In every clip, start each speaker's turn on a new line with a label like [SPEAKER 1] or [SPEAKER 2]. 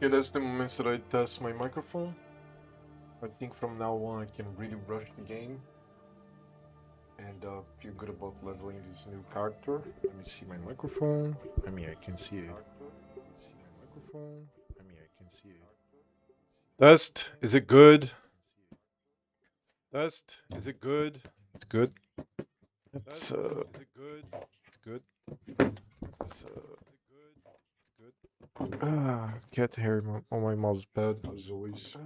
[SPEAKER 1] Okay, that's the moments that I test my microphone. I think from now on I can really rush the game and feel good about leveling this new character. Let me see my microphone. I mean, I can see it. Test. Is it good? Test. Is it good? It's good. It's good. It's cat hair on my mouse pad as always.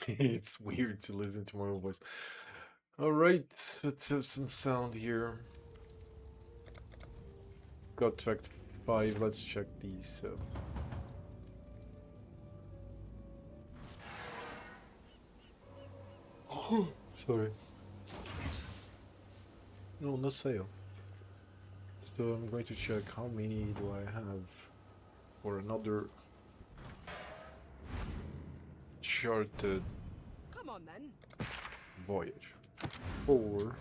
[SPEAKER 1] It's weird to listen to my own voice. Alright, let's have some sound here. Got to Act 5, let's check these. Sorry. No, no sale. So I'm going to check how many do I have for another charted
[SPEAKER 2] Come on then.
[SPEAKER 1] voyage. 4.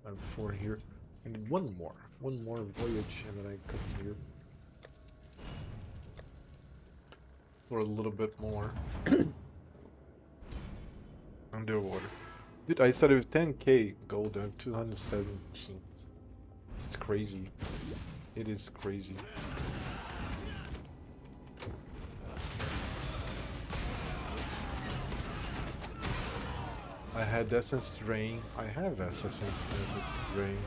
[SPEAKER 1] I have 4 here. And one more voyage, and then I come here for a little bit more. Underwater. Dude, I started with 10k gold and 217. It's crazy. It is crazy. I had Essence Drain. I have Essence Drain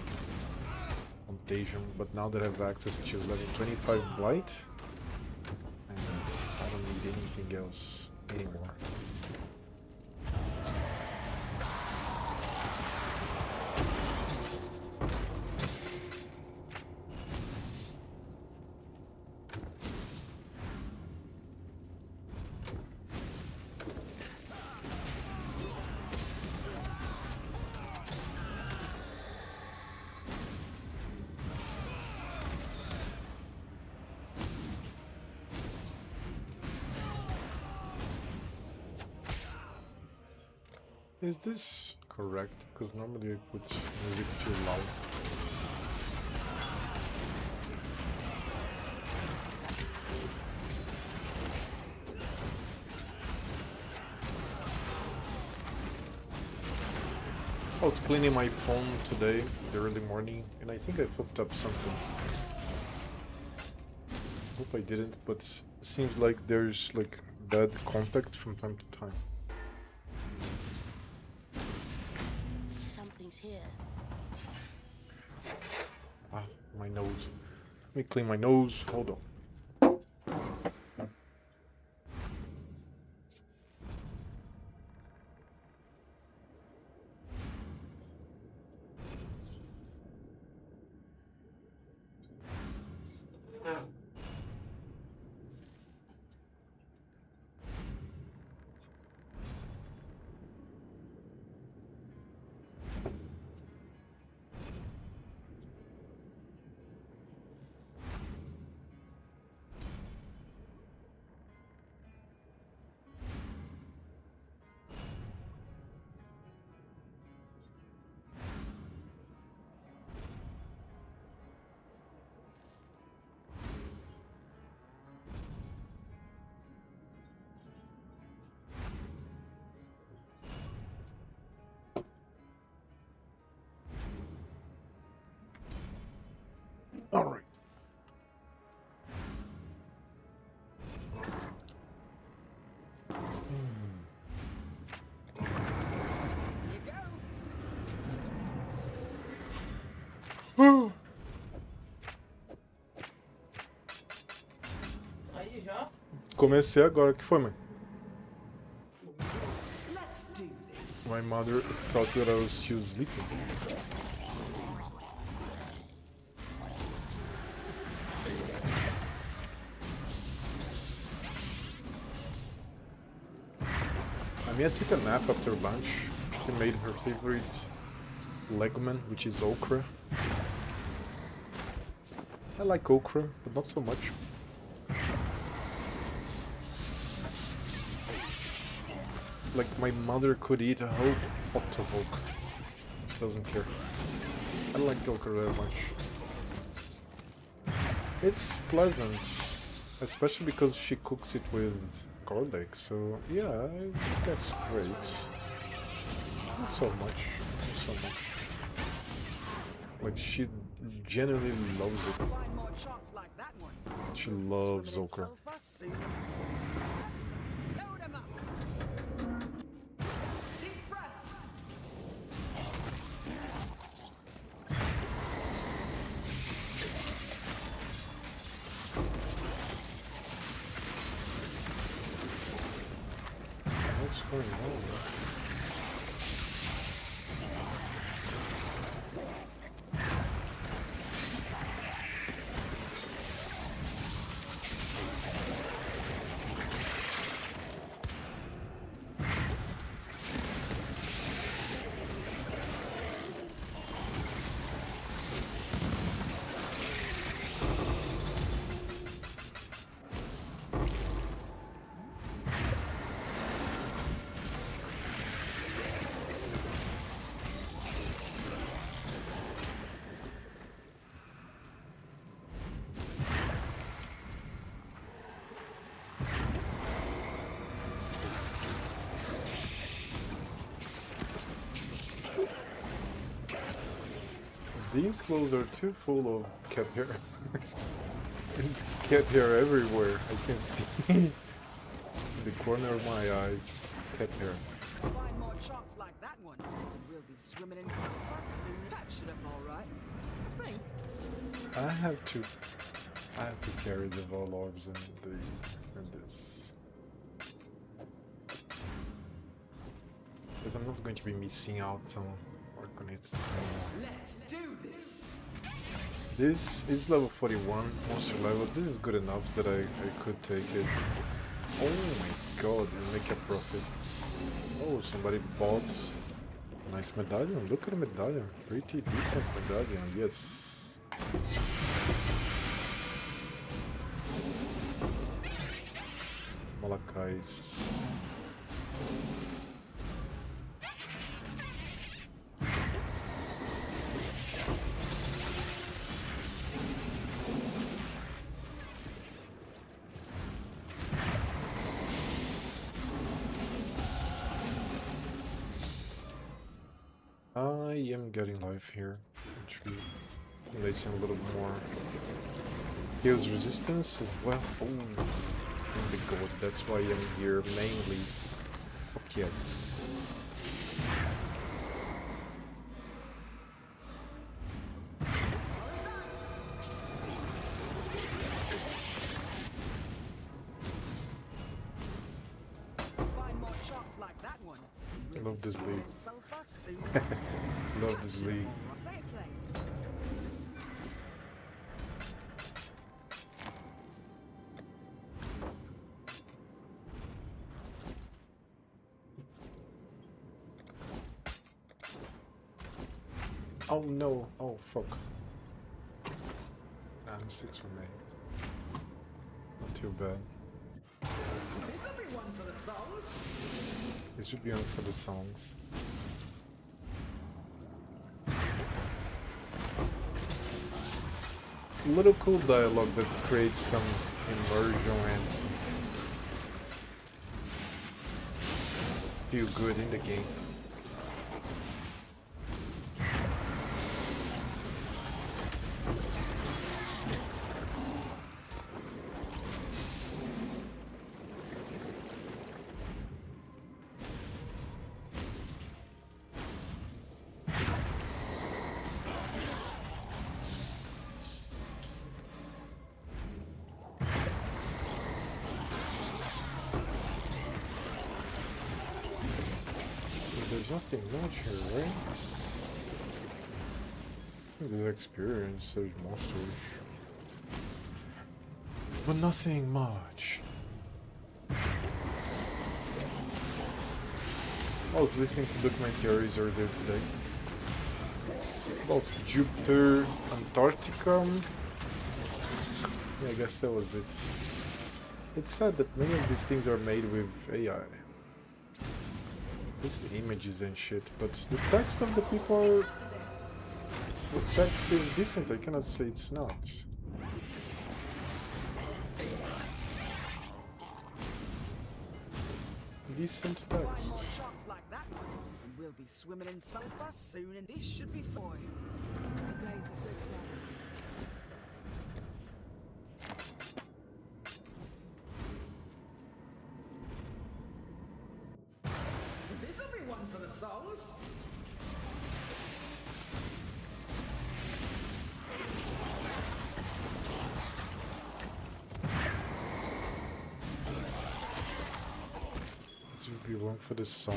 [SPEAKER 1] on Tasia, but now that I have access to level 25 Blight, I don't need anything else anymore. Is this correct? Because normally I put music too loud. I was cleaning my phone today, in the early morning, and I think I fucked up something. Hope I didn't, but it seems like there's like bad contact from time to time.
[SPEAKER 2] Here.
[SPEAKER 1] Ah, my nose. Let me clean my nose. Hold on. All right.
[SPEAKER 3] Aí já?
[SPEAKER 1] Comecei agora. O que foi, mãe? My mother thought that I was still sleeping. I mean, I took a nap after lunch. She made her favorite legume, which is okra. I like okra, but not so much. Like, my mother could eat a whole pot of okra. She doesn't care. I like okra very much. It's pleasant. Especially because she cooks it with garlic, so yeah, that's great. Not so much, not so much. Like, she genuinely loves it. She loves okra. What's going on? These clothes are too full of cat hair. There's cat hair everywhere. I can see in the corner of my eyes cat hair.
[SPEAKER 2] Find more sharks like that one, and we'll be swimming in sulfur soon. That should have all right. I think.
[SPEAKER 1] I have to carry the vol orbs in this. Because I'm not going to be missing out on work on it soon.
[SPEAKER 2] Let's do this.
[SPEAKER 1] This is level 41, monster level. This is good enough that I could take it. Oh my god, you make a profit. Oh, somebody bought a nice medallion. Look at the medallion. Pretty decent medallion, yes. Malachai's. I am getting life here, actually. Placing a little more heals resistance as well. Oh, in the god, that's why I'm here mainly. Oh, yes.
[SPEAKER 2] Find more sharks like that one.
[SPEAKER 1] I love this league.
[SPEAKER 2] Sulfur soon.
[SPEAKER 1] Love this league.
[SPEAKER 2] Fair play.
[SPEAKER 1] Oh no, oh fuck. I'm 6 from me. Not too bad.
[SPEAKER 2] This will be one for the songs.
[SPEAKER 1] This should be on for the songs. Little cool dialogue that creates some immersion and feel good in the game. There's nothing much here, right? There's experience, there's monsters. But nothing much. I was listening to documentaries earlier today about Jupiter, Antarctica. Yeah, I guess that was it. It's sad that many of these things are made with AI. It's the images and shit, but the text of the people, the text is decent, I cannot say it's not. decent
[SPEAKER 2] Find more
[SPEAKER 1] text.
[SPEAKER 2] sharks like that one, and we'll be swimming in sulfur soon, and this should be for you. The days are good now. This'll be one for the songs.
[SPEAKER 1] This would be one for the songs.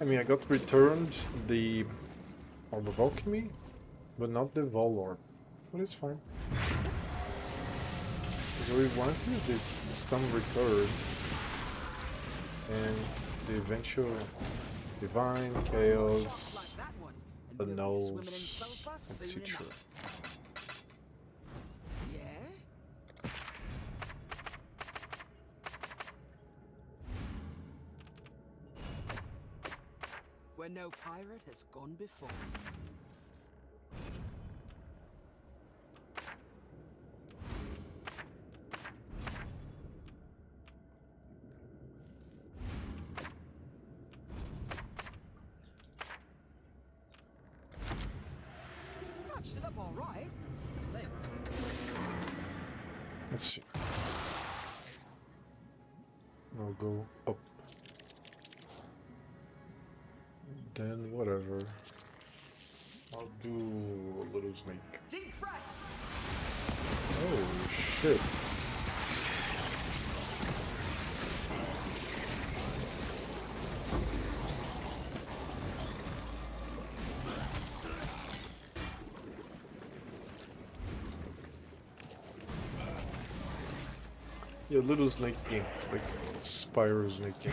[SPEAKER 1] I mean, I got returned the Orb of Alchemy, but not the Vol Orb. But it's fine. So we want to use this some return and the eventual Divine, Chaos, Annuls, and Suture.
[SPEAKER 2] Yeah? Where no pirate has gone before. Patched it up all right. There.
[SPEAKER 1] Let's see. I'll go up. Then whatever. I'll do a little snake.
[SPEAKER 2] Deep breaths.
[SPEAKER 1] Oh shit. Yeah, little snake game, like Spyro snake game.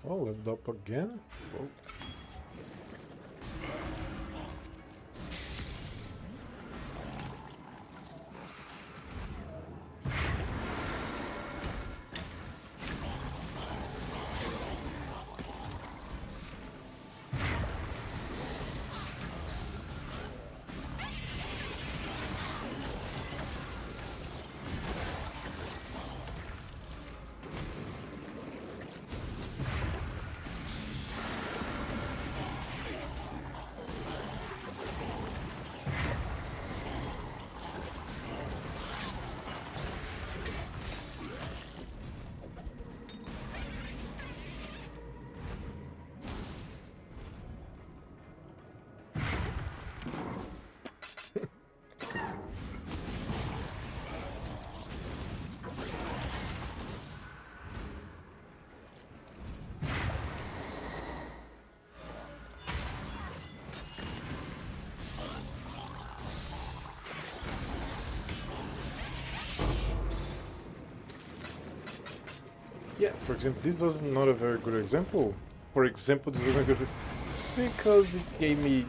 [SPEAKER 1] Oh, leveled up again? Whoa. Yeah, for example, this was not a very good example. For example, this was not good because it gave me.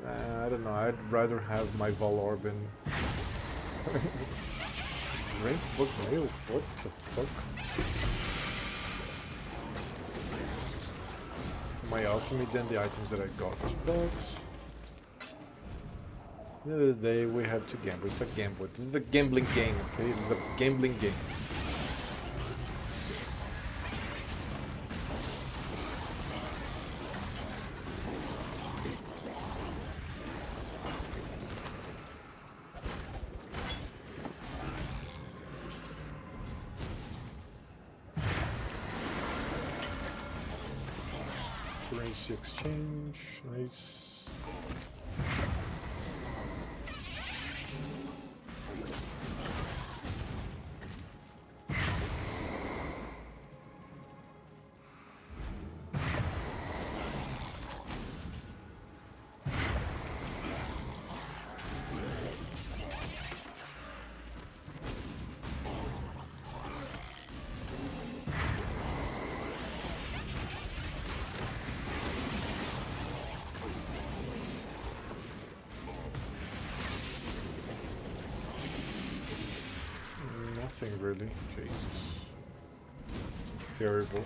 [SPEAKER 1] I don't know. I'd rather have my Vol Orb and Rank Book Mail. What the fuck? My alchemy than the items that I got. But at the end of the day, we have to gamble. It's a gamble. This is a gambling game. Okay, this is a gambling game. Nice exchange, nice. Nothing really, Jesus. Terrible.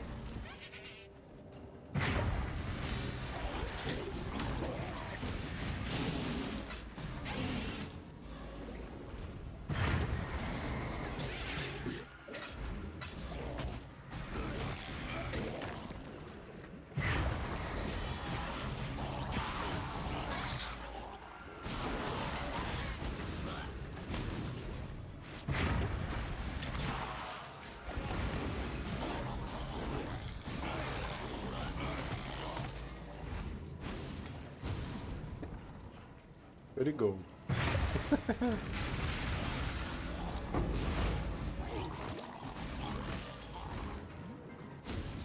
[SPEAKER 1] Let it go.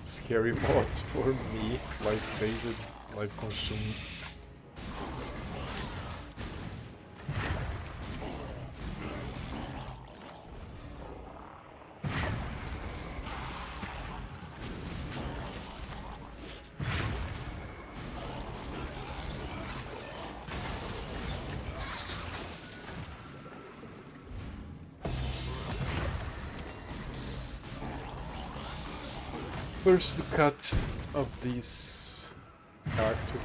[SPEAKER 1] Scary mods for me, life-based, life-consuming. Where's the cut of this character?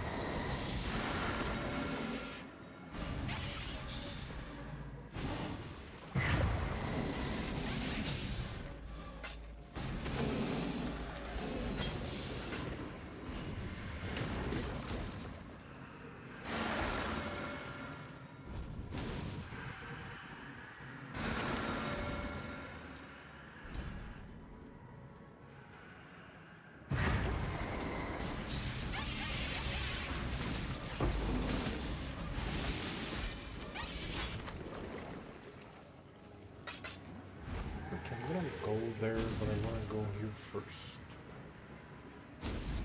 [SPEAKER 1] I'm gonna go there, but I wanna go here first.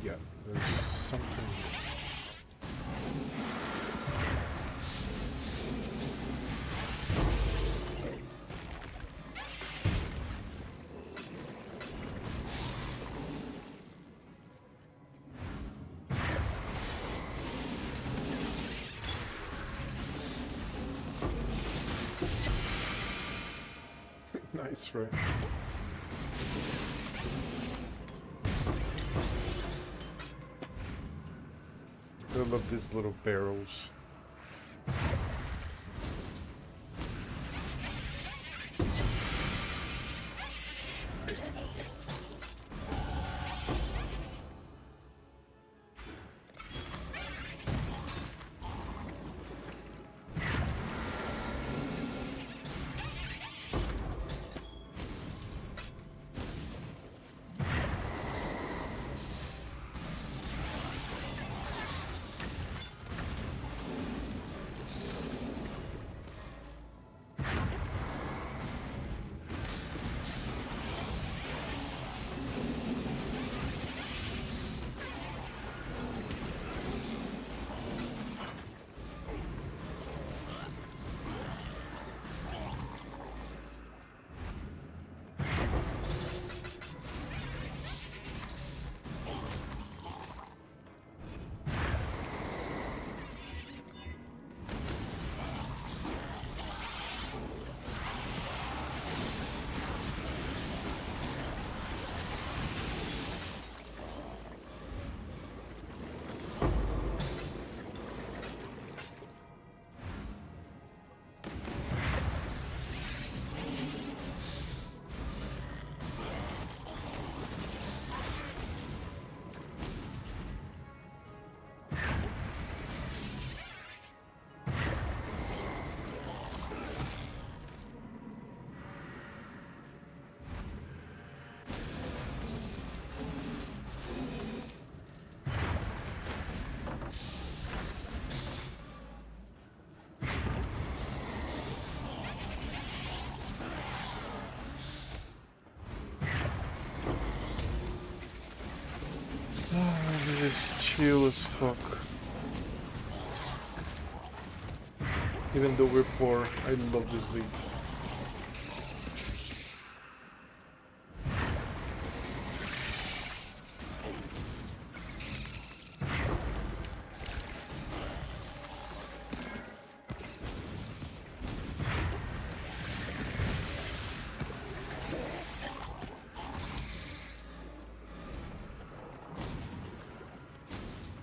[SPEAKER 1] Yeah, there's something. Nice, right? I love these little barrels. is chill as fuck. Even though we're poor, I love this league.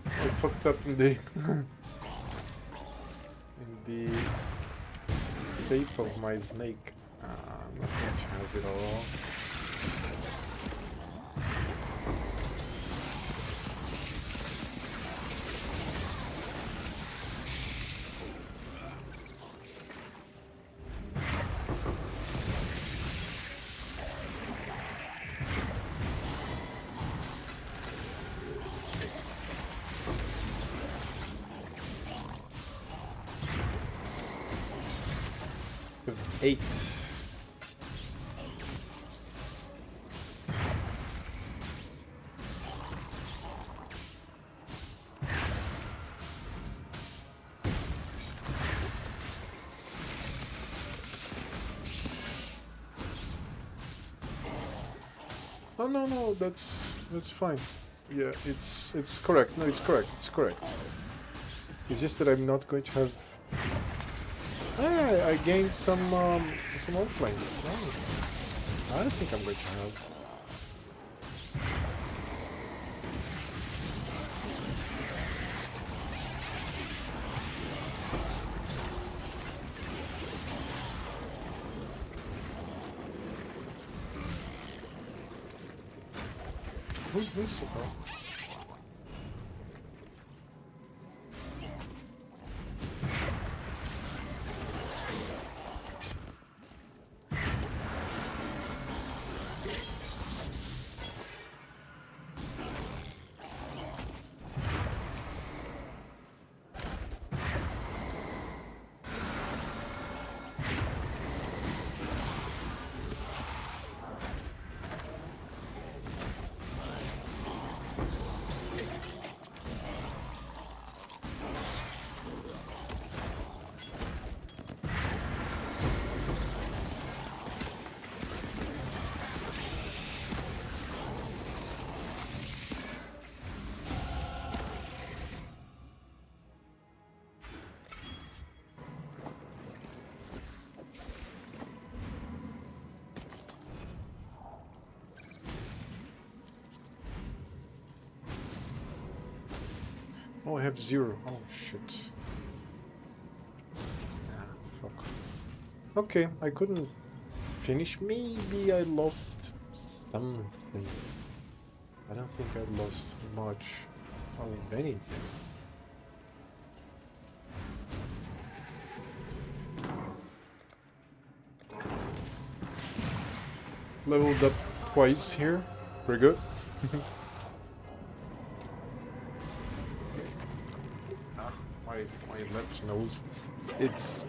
[SPEAKER 1] I fucked up in the shape of my snake. I'm not going to have it all. With 8. Oh no, that's fine. Yeah, it's correct. No, it's correct. It's correct. It's just that I'm not going to have. I gained some offlane. Nice. I don't think I'm going to have. Who's this about? Oh, I have 0. Oh, shit. Ah, fuck. Okay, I couldn't finish. Maybe I lost something. I don't think I lost much. Or if anything. Leveled up twice here. Pretty good. My left nose. It's.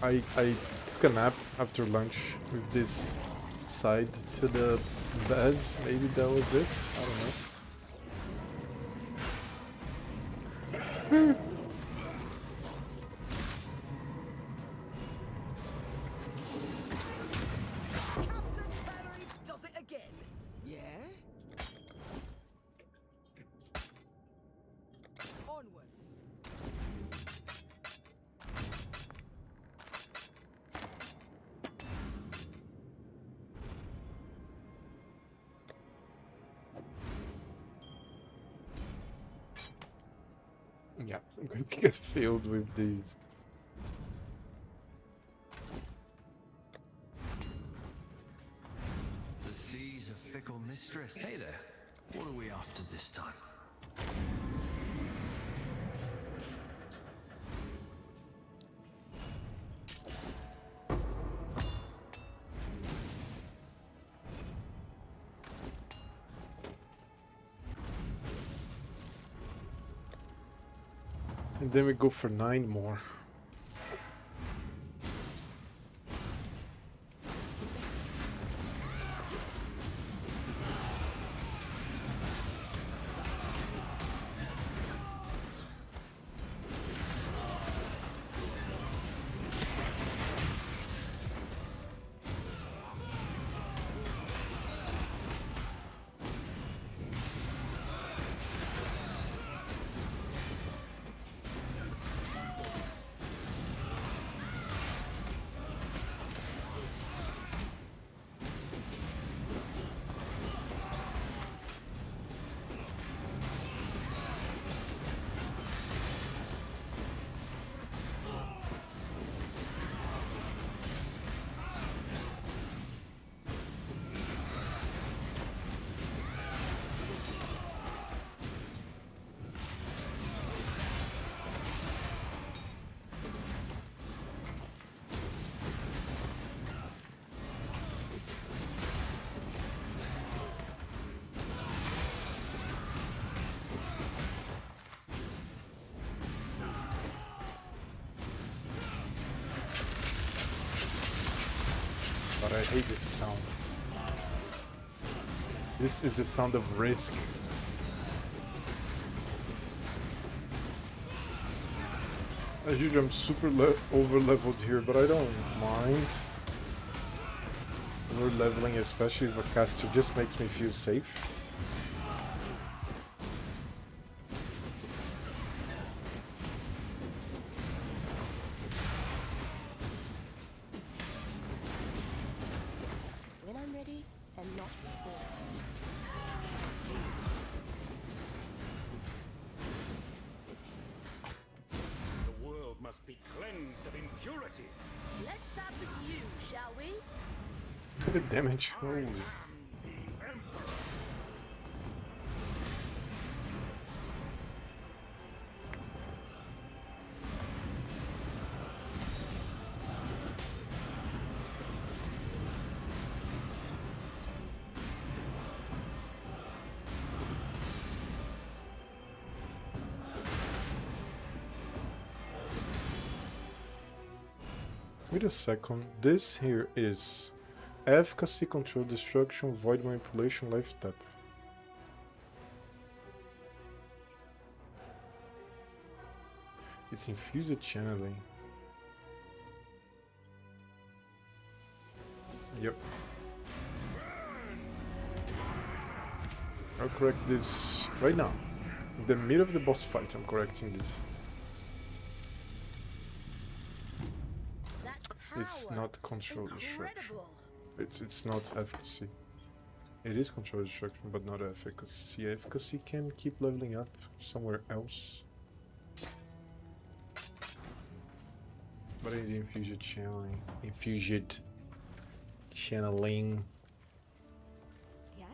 [SPEAKER 1] I took a nap after lunch with this side to the bed. Maybe that was it. I don't know.
[SPEAKER 2] Does it again? Yeah? Onwards.
[SPEAKER 1] Yeah, I'm going to get filled with these.
[SPEAKER 3] The sea's a fickle mistress. Hey there. What are we after this time?
[SPEAKER 1] And then we go for 9 more. But I hate this sound. This is the sound of risk. As usual, I'm super over leveled here, but I don't mind. Over leveling, especially with a caster, just makes me feel safe.
[SPEAKER 4] When I'm ready, and not before.
[SPEAKER 5] The world must be cleansed of impurity.
[SPEAKER 4] Let's start with you, shall we?
[SPEAKER 1] Good damage. Holy. Wait a second. This here is efficacy, control, destruction, void manipulation, life tap. It's infused channeling. Yep. I'll correct this right now. In the middle of the boss fight, I'm correcting this. It's not control destruction. It's not efficacy. It is control destruction, but not efficacy. Efficacy can keep leveling up somewhere else. But I need infused channeling. Infused channeling.
[SPEAKER 4] Yes?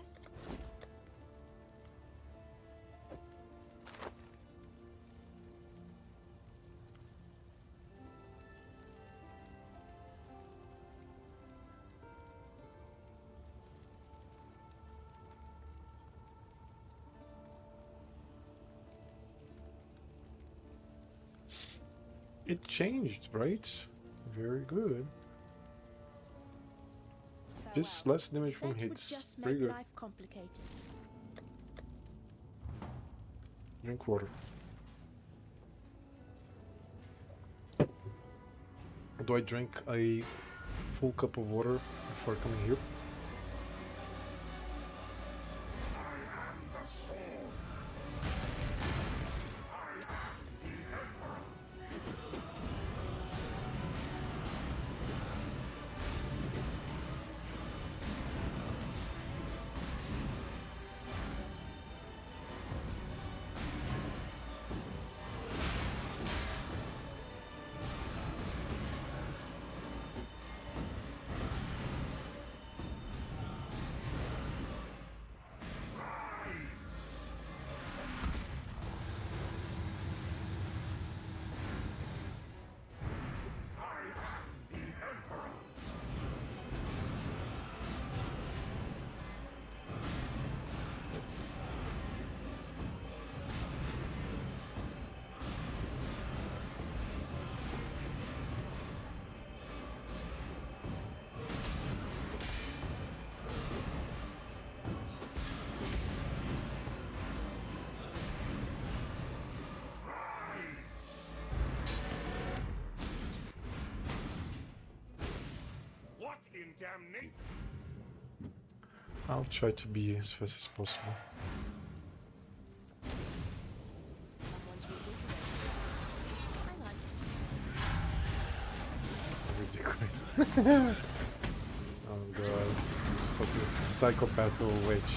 [SPEAKER 1] It changed, right? Very good. Just less damage from
[SPEAKER 4] That would
[SPEAKER 1] hits.
[SPEAKER 4] just
[SPEAKER 1] Very
[SPEAKER 4] make
[SPEAKER 1] good.
[SPEAKER 4] life complicated.
[SPEAKER 1] Drink water. Do I drink a full cup of water before coming here?
[SPEAKER 5] What in damnation?
[SPEAKER 1] I'll try to be as fast as possible.
[SPEAKER 4] Someone's ridiculous. I like it.
[SPEAKER 1] Ridiculous. Oh god, this fucking psychopath little witch.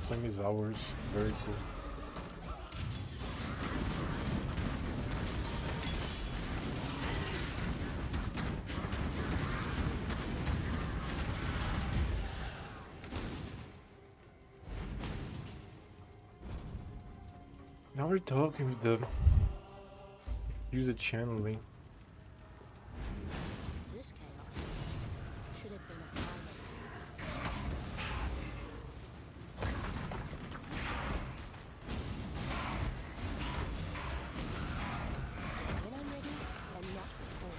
[SPEAKER 1] flame is ours. Very cool. Now we're talking with the use the channeling.
[SPEAKER 4] This chaos should have been a fire. When I'm ready, and not before.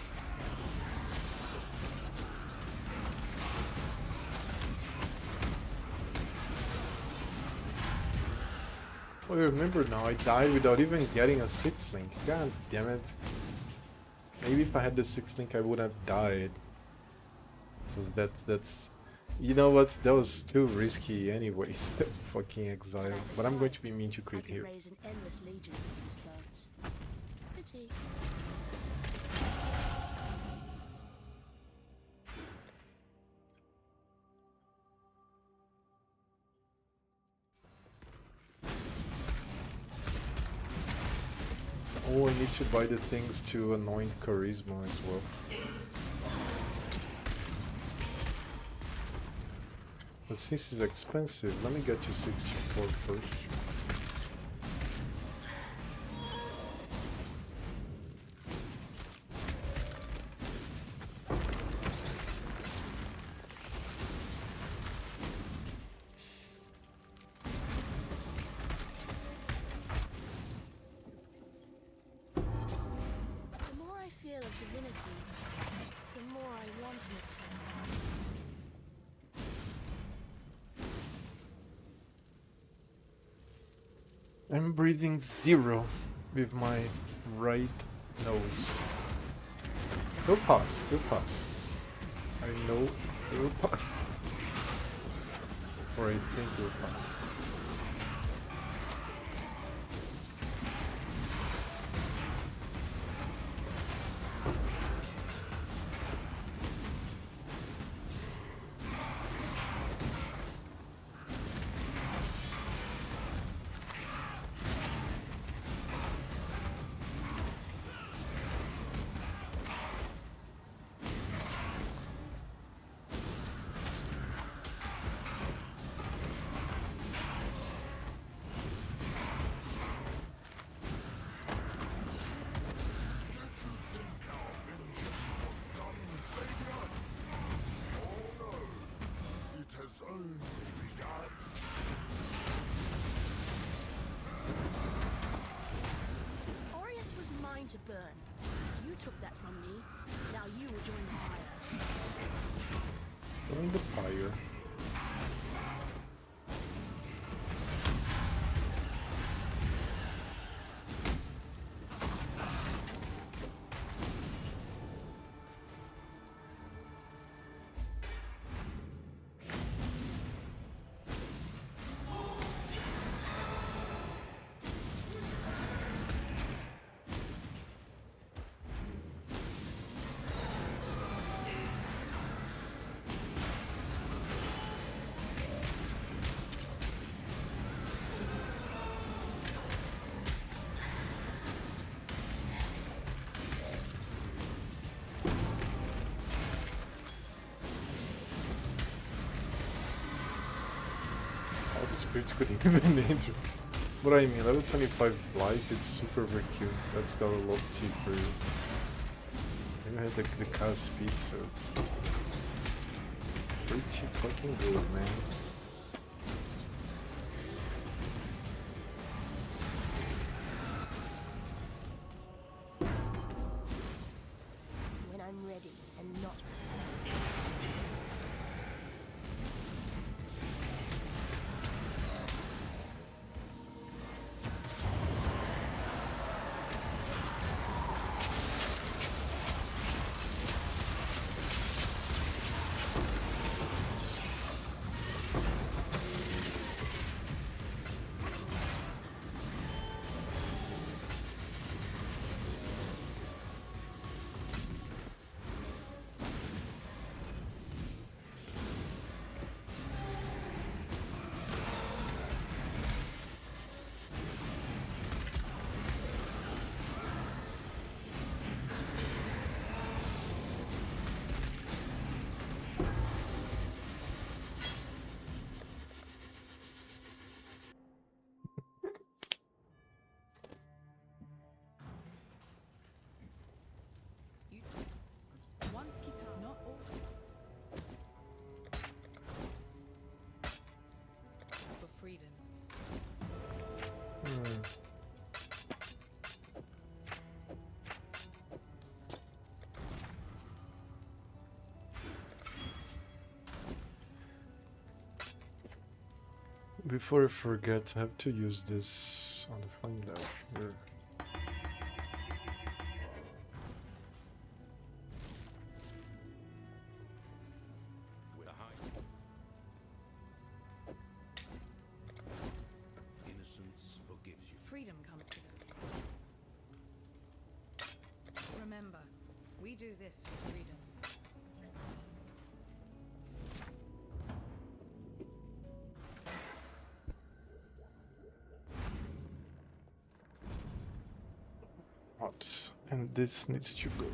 [SPEAKER 1] Oh, I remember now, I died without even getting a 6th link. God damn it. Maybe if I had the 6th link I would have died. Cause that's... You know what, that was too risky anyways, that fucking exile. But I'm going to be mean to
[SPEAKER 4] I
[SPEAKER 1] crit
[SPEAKER 4] could
[SPEAKER 1] here.
[SPEAKER 4] raise an endless legion from these bones. Pity.
[SPEAKER 1] Oh, I need to buy the things to anoint charisma as well. But since it's expensive, let me get to 64 first.
[SPEAKER 4] The more I feel of divinity, the more I want it.
[SPEAKER 1] I'm breathing 0 with my right nose. It'll pass, it'll pass. I know it will pass. Or I think it will pass.
[SPEAKER 4] Orius was mine to burn. You took that from me. Now you will join the fire.
[SPEAKER 1] Join the fire. All the spirits couldn't even enter. What I mean, level 25 Blight is super overkill. That's a lot cheaper. And I had the cast speed, so it's pretty fucking good, man.
[SPEAKER 4] When I'm ready and not
[SPEAKER 1] Before I forget, I have to use this on the flame dash here.
[SPEAKER 5] With a high innocence forgives you.
[SPEAKER 6] Freedom comes to them. Remember, we do this for freedom.
[SPEAKER 1] Hot. And this needs to go.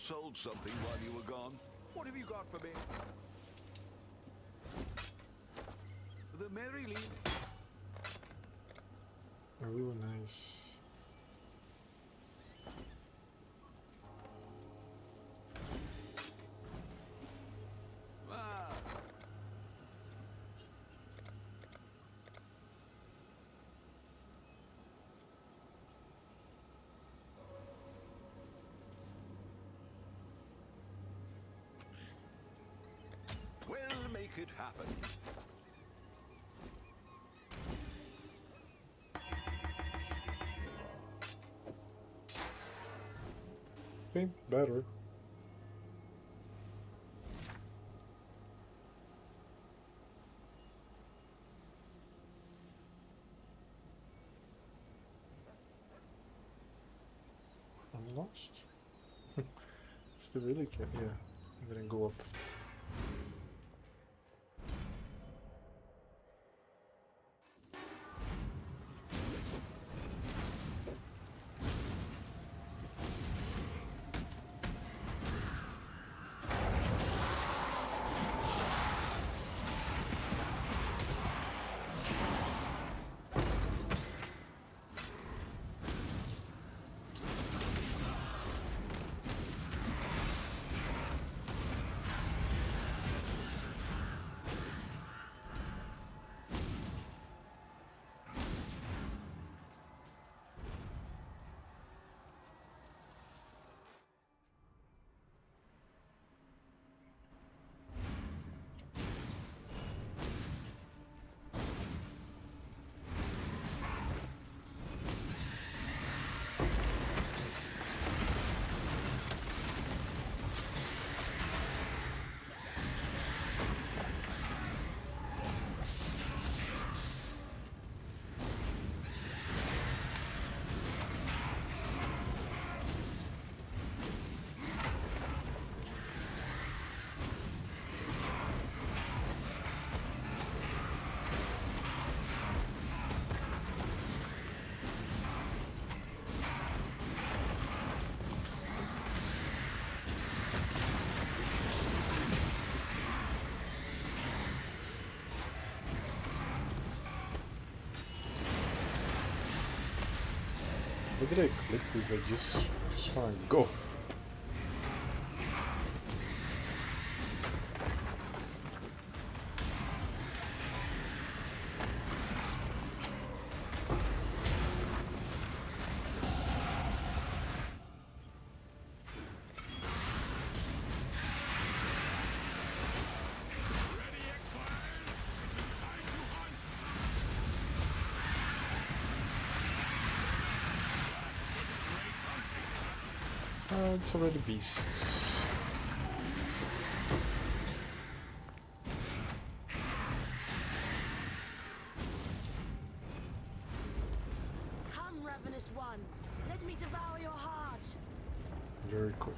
[SPEAKER 7] Sold something while you were gone. What have you got for me? The Merry Leaf.
[SPEAKER 1] Oh, nice.
[SPEAKER 7] Ah. We'll make it happen.
[SPEAKER 1] Okay, better. I'm lost. Still really can't. Yeah, I'm gonna go up. Why did I click this? I just wanna go. It's already beasts.
[SPEAKER 4] Let me devour your heart.
[SPEAKER 1] Very cool.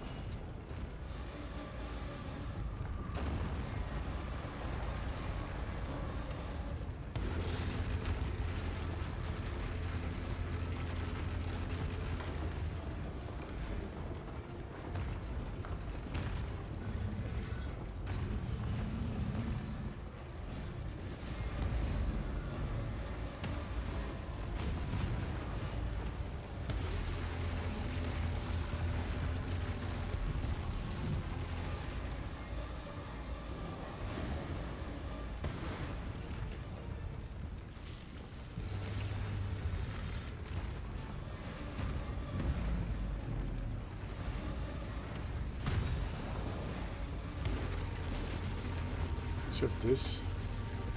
[SPEAKER 1] This.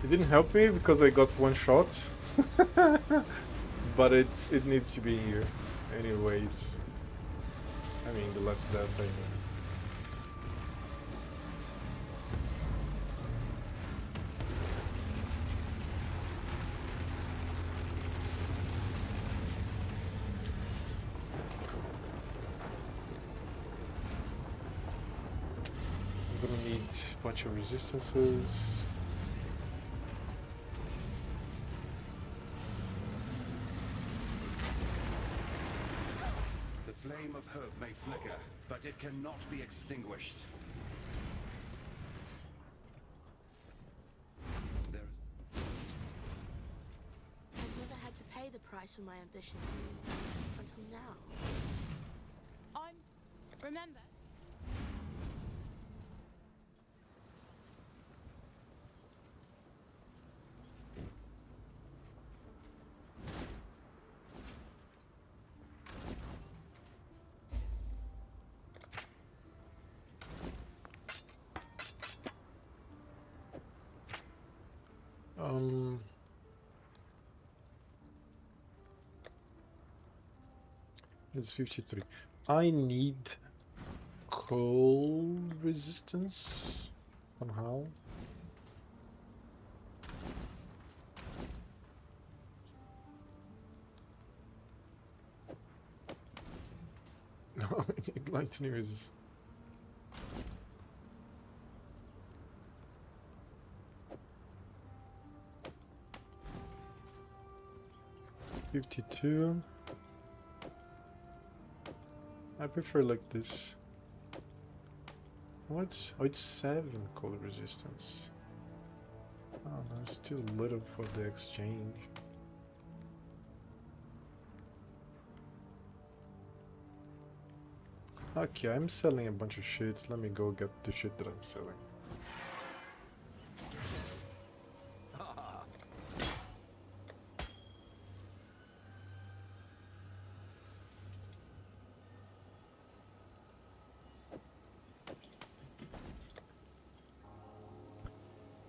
[SPEAKER 1] It didn't help me because I got one shot, but it needs to be here, anyways. I mean, the last death. I mean. I'm gonna need a bunch of resistances.
[SPEAKER 7] The flame of hope may flicker, but it cannot be extinguished.
[SPEAKER 4] I've never had to pay the price for my ambitions. Until now.
[SPEAKER 6] Remember?
[SPEAKER 1] It's 53. I need cold resistance somehow. No, I need lightning resistance. $52. I prefer like this. What? Oh, it's 7 cold resistance. Oh, no, it's too little for the exchange. Okay, I'm selling a bunch of shit. Let me go get the shit that I'm selling.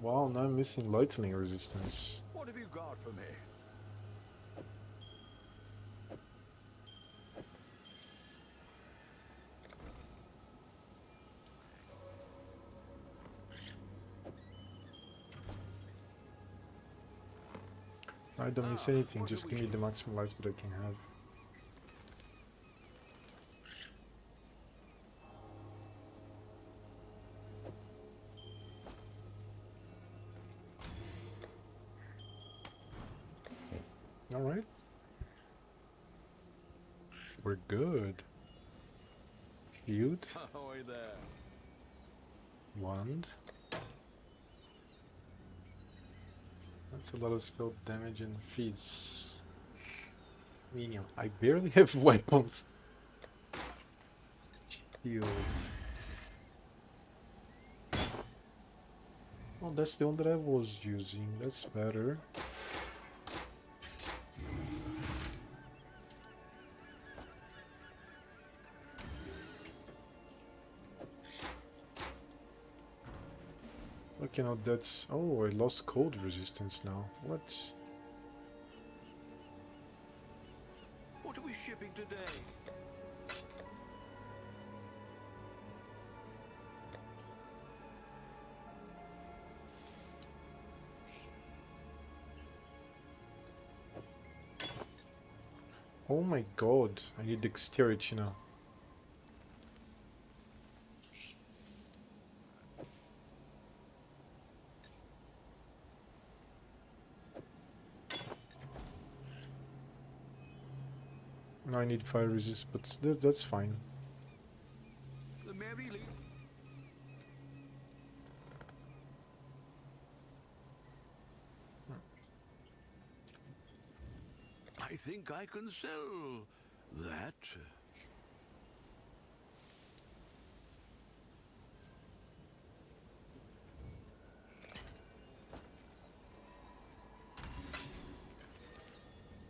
[SPEAKER 1] Wow, now I'm missing lightning resistance.
[SPEAKER 7] What have you got for me?
[SPEAKER 1] I don't miss anything, just give me the maximum life that I can have. Alright. We're good. Shield.
[SPEAKER 7] Ahoy there.
[SPEAKER 1] Wand. That's a lot of spell damage and feats. Minion. I barely have weapons. Shield. Oh, that's the one that I was using. That's better. Okay, now that's... Oh, I lost cold resistance now. What?
[SPEAKER 7] What are we shipping today?
[SPEAKER 1] Oh my god, I need dexterity now. Now I need fire resist, but that's fine.
[SPEAKER 7] The Mary Lee. I think I can sell that.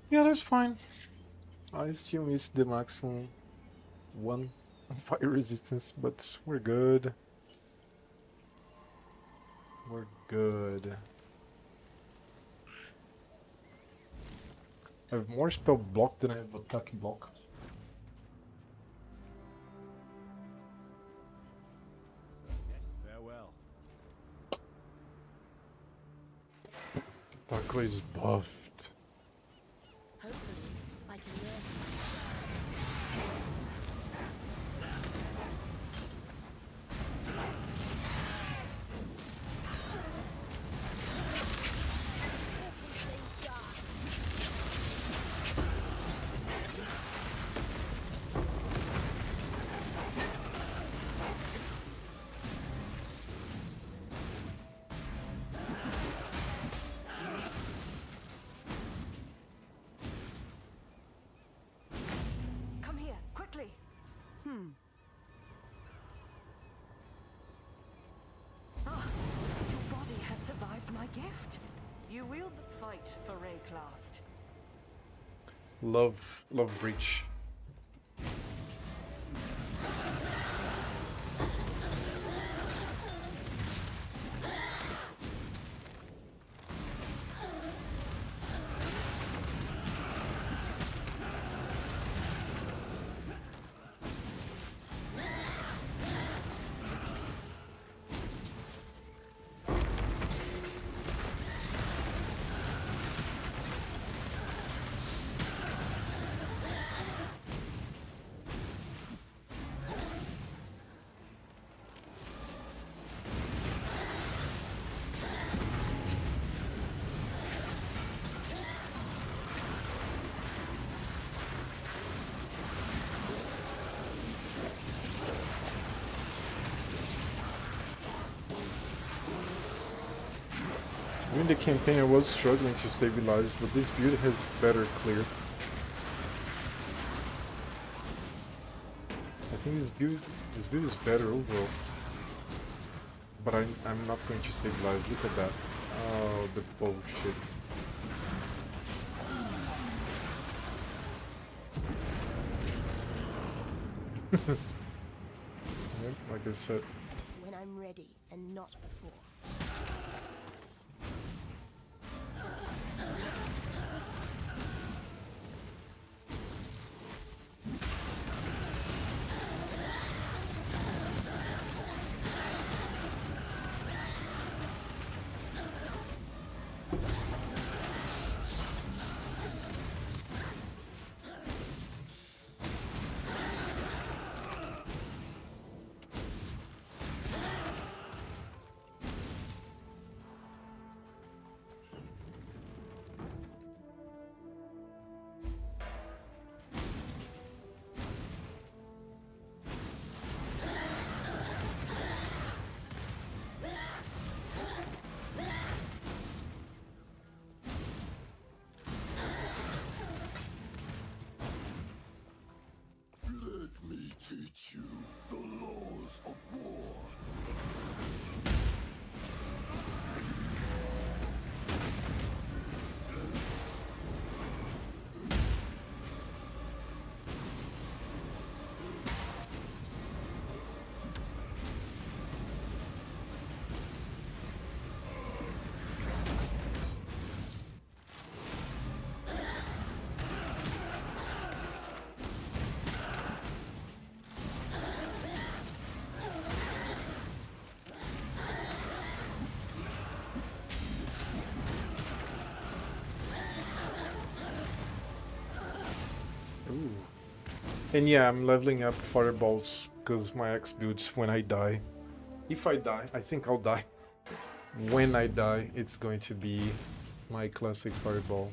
[SPEAKER 1] Yeah, that's fine. I assume it's the maximum one fire resistance, but we're good. We're good. I have more spell block than I have attack block.
[SPEAKER 7] Farewell.
[SPEAKER 1] Attack is buffed.
[SPEAKER 4] Hopefully, I can learn.
[SPEAKER 2] Come here, quickly. Ah, your body has survived my gift. You wield the fight for Rayclast.
[SPEAKER 1] Love breach. During the campaign I was struggling to stabilize, but this build has better clear. I think this build is better overall. But I'm not going to stabilize. Look at that. Oh, the bullshit. Yep, like I said.
[SPEAKER 4] When I'm ready and not before.
[SPEAKER 7] Let me teach you the laws of war.
[SPEAKER 1] And yeah, I'm leveling up fireballs because my axe builds when I die. If I die, I think I'll die. When I die, it's going to be my classic fireball.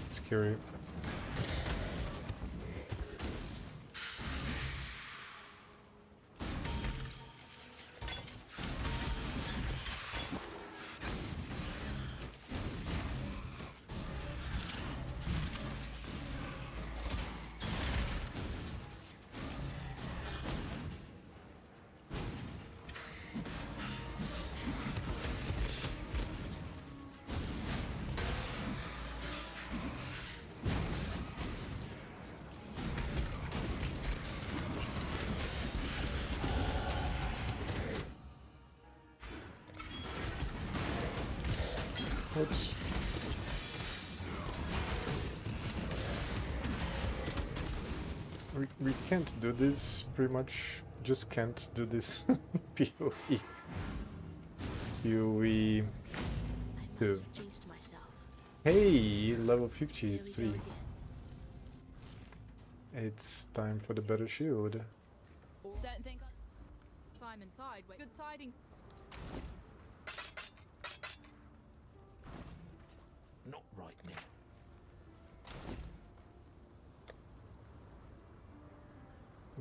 [SPEAKER 1] Scary. Oops. We can't do this, pretty much. Just can't do this. PoE. PoE.
[SPEAKER 4] I must
[SPEAKER 1] Two.
[SPEAKER 4] have jinxed myself.
[SPEAKER 1] Hey, level
[SPEAKER 4] Here we
[SPEAKER 1] 53.
[SPEAKER 4] go again.
[SPEAKER 1] It's time for the better shield.
[SPEAKER 6] Don't think time and tide. Wait, good tidings.
[SPEAKER 5] Not right now.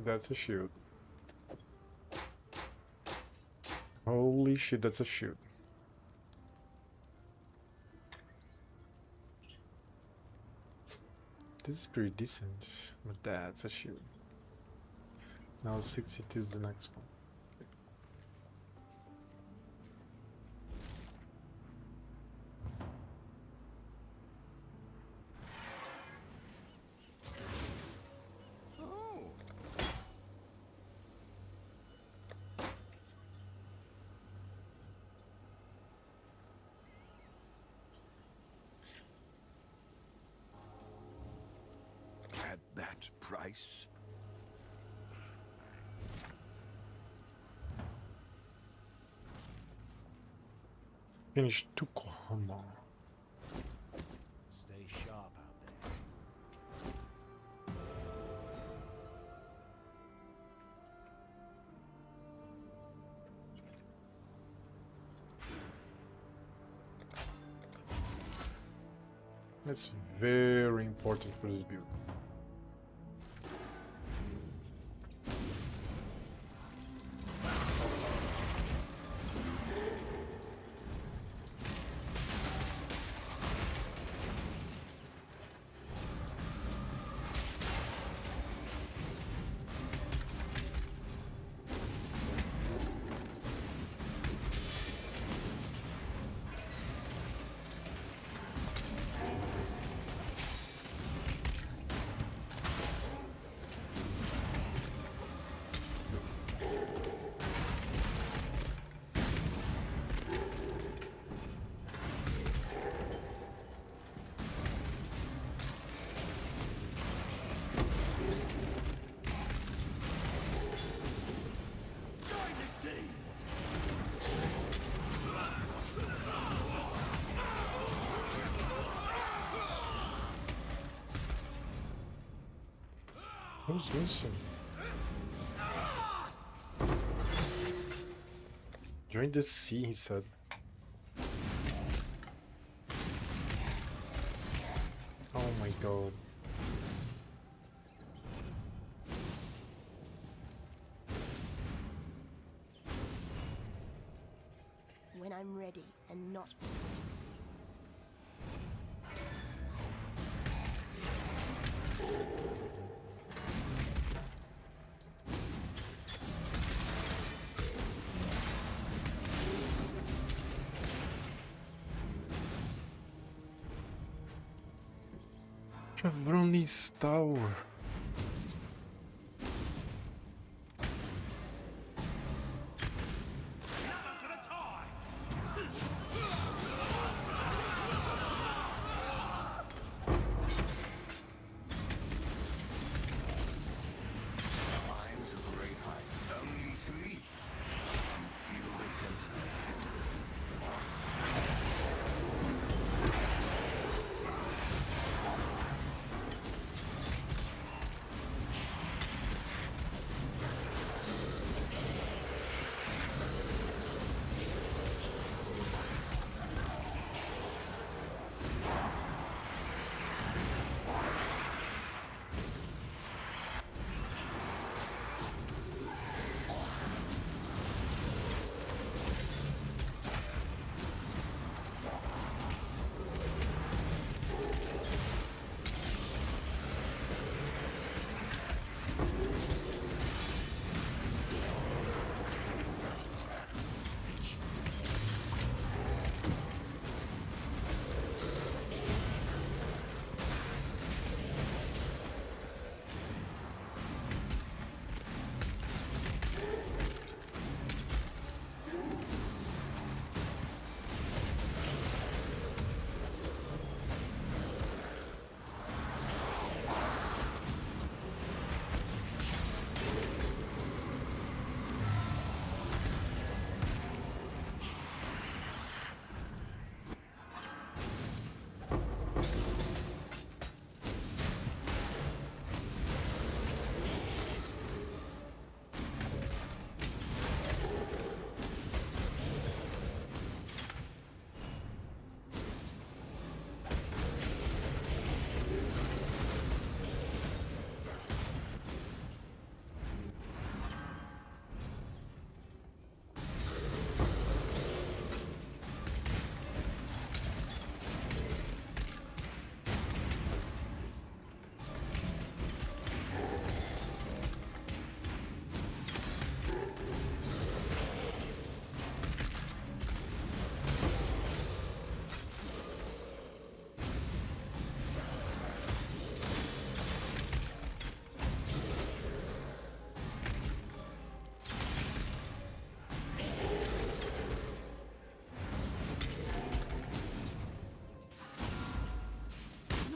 [SPEAKER 1] That's a shield. Holy shit, that's a shield. This is pretty decent, but that's a shield. Now 62 is the next one.
[SPEAKER 7] At that price?
[SPEAKER 1] Finish Tukohama.
[SPEAKER 5] Stay sharp out there.
[SPEAKER 1] That's very important for this build. Who's missing? Join the sea, he said. Oh my god.
[SPEAKER 4] When I'm ready and not before.
[SPEAKER 1] I've run this tower.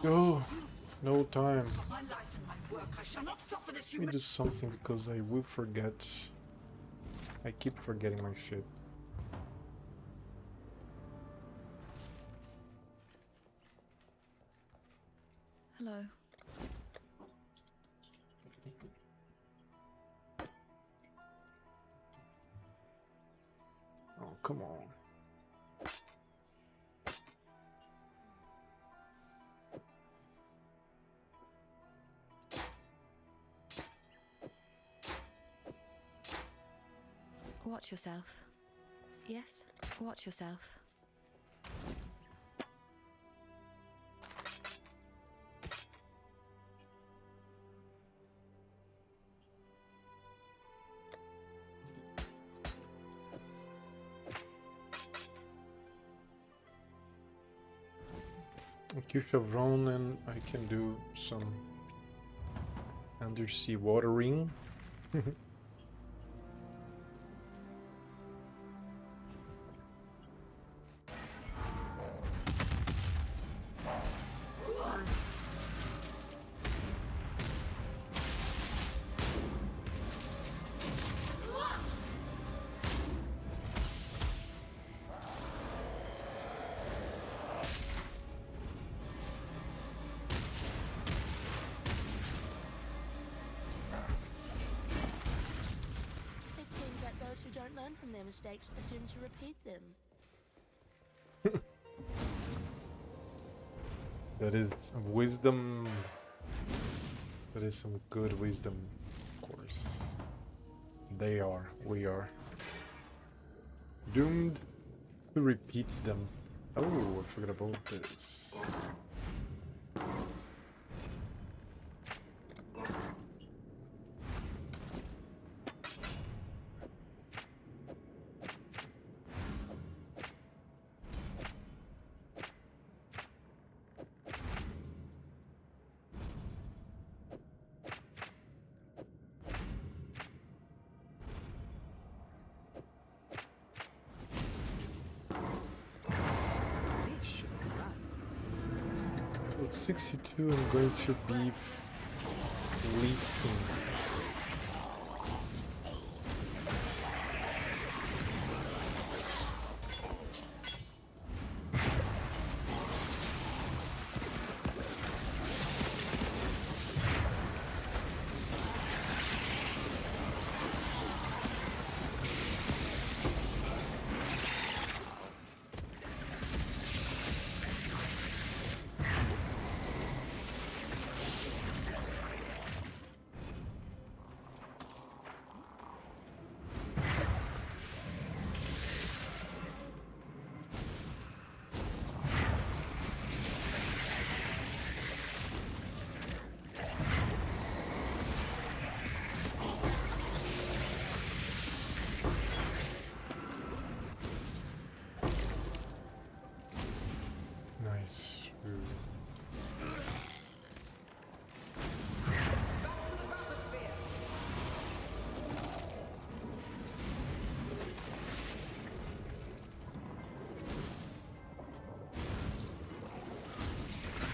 [SPEAKER 1] Oh, no time.
[SPEAKER 2] My life and my work, I shall not suffer this
[SPEAKER 1] Let me do something because I will forget. I keep forgetting my shit.
[SPEAKER 6] Hello.
[SPEAKER 1] Oh, come on.
[SPEAKER 4] Watch yourself. Yes, watch yourself.
[SPEAKER 1] Use chevron and I can do some undersea watering.
[SPEAKER 4] It seems that those who don't learn from their mistakes are doomed to repeat them.
[SPEAKER 1] That is some wisdom. That is some good wisdom, of course. They are. We are. Doomed to repeat them. Oh, I forgot about this. So 62, I'm going to be leaking. Nice.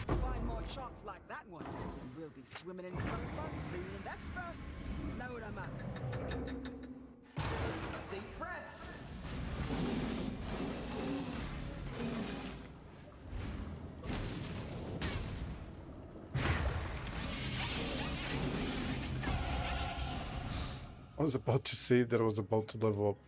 [SPEAKER 2] Find more sharks like that one, and we'll be swimming in sulfur soon. Vesper, load 'em up. Deep breaths.
[SPEAKER 1] I was about to say that I was about to level up.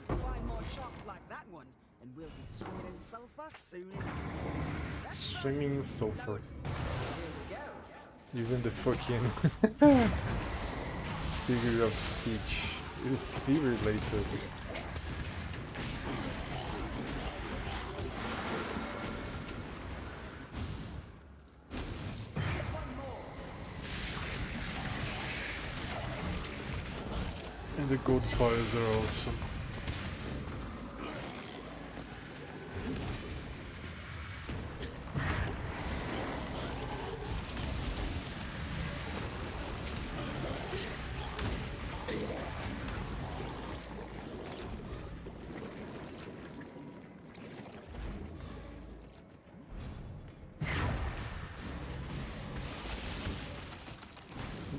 [SPEAKER 2] Find more sharks like that one, and we'll be swimming in sulfur soon.
[SPEAKER 1] Swimming in sulfur.
[SPEAKER 2] Here we go.
[SPEAKER 1] Even the fucking figure of speech is sea related. And the gold piles are awesome.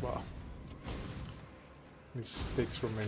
[SPEAKER 1] Wow. Mistakes from me.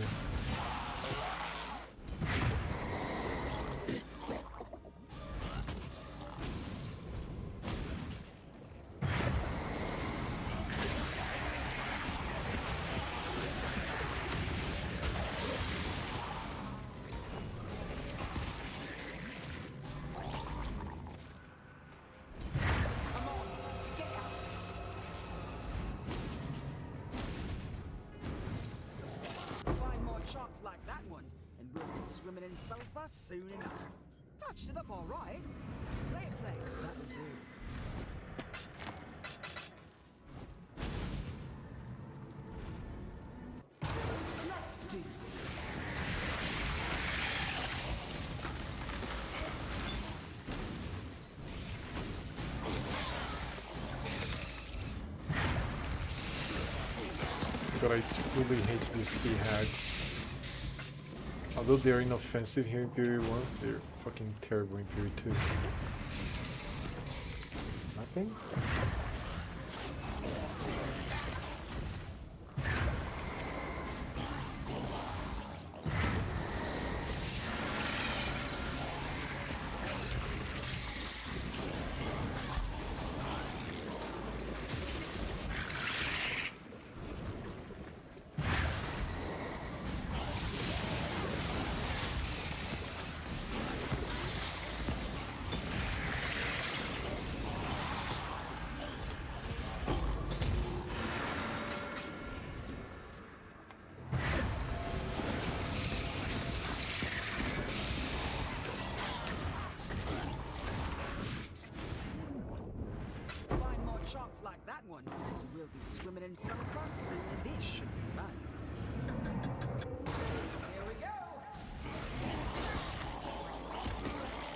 [SPEAKER 2] Find more sharks like that one, and we'll be swimming in sulfur soon enough. Patched it up all right. Say it thanks, that'll do. Let's do this.
[SPEAKER 1] But I truly hate these sea hags. Although they're inoffensive here in Period 1, they're fucking terrible in Period 2. Nothing?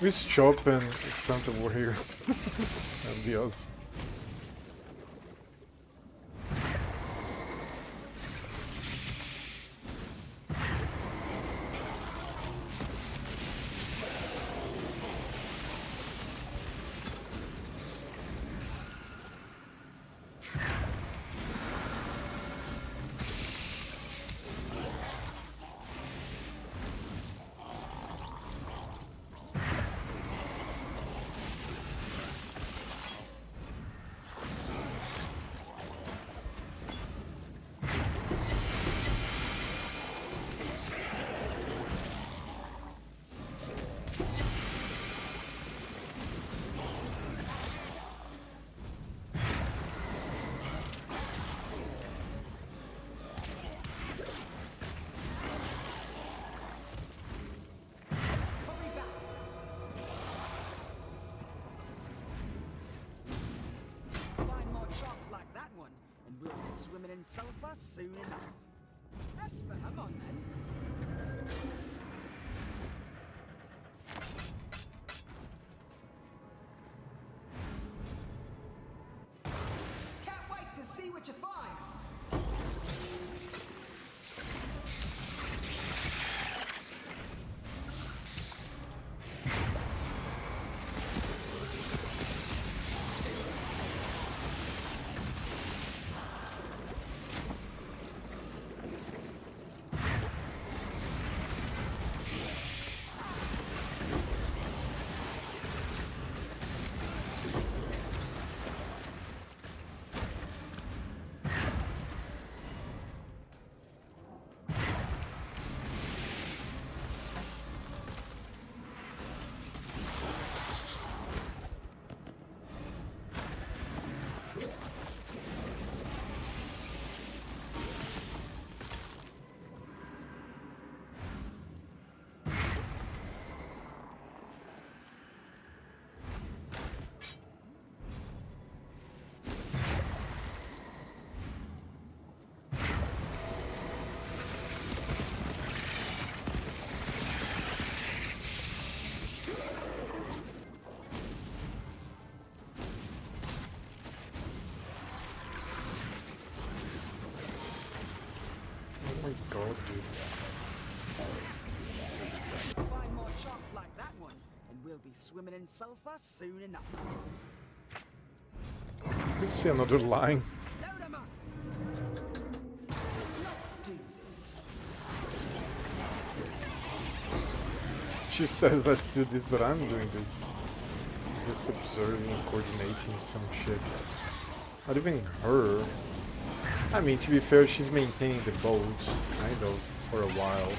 [SPEAKER 1] Miss Chop and Santa Warrior. That'd be awesome.
[SPEAKER 2] Find more sharks like that one, and we'll be swimming in sulfur soon enough. Esper, come on then. Can't wait to see what you find.
[SPEAKER 1] Oh my god, dude.
[SPEAKER 2] Find more sharks like that one, and we'll be swimming in sulfur soon enough.
[SPEAKER 1] You can see another line.
[SPEAKER 2] Load 'em up. Let's do this.
[SPEAKER 1] She said let's do this, but I'm doing this. Just observing, coordinating some shit. Not even her. I mean, to be fair, she's maintaining the boats, kind of, for a while.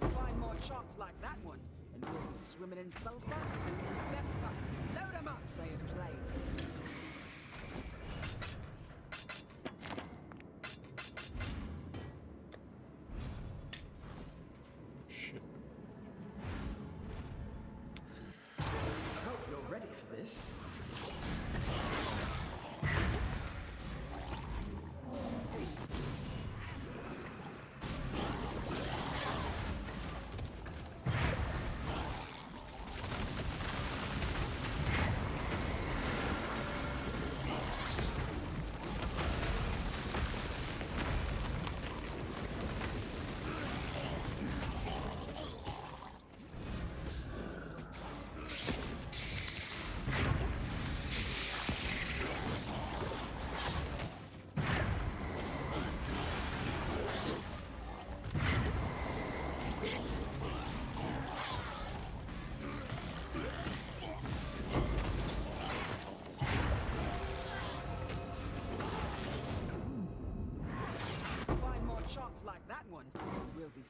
[SPEAKER 2] Find more sharks like that one, and we'll be swimming in sulfur soon enough. Esper, load 'em up, say it plain.
[SPEAKER 1] Shit.
[SPEAKER 2] I hope you're ready for this.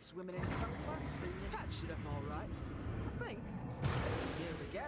[SPEAKER 2] swimming in sulfur soon. Patched it up all right, I think. Here we go.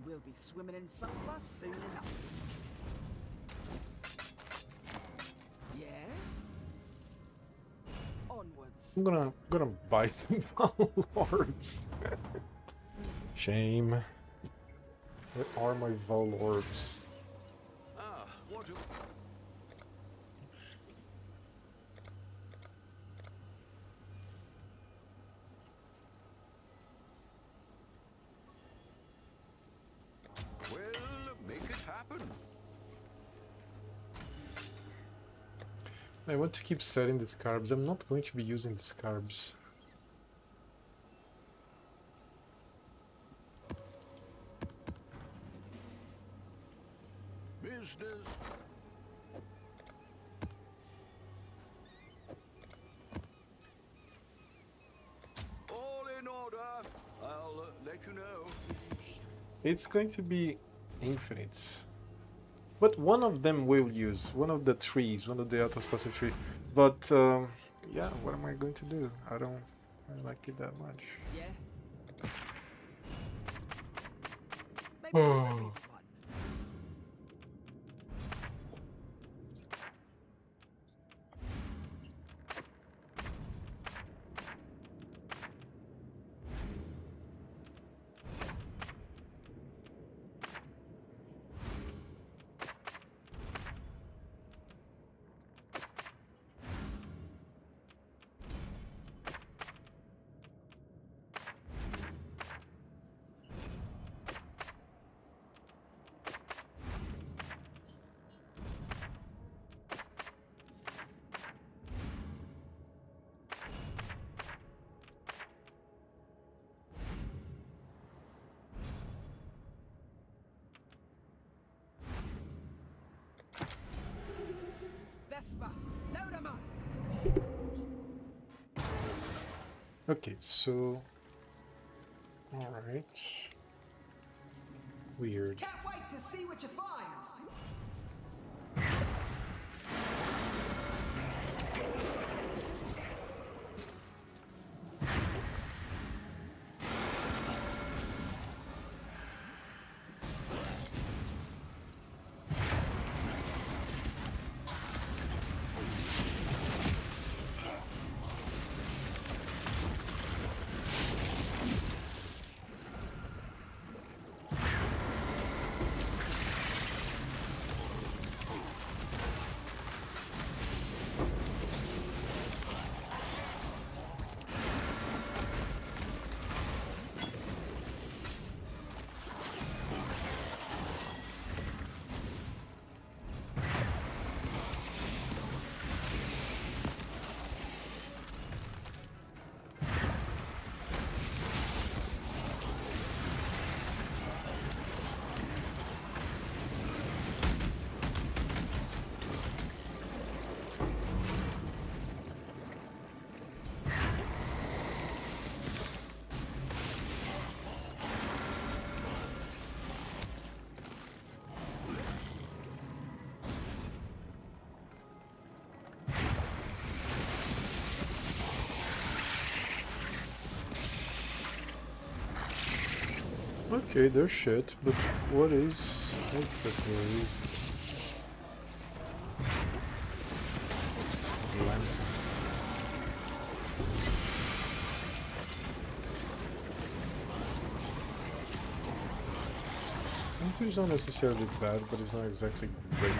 [SPEAKER 2] We'll be swimming in sulfur soon enough. Yeah? Onwards.
[SPEAKER 1] I'm gonna buy some foul orbs. Shame. Where are my foul orbs?
[SPEAKER 7] Ah, what do... Well, make it happen.
[SPEAKER 1] I want to keep setting the scarbs. I'm not going to be using the scarbs.
[SPEAKER 7] Business. All in order. I'll let you know.
[SPEAKER 1] It's going to be infinite. But one of them will use, one of the trees, one of the autospatial tree. But yeah, what am I going to do? I don't like it that much.
[SPEAKER 2] Yeah? Maybe this will be fun. Vespa, load 'em up.
[SPEAKER 1] Okay, so... Alright. Weird.
[SPEAKER 2] Can't wait to see what you find.
[SPEAKER 1] Okay, there's shit, but what is exactly? Lamp. Winter's not necessarily bad, but it's not exactly great.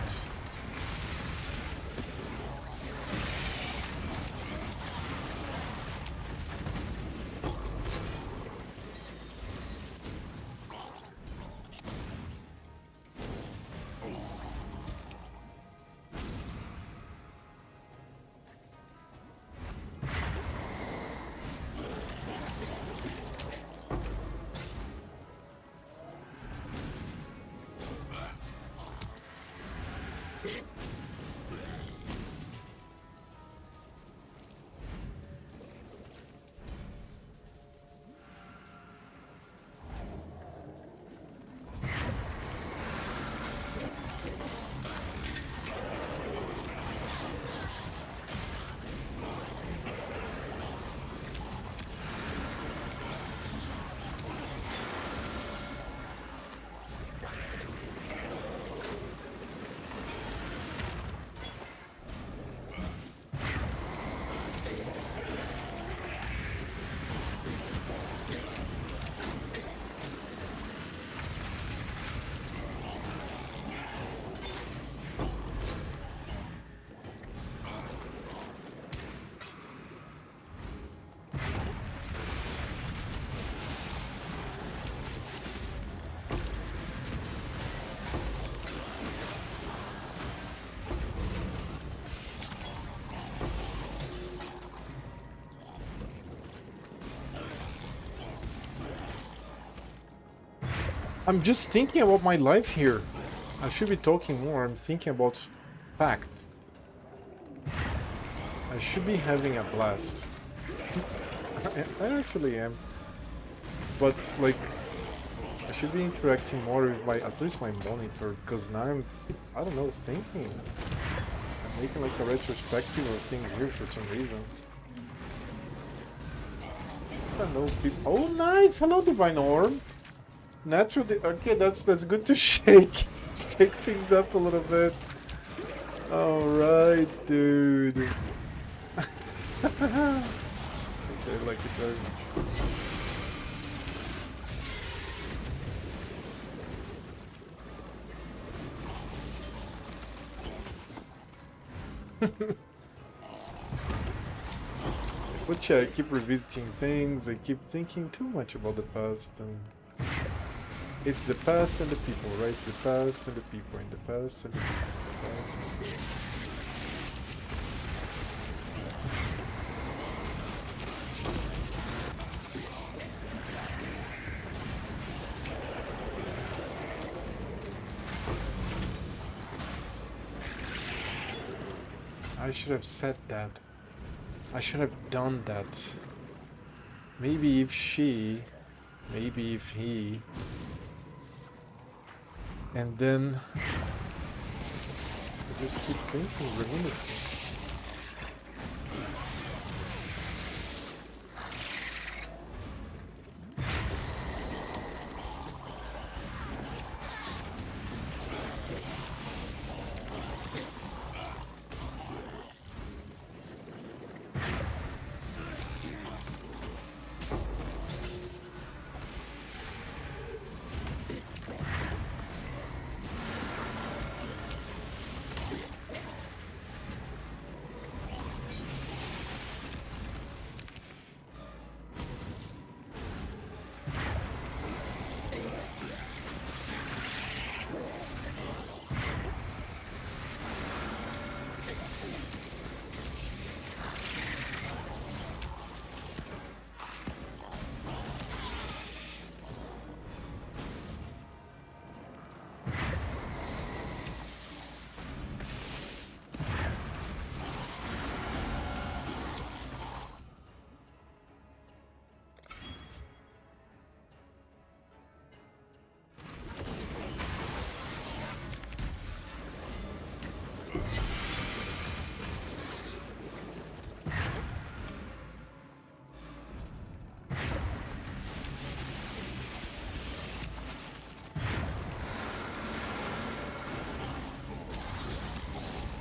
[SPEAKER 1] I'm just thinking about my life here. I should be talking more. I'm thinking about facts. I should be having a blast. I actually am. But like, I should be interacting more with my, at least my monitor, because now I'm, I don't know, thinking. I'm making like a retrospective of things here for some reason. I don't know, people. Oh, nice! Hello, Divine Orb. Naturally, okay, that's good to shake things up a little bit. All right, dude. Okay, like it very much. But yeah, I keep revisiting things. I keep thinking too much about the past, and it's the past and the people, right? The past and the people, and the past and the people, the past and the people. I should have said that. I should have done that. Maybe if she, maybe if he. And then I just keep thinking, reminiscing.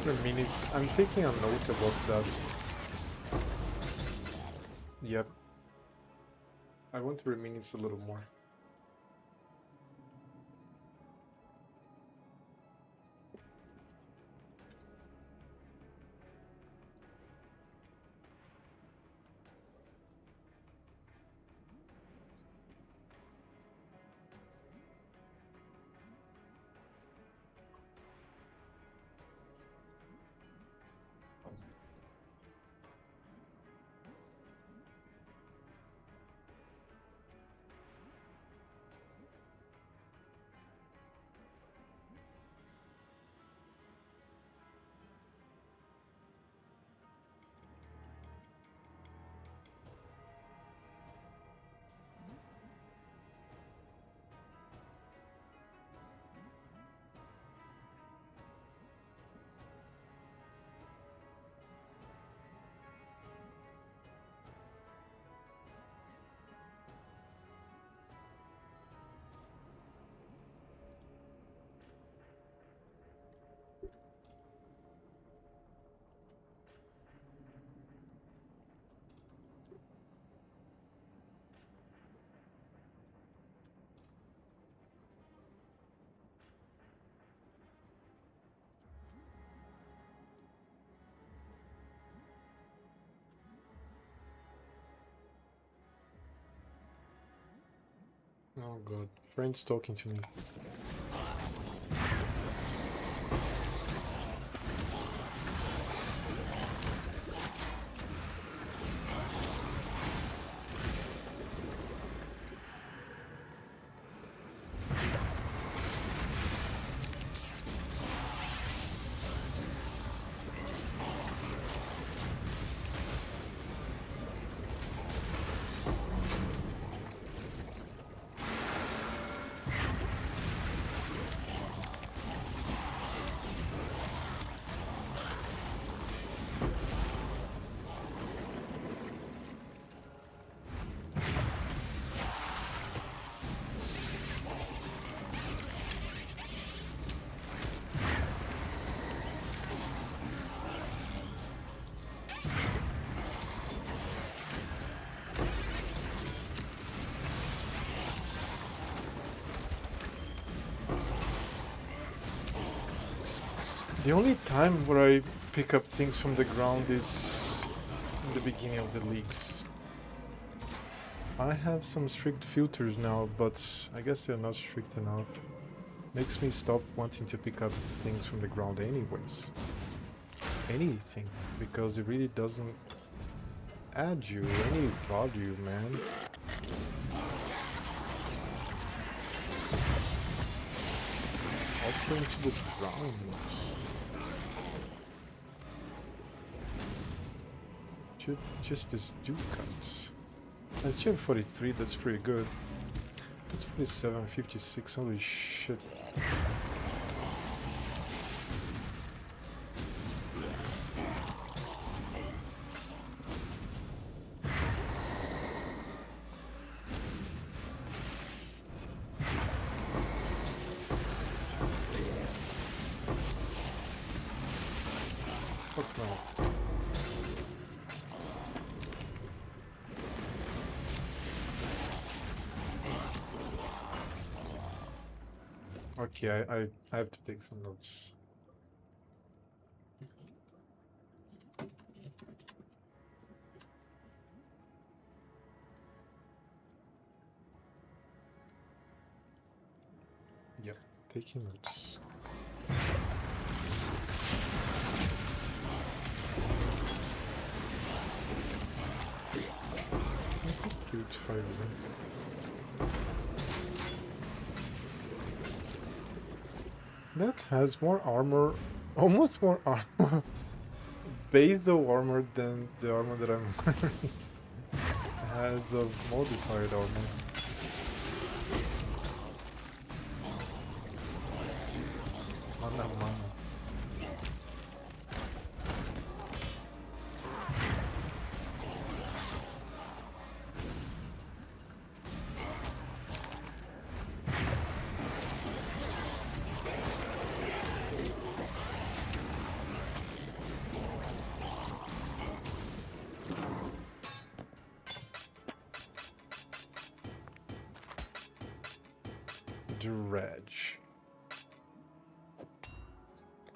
[SPEAKER 1] Reminis. I'm taking a note about that. Yep. I want to reminisce a little more. Oh god, friends talking to me. The only time where I pick up things from the ground is in the beginning of the leagues. I have some strict filters now, but I guess they're not strict enough. Makes me stop wanting to pick up things from the ground anyways. Anything, because it really doesn't add you any value, man. Offering to the ground. Just this dude cuts. That's Gen 43, that's pretty good. That's 47, 56, holy shit. Fuck no. Okay, I have to take some notes. Yep, taking notes. Cute, 5 of them. That has more armor, almost more armor, basal armor than the armor that I'm wearing. It has a modified armor. Mana, mana. dredge.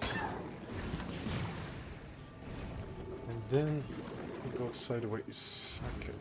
[SPEAKER 1] And then we go sideways. Okay.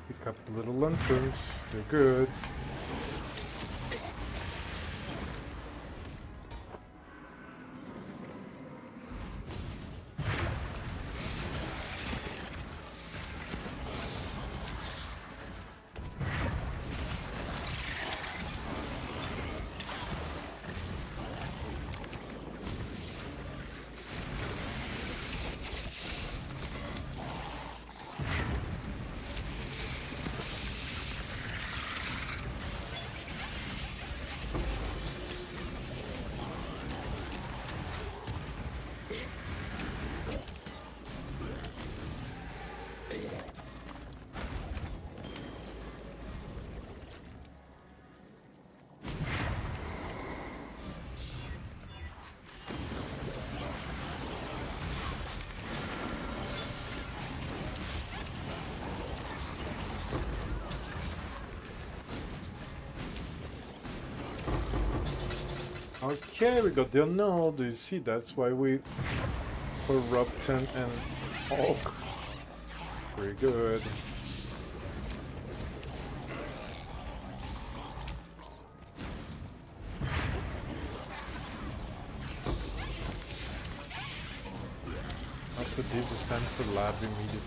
[SPEAKER 1] Pick up the little lanterns, they're good. Okay, we got the unknown. Do you see? That's why we corrupt and Hulk. Very good. I'll put this and stand for lab immediately.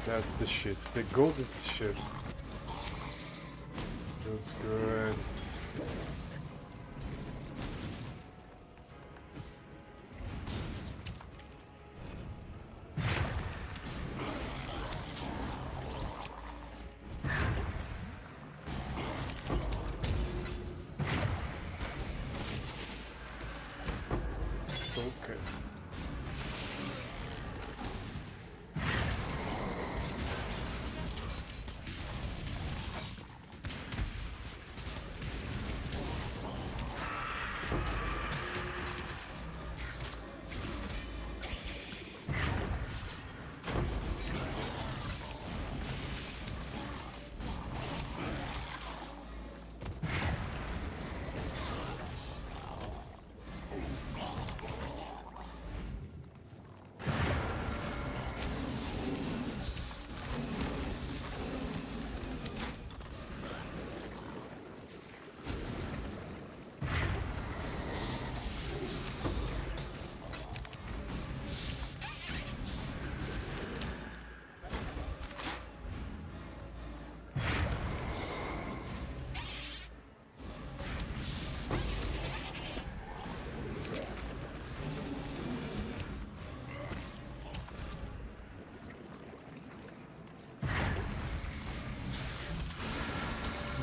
[SPEAKER 1] That's the shit. The gold is the shit. Feels good. Okay.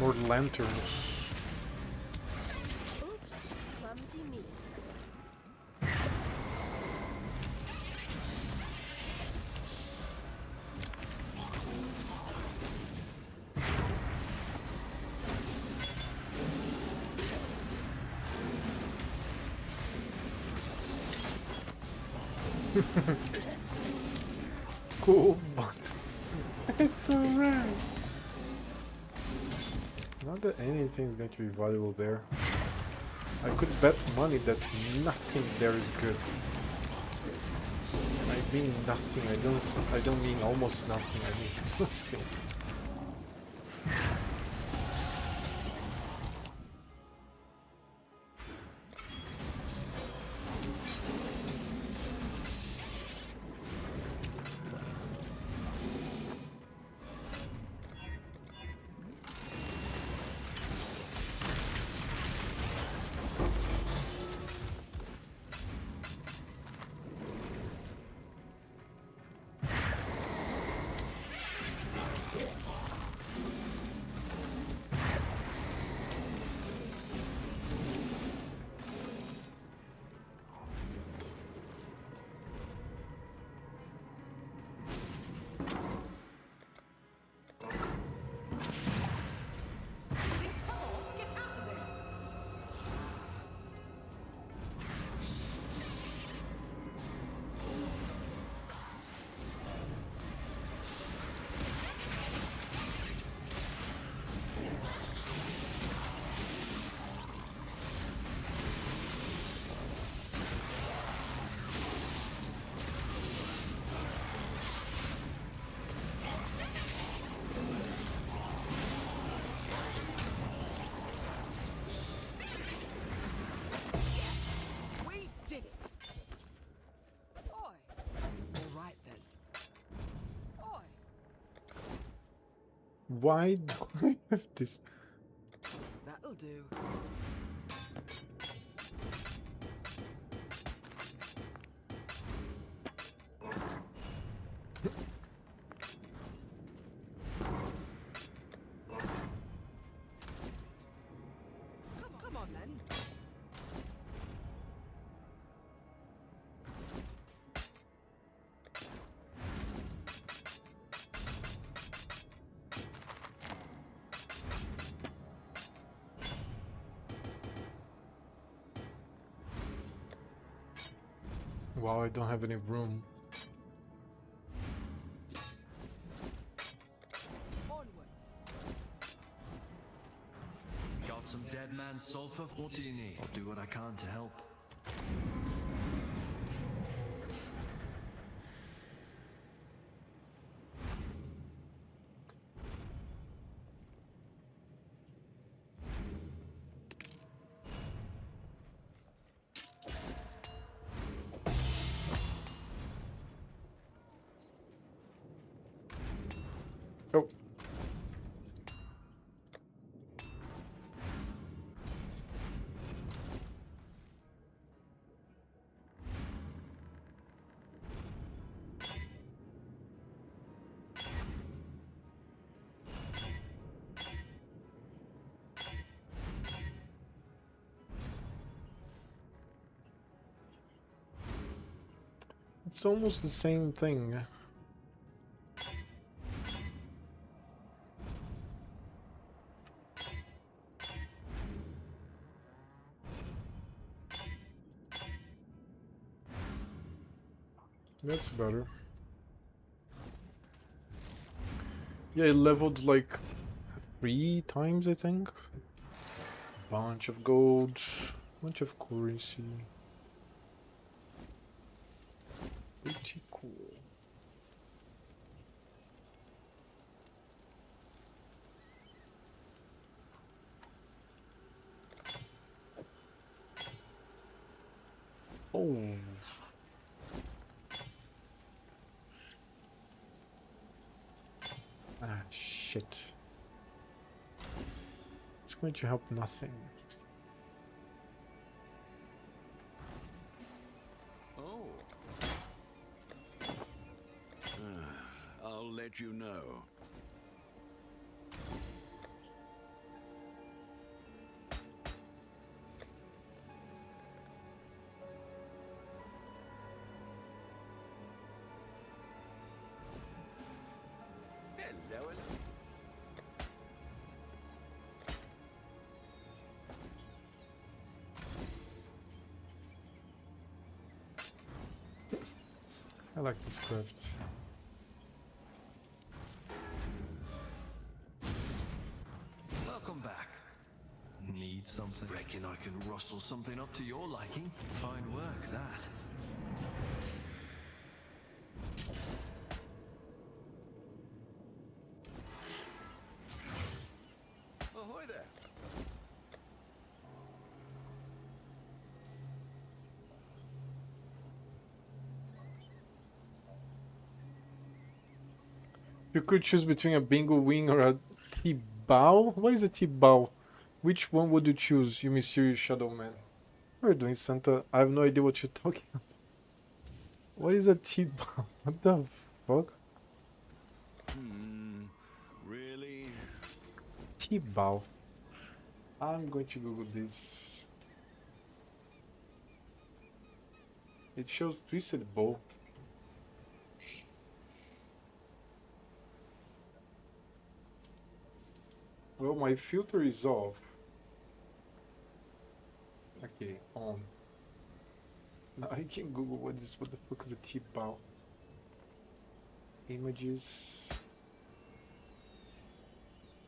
[SPEAKER 1] More lanterns.
[SPEAKER 4] Oops, clumsy me.
[SPEAKER 1] Cool, but it's alright. Not that anything's going to be valuable there. I could bet money that nothing there is good. I mean nothing. I don't mean almost nothing. I mean nothing.
[SPEAKER 2] We did it! Oi! All right then. Oi!
[SPEAKER 1] Why do I have this?
[SPEAKER 2] That'll do. Come on then.
[SPEAKER 1] Wow, I don't have any room.
[SPEAKER 2] Onwards.
[SPEAKER 3] Got some dead man sulfur? What do you need? I'll do what I can to help.
[SPEAKER 1] Oh. It's almost the same thing. That's better. Yeah, it leveled like 3 times, I think. Bunch of gold, bunch of currency. Pretty cool. Oh. Ah, shit. It's going to help nothing.
[SPEAKER 7] Oh. I'll let you know. Hello, hello.
[SPEAKER 1] I like this craft.
[SPEAKER 3] Welcome back. Need something? Reckon I can rustle something up to your liking. Fine work, that.
[SPEAKER 7] Ahoy there.
[SPEAKER 1] You could choose between a bingo wing or a T-bow? What is a T-bow? Which one would you choose, you mysterious shadow man? What are you doing, Santa? I have no idea what you're talking about. What is a T-bow? What the fuck?
[SPEAKER 7] Really?
[SPEAKER 1] T-bow. I'm going to Google this. It shows twisted bow. Well, my filter is off. Okay, on. Now I can Google what the fuck is a T-bow. Images.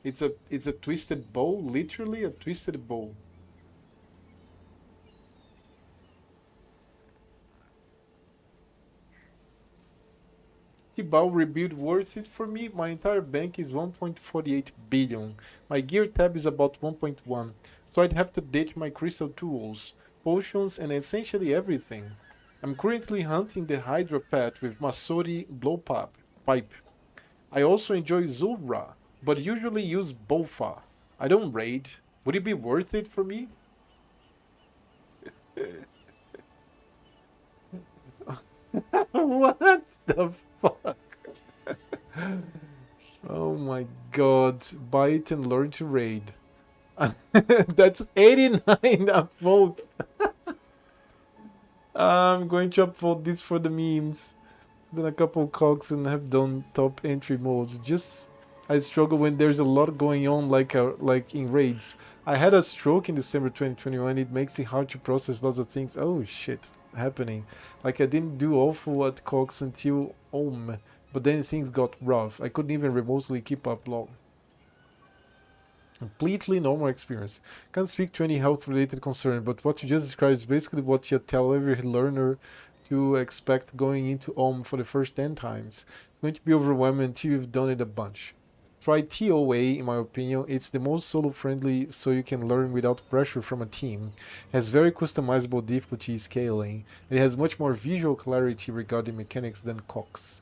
[SPEAKER 1] It's a twisted bow, literally a twisted bow. T-bow rebuild worth it for me. My entire bank is 1.48 billion. My gear tab is about 1.1. So I'd have to ditch my crystal tools, potions, and essentially everything. I'm currently hunting the Hydra pet with Masori blowpipe. I also enjoy Zulra, but usually use Bofa. I don't raid. Would it be worth it for me? What the fuck? Oh my god. Buy it and learn to raid. That's 89 upvotes. I'm going to upvote this for the memes. Then a couple cogs and have done top entry mode. Just I struggle when there's a lot going on like in raids. I had a stroke in December 2021. It makes it hard to process lots of things. Oh shit, happening. Like I didn't do awful at cogs until but then things got rough. I couldn't even remotely keep up long. Completely normal experience. Can't speak to any health related concern, but what you just described is basically what you tell every learner to expect going into for the first 10 times. It's going to be overwhelming until you've done it a bunch. Try TOA, in my opinion. It's the most solo friendly, so you can learn without pressure from a team. It has very customizable difficulty scaling. It has much more visual clarity regarding mechanics than Cox.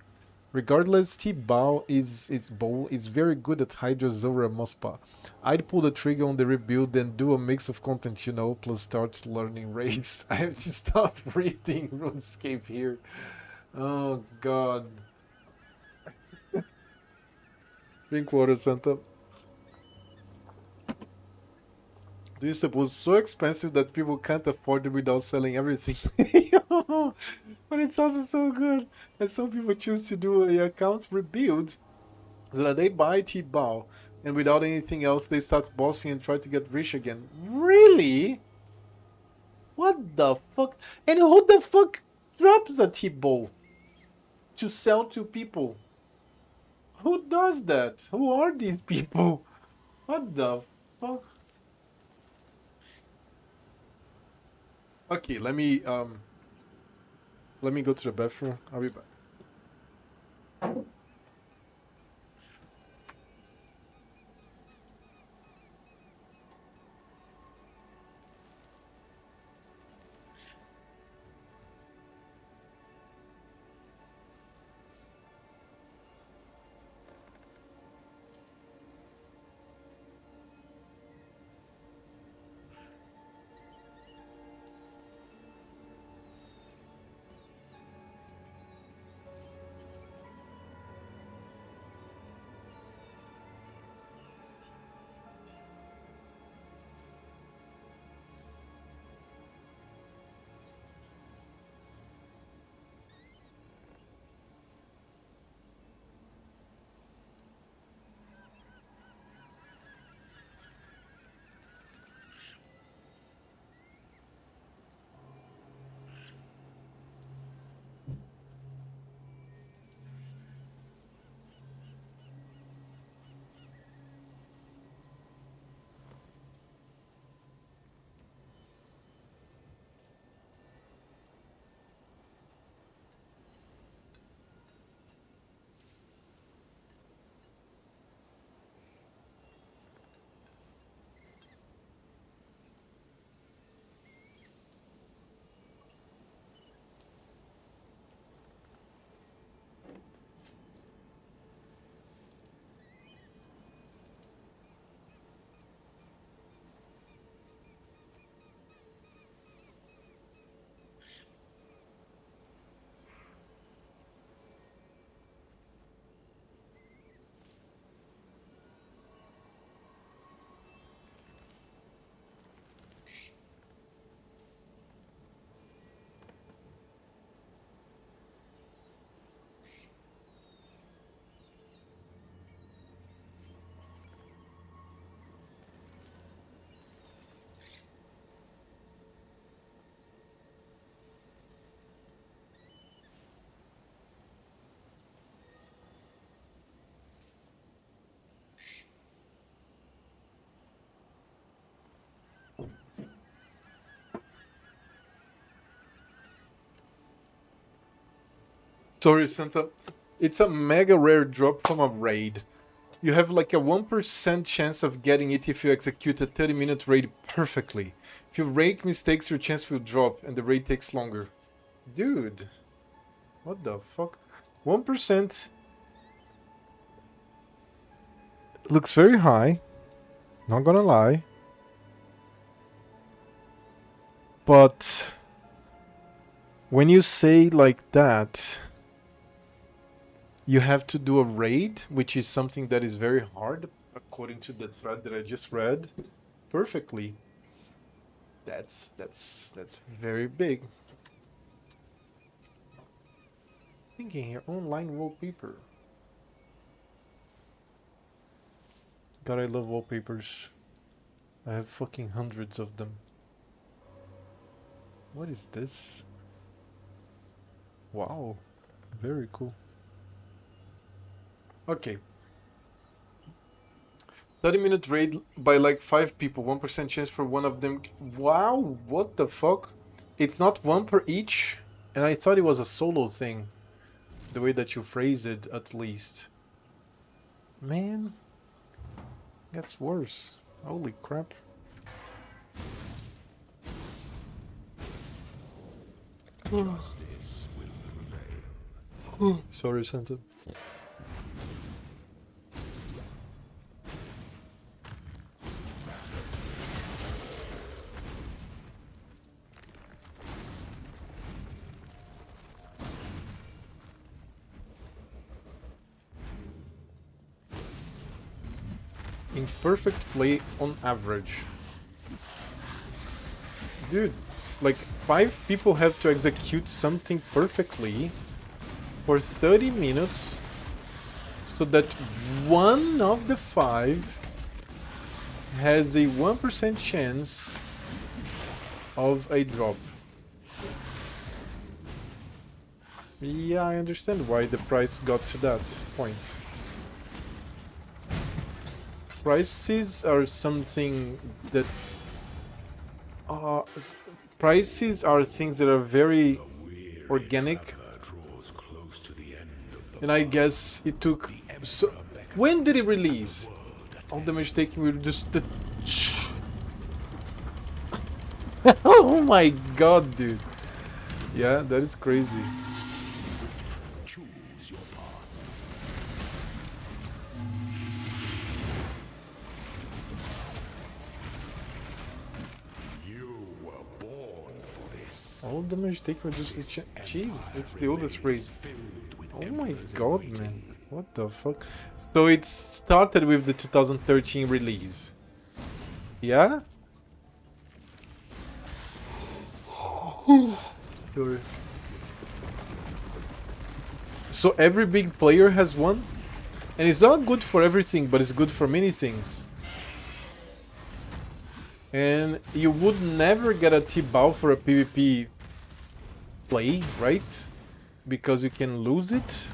[SPEAKER 1] Regardless, T-bow is very good at Hydra Zora Mospa. I'd pull the trigger on the rebuild and do a mix of content, plus start learning raids. I have to stop reading RuneScape here. Oh god. Drink water, Santa. Do you suppose so expensive that people can't afford it without selling everything? But it's also so good. And some people choose to do an account rebuild so that they buy T-bow and without anything else they start bossing and try to get rich again. Really? What the fuck? And who the fuck drops a T-bow to sell to people? Who does that? Who are these people? What the fuck? Okay, let me go to the bathroom. I'll be back. Sorry, Santa. It's a mega rare drop from a raid. You have like a 1% chance of getting it if you execute a 30-minute raid perfectly. If you make mistakes, your chance will drop and the raid takes longer. Dude. What the fuck? 1% looks very high. Not gonna lie. But when you say like that, you have to do a raid, which is something that is very hard, according to the thread that I just read, perfectly. That's very big. Thinking here, online wallpaper. God, I love wallpapers. I have fucking hundreds of them. What is this? Wow, very cool. Okay. 30-minute raid by like 5 people, 1% chance for one of them. Wow, what the fuck? It's not one per each, and I thought it was a solo thing. The way that you phrased it, at least. Man, gets worse. Holy crap.
[SPEAKER 7] Justice will prevail.
[SPEAKER 1] Sorry, Santa. In perfect play on average. Dude, like 5 people have to execute something perfectly for 30 minutes so that one of the 5 has a 1% chance of a drop. Yeah, I understand why the price got to that point. Prices are something that prices are things that are very organic, and I guess it took. So, when did it release? All damage taken will just. Oh my god, dude! Yeah, that is crazy.
[SPEAKER 7] Choose your path. You were born for this.
[SPEAKER 1] All damage taken will just. Jeez, it's the oldest raid. Oh my god, man. What the fuck? So it started with the 2013 release. Yeah? Sorry. So every big player has one? And it's not good for everything, but it's good for many things. And you would never get a T-Bow for a PvP play, right? Because you can lose it?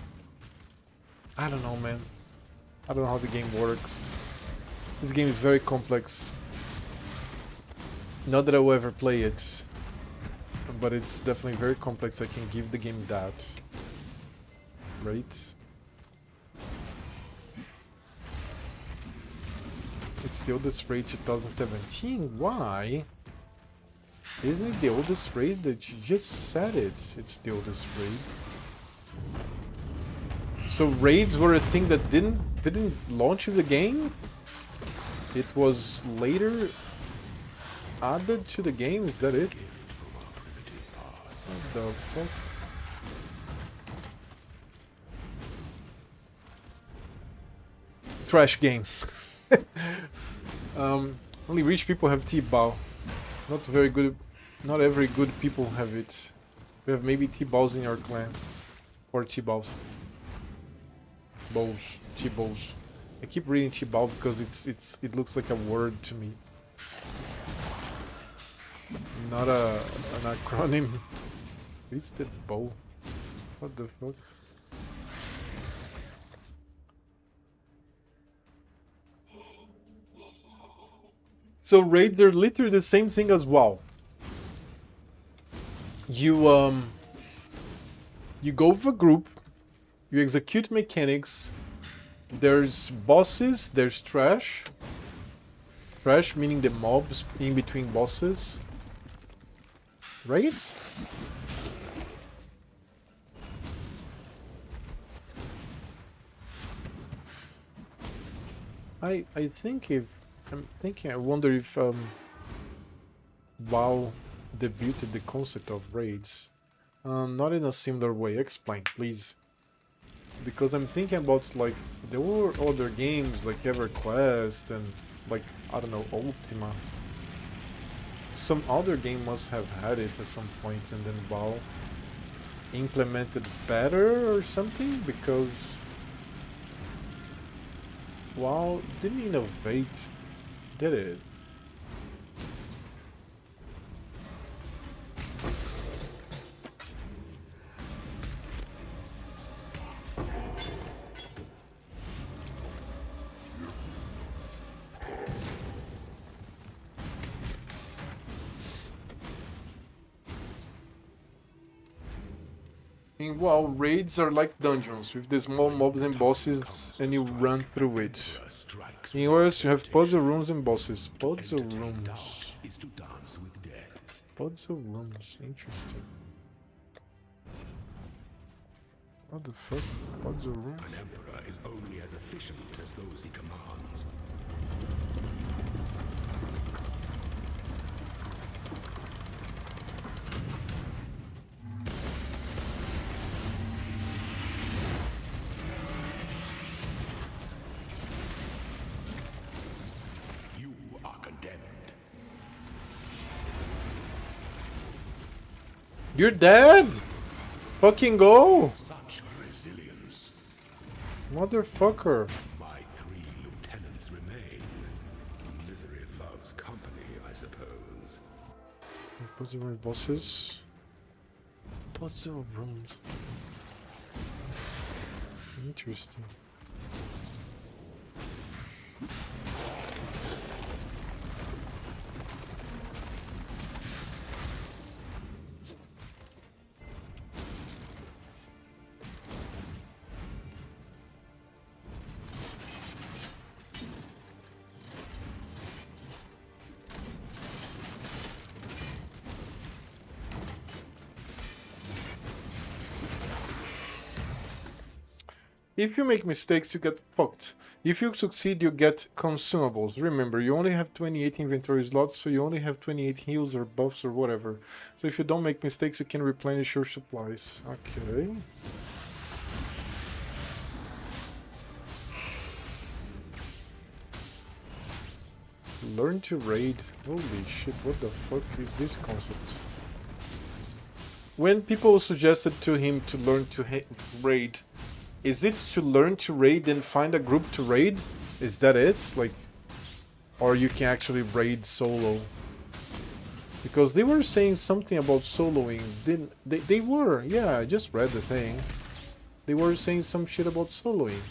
[SPEAKER 1] I don't know, man. I don't know how the game works. This game is very complex. Not that I will ever play it, but it's definitely very complex. I can give the game that. Right? It's the oldest raid 2017. Why? Isn't it the oldest raid? That you just said it's the oldest raid. So raids were a thing that didn't launch with the game? It was later added to the game? Is that it? What the fuck? Trash game. Only rich people have T-Bow. Not very good. Not every good people have it. We have maybe T-Bows in your clan. Or T-Bows. Bows. T-Bows. I keep reading T-Bow because it looks like a word to me. Not an acronym. Twisted bow. What the fuck? So raids are literally the same thing as WoW. You go with a group You execute mechanics. There's bosses, there's trash. Trash meaning the mobs in between bosses. Right? I think if I wonder if WoW debuted the concept of raids. Not in a similar way. Explain, please. Because I'm thinking about, like, there were other games like EverQuest and, like, I don't know, Ultima. Some other game must have had it at some point, and then WoW implemented better or something, because WoW didn't innovate, did it? In WoW, raids are like dungeons, with the small mobs and bosses, and you run through it. In OS, you have puzzle rooms and bosses. Puzzle rooms. Puzzle rooms, interesting. What the fuck? Puzzle room?
[SPEAKER 8] An emperor is only as efficient as those he commands.
[SPEAKER 1] You're dead! Fucking go!
[SPEAKER 8] Such resilience.
[SPEAKER 1] Motherfucker.
[SPEAKER 8] My 3 lieutenants remain. Misery loves company, I suppose.
[SPEAKER 1] Puzzle room bosses. Puzzle rooms. Interesting. If you make mistakes, you get fucked. If you succeed, you get consumables. Remember, you only have 28 inventory slots, so you only have 28 heals or buffs or whatever. So if you don't make mistakes, you can replenish your supplies. Okay. Learn to raid. Holy shit, what the fuck is this concept? When people suggested to him to learn to raid, is it to learn to raid and find a group to raid? Is that it? Like, or you can actually raid solo? Because they were saying something about soloing. Didn't they were, yeah, I just read the thing. They were saying some shit about soloing.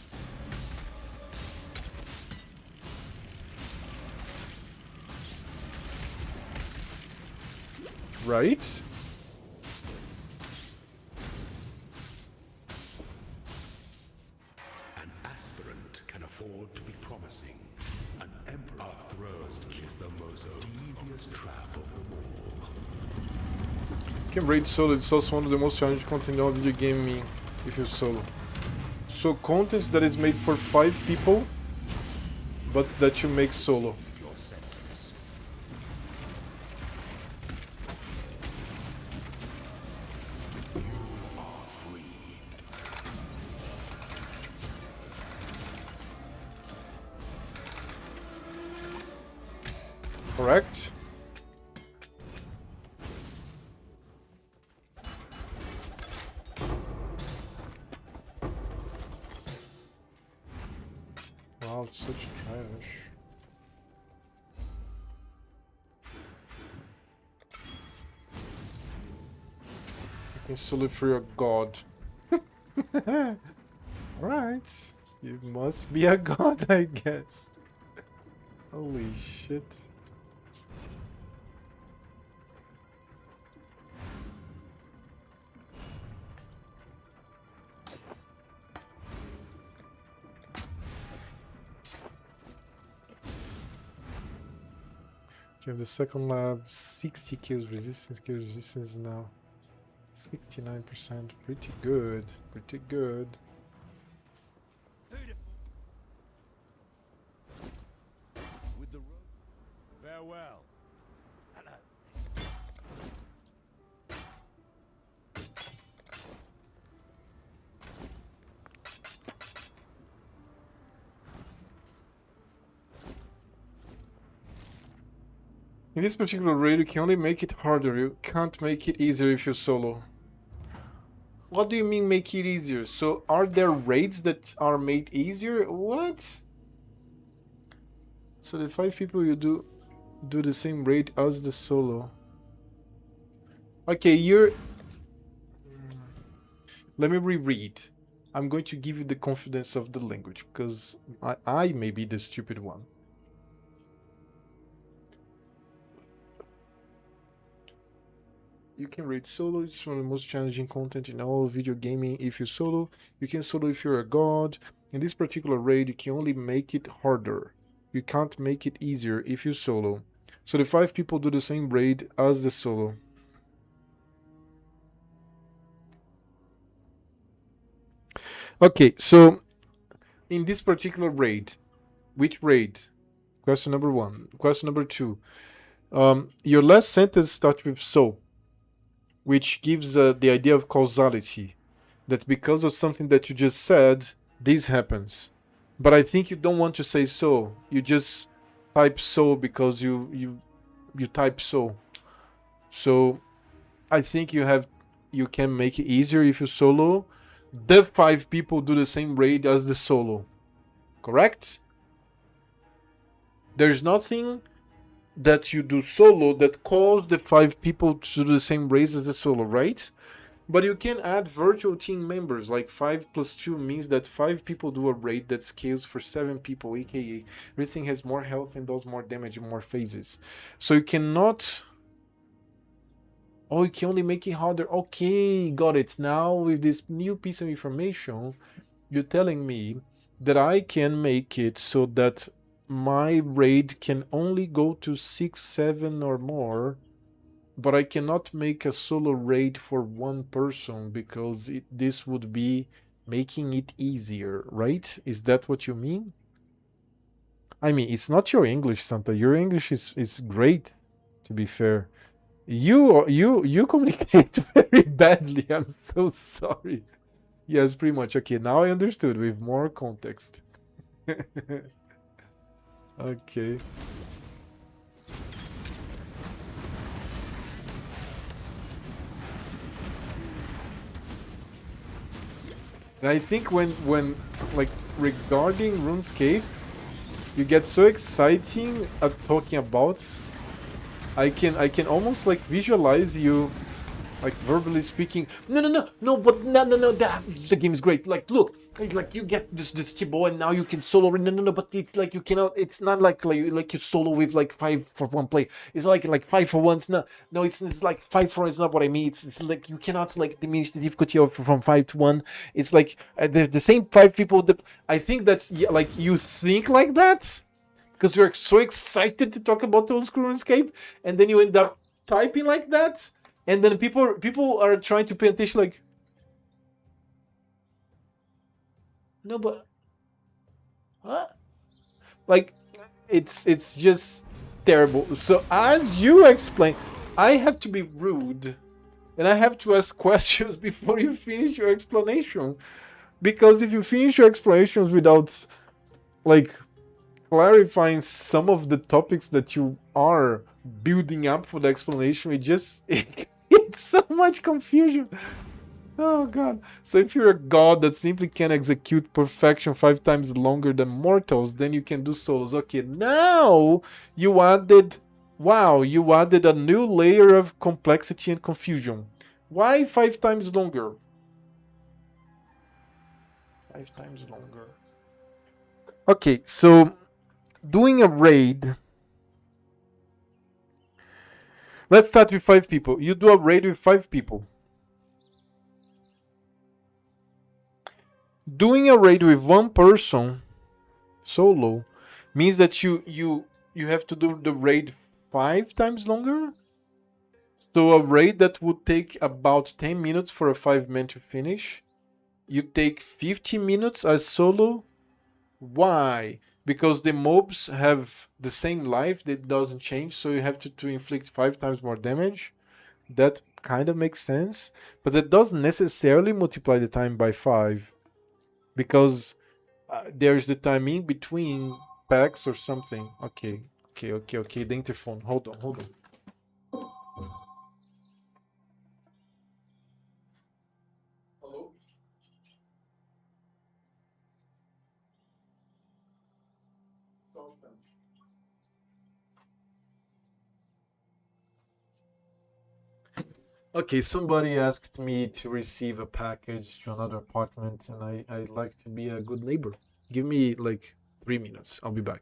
[SPEAKER 1] Right?
[SPEAKER 8] Afford to be promising. An emperor thrust is the most devious trap of them all.
[SPEAKER 1] Can raid solo, it's also one of the most challenging content in video gaming if you're solo. So content that is made for 5 people, but that you make solo.
[SPEAKER 8] Your sentence. You are free.
[SPEAKER 1] Correct? Wow, it's such trash. You can solo for your god. Alright. You must be a god, I guess. Holy shit. Okay, the second lab, 60 kills resistance now. 69%, pretty good, pretty good.
[SPEAKER 5] With the rope. Farewell. Hello.
[SPEAKER 1] In this particular raid, you can only make it harder. You can't make it easier if you solo. What do you mean make it easier? So are there raids that are made easier? What? So the 5 people you do the same raid as the solo. Okay, you're... Let me reread. I'm going to give you the confidence of the language because I may be the stupid one. You can raid solo. It's one of the most challenging content in all video gaming. If you solo, you can solo if you're a god. In this particular raid, you can only make it harder. You can't make it easier if you solo. So the 5 people do the same raid as the solo. Okay, so in this particular raid, which raid? Question number 1. Question number 2. Your last sentence starts with so, which gives the idea of causality, that because of something that you just said, this happens. But I think you don't want to say so. You just type so because you type so. So I think you can make it easier if you solo. The 5 people do the same raid as the solo. Correct? There's nothing that you do solo that calls the 5 people to do the same raid as the solo, right? But you can add virtual team members, like 5 plus 2 means that 5 people do a raid that scales for 7 people, aka everything has more health and does more damage in more phases. So you cannot... Oh, you can only make it harder. Okay, got it. Now with this new piece of information, you're telling me that I can make it so that my raid can only go to 6, 7 or more, but I cannot make a solo raid for one person because this would be making it easier, right? Is that what you mean? I mean, it's not your English, Santa. Your English is great, to be fair. You communicate very badly. I'm so sorry. Yes, pretty much. Okay, now I understood with more context. Okay. And I think when like regarding RuneScape, you get so exciting at talking about. I can almost like visualize you like verbally speaking. No, but no, the game is great. Like, look, like you get this Thibaut and now you can solo. No, but it's like you cannot. It's not like you solo with like 5 for 1 play. It's like 5 for 1. No, it's like 5 for 1. It's not what I mean. It's like you cannot like diminish the difficulty of from 5 to 1. It's like the same 5 people. That I think that's like you think like that because you're so excited to talk about old school RuneScape, and then you end up typing like that. And then people are trying to pay attention like, no, but what? Like, it's just terrible. So as you explain, I have to be rude, and I have to ask questions before you finish your explanation, because if you finish your explanations without like clarifying some of the topics that you are building up for the explanation, it's so much confusion. Oh god. So if you're a god that simply can execute perfection 5 times longer than mortals, then you can do solos. Okay, now you added a new layer of complexity and confusion. Why 5 times longer? 5 times longer. Okay, so doing a raid. Let's start with 5 people. You do a raid with 5 people. Doing a raid with 1 person solo means that you have to do the raid 5 times longer? So a raid that would take about 10 minutes for a 5-man to finish, you take 50 minutes as solo? Why? Because the mobs have the same life, that doesn't change, so you have to inflict 5 times more damage. That kind of makes sense, but that doesn't necessarily multiply the time by 5, because there's the timing between packs or something. Okay, the interphone. Hold on. Hello? Okay, somebody asked me to receive a package to another apartment, and I like to be a good neighbor. Give me like 3 minutes. I'll be back.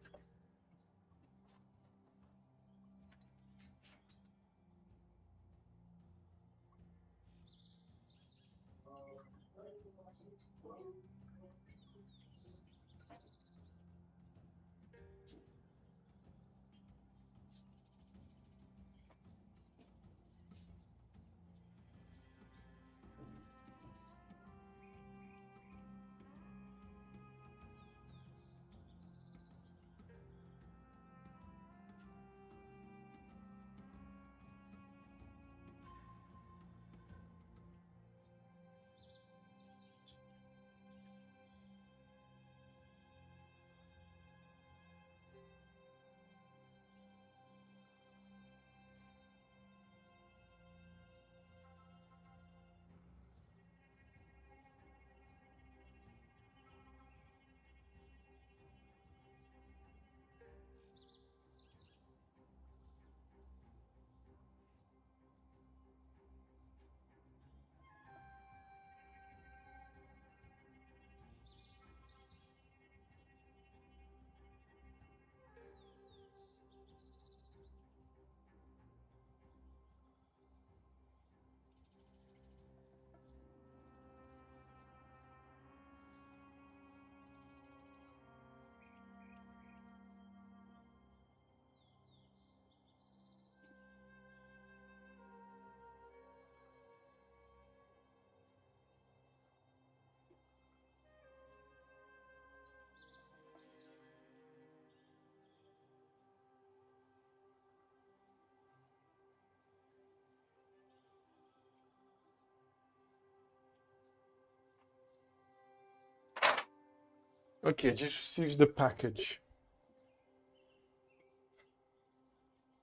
[SPEAKER 1] Okay, just received the package.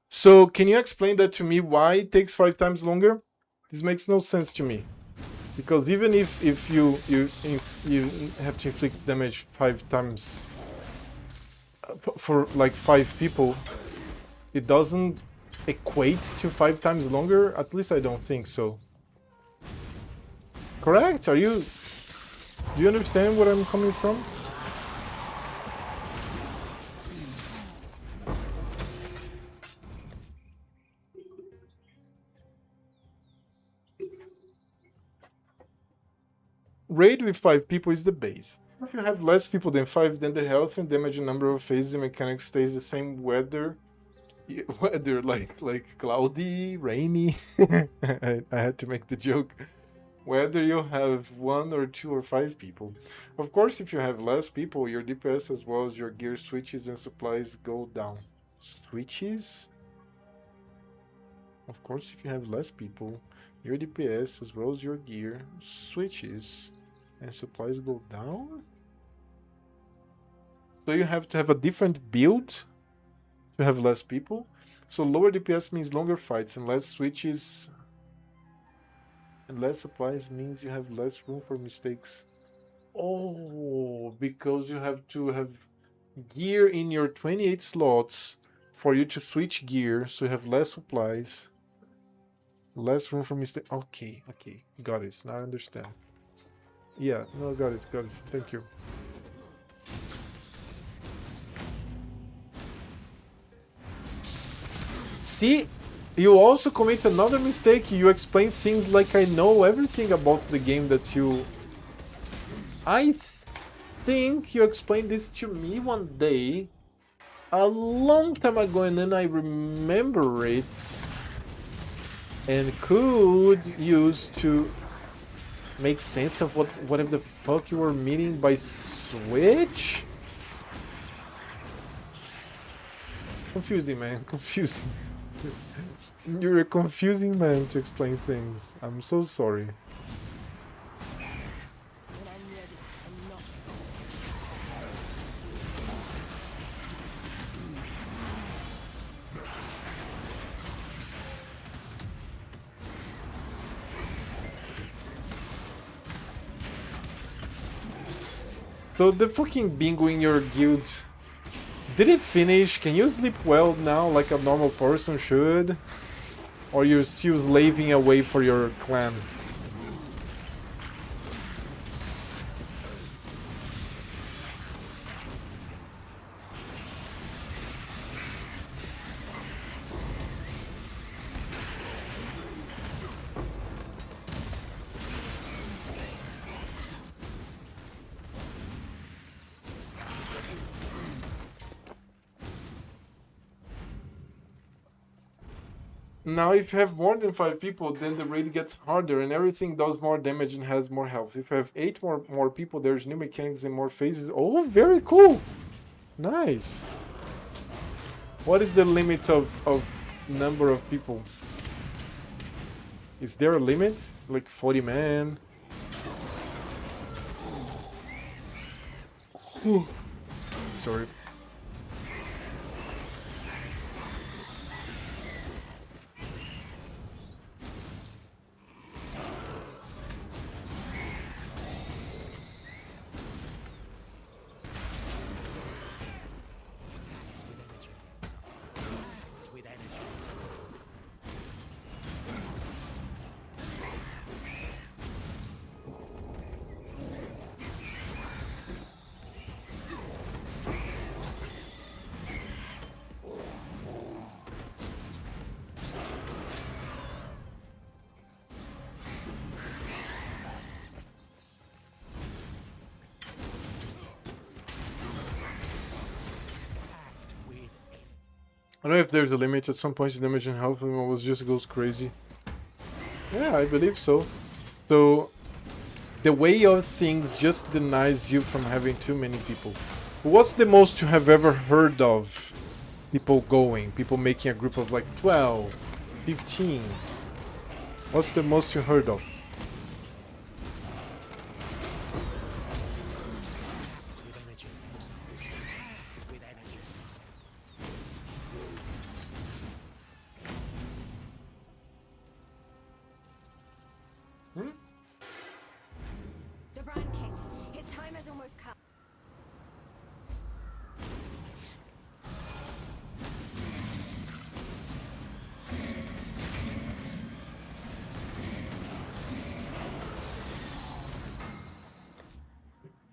[SPEAKER 1] So, can you explain that to me, why it takes 5 times longer? This makes no sense to me. Because even if you have to inflict damage 5 times for like 5 people, it doesn't equate to 5 times longer? At least I don't think so. Correct? Do you understand where I'm coming from? Raid with 5 people is the base. If you have less people than 5, then the health and damage number of phases and mechanics stays the same. Weather like cloudy, rainy. I had to make the joke. Whether you have 1 or 2 or 5 people. Of course, if you have less people, your DPS as well as your gear switches and supplies go down. Switches? Of course, if you have less people, your DPS as well as your gear switches and supplies go down? So you have to have a different build to have less people. So lower DPS means longer fights, and less switches and less supplies means you have less room for mistakes. Oh, because you have to have gear in your 28 slots for you to switch gear, so you have less supplies, less room for mistakes. Okay, got it. Now I understand. Yeah, no, got it. Thank you. See, you also commit another mistake. You explain things like I know everything about the game that you... I think you explained this to me one day, a long time ago, and then I remember it and could use to make sense of whatever the fuck you were meaning by switch. Confusing, man. Confusing. You're a confusing man to explain things. I'm so sorry.
[SPEAKER 4] When I'm ready, I'm not.
[SPEAKER 1] So the fucking bingo in your guild, did it finish? Can you sleep well now like a normal person should? Or you're still slaving away for your clan? Now, if you have more than 5 people, then the raid gets harder and everything does more damage and has more health. If you have 8 more people, there's new mechanics and more phases. Oh, very cool! Nice! What is the limit of number of people? Is there a limit? Like 40 man? Sorry. I don't know if there's a limit. At some points, the damage and health level just goes crazy. Yeah, I believe so. So, the way of things just denies you from having too many people. What's the most you have ever heard of people going? People making a group of like 12, 15? What's the most you heard of?
[SPEAKER 9] The Brand King. His time has almost come.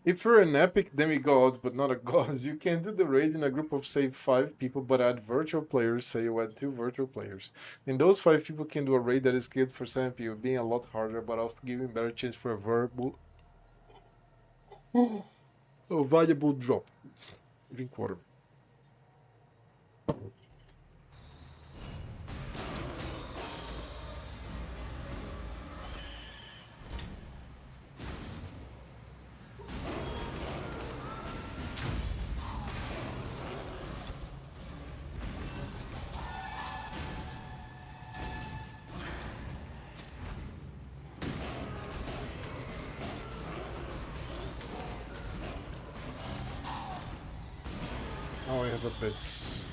[SPEAKER 1] If you're an epic demigod but not a god, you can do the raid in a group of say 5 people but add virtual players, say you add 2 virtual players. Then those 5 people can do a raid that is scaled for 7 people, being a lot harder but also giving better chance for a valuable drop. Drink water. Now I have a base.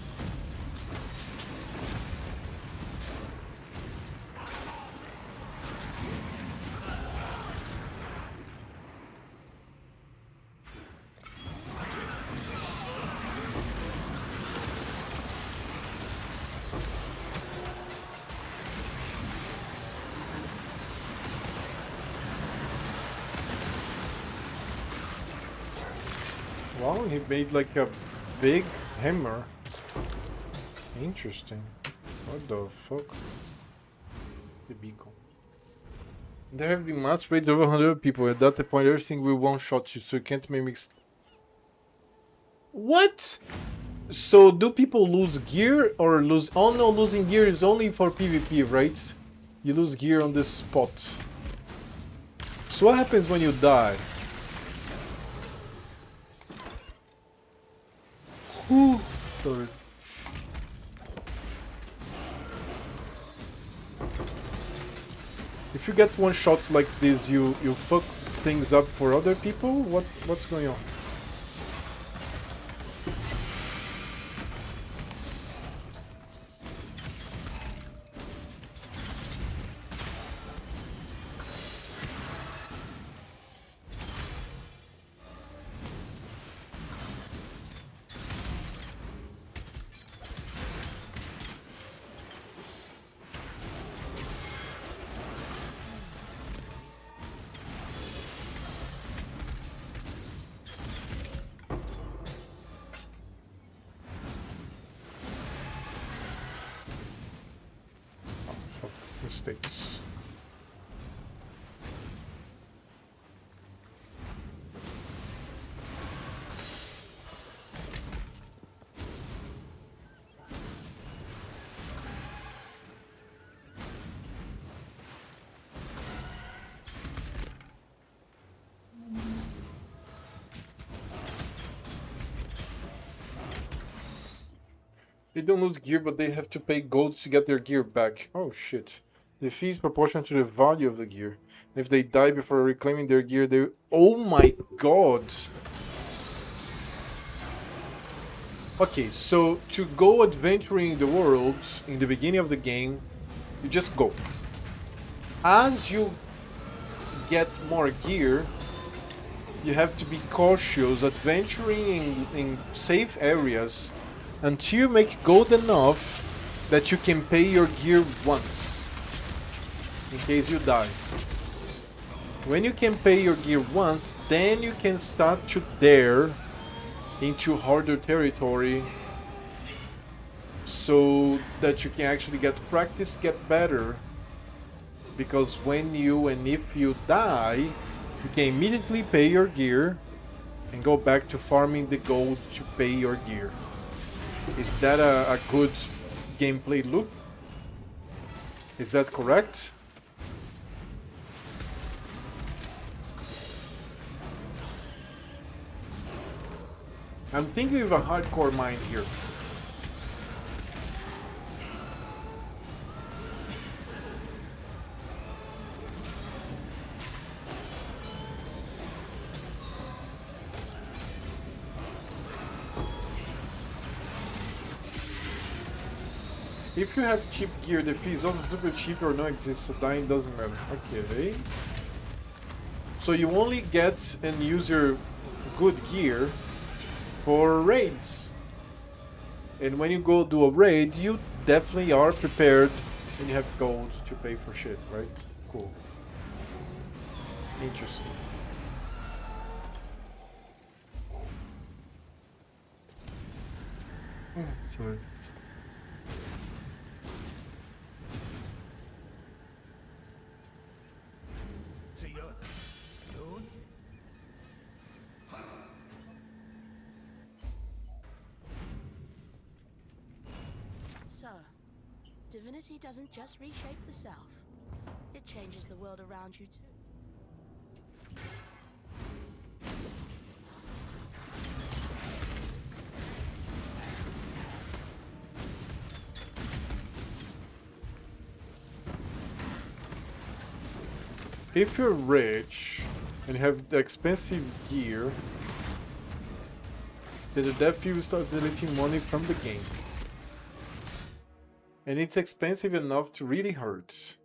[SPEAKER 1] Wow, he made like a big hammer. Interesting. What the fuck? The beacon. There have been mass raids over 100 people. At that point, everything will one-shot you, so you can't mix. What? So do people lose gear or lose? Oh no, losing gear is only for PvP, right? You lose gear on this spot. So what happens when you die? Whew. Sorry. If you get one shot like this, you fuck things up for other people? What's going on? Mistakes. They don't lose gear, but they have to pay gold to get their gear back. Oh shit. The fee is proportional to the value of the gear. If they die before reclaiming their gear, they... Oh my god! Okay, so to go adventuring in the world, in the beginning of the game, you just go. As you get more gear, you have to be cautious, adventuring in safe areas, until you make gold enough that you can pay your gear once. In case you die. When you can pay your gear once, then you can start to dare into harder territory so that you can actually get practice, get better. Because when you and if you die, you can immediately pay your gear and go back to farming the gold to pay your gear. Is that a good gameplay loop? Is that correct? I'm thinking of a hardcore mind here. If you have cheap gear, the fee is also super cheap or no exists, so dying doesn't matter. Okay. So you only get and use your good gear for raids. And when you go do a raid, you definitely are prepared and you have gold to pay for shit, right? Cool. Interesting. Oh, sorry.
[SPEAKER 4] So, divinity doesn't just reshape the self. It changes the world around you too.
[SPEAKER 1] If you're rich and have the expensive gear, then the death fuel starts deleting money from the game. And it's expensive enough to really hurt.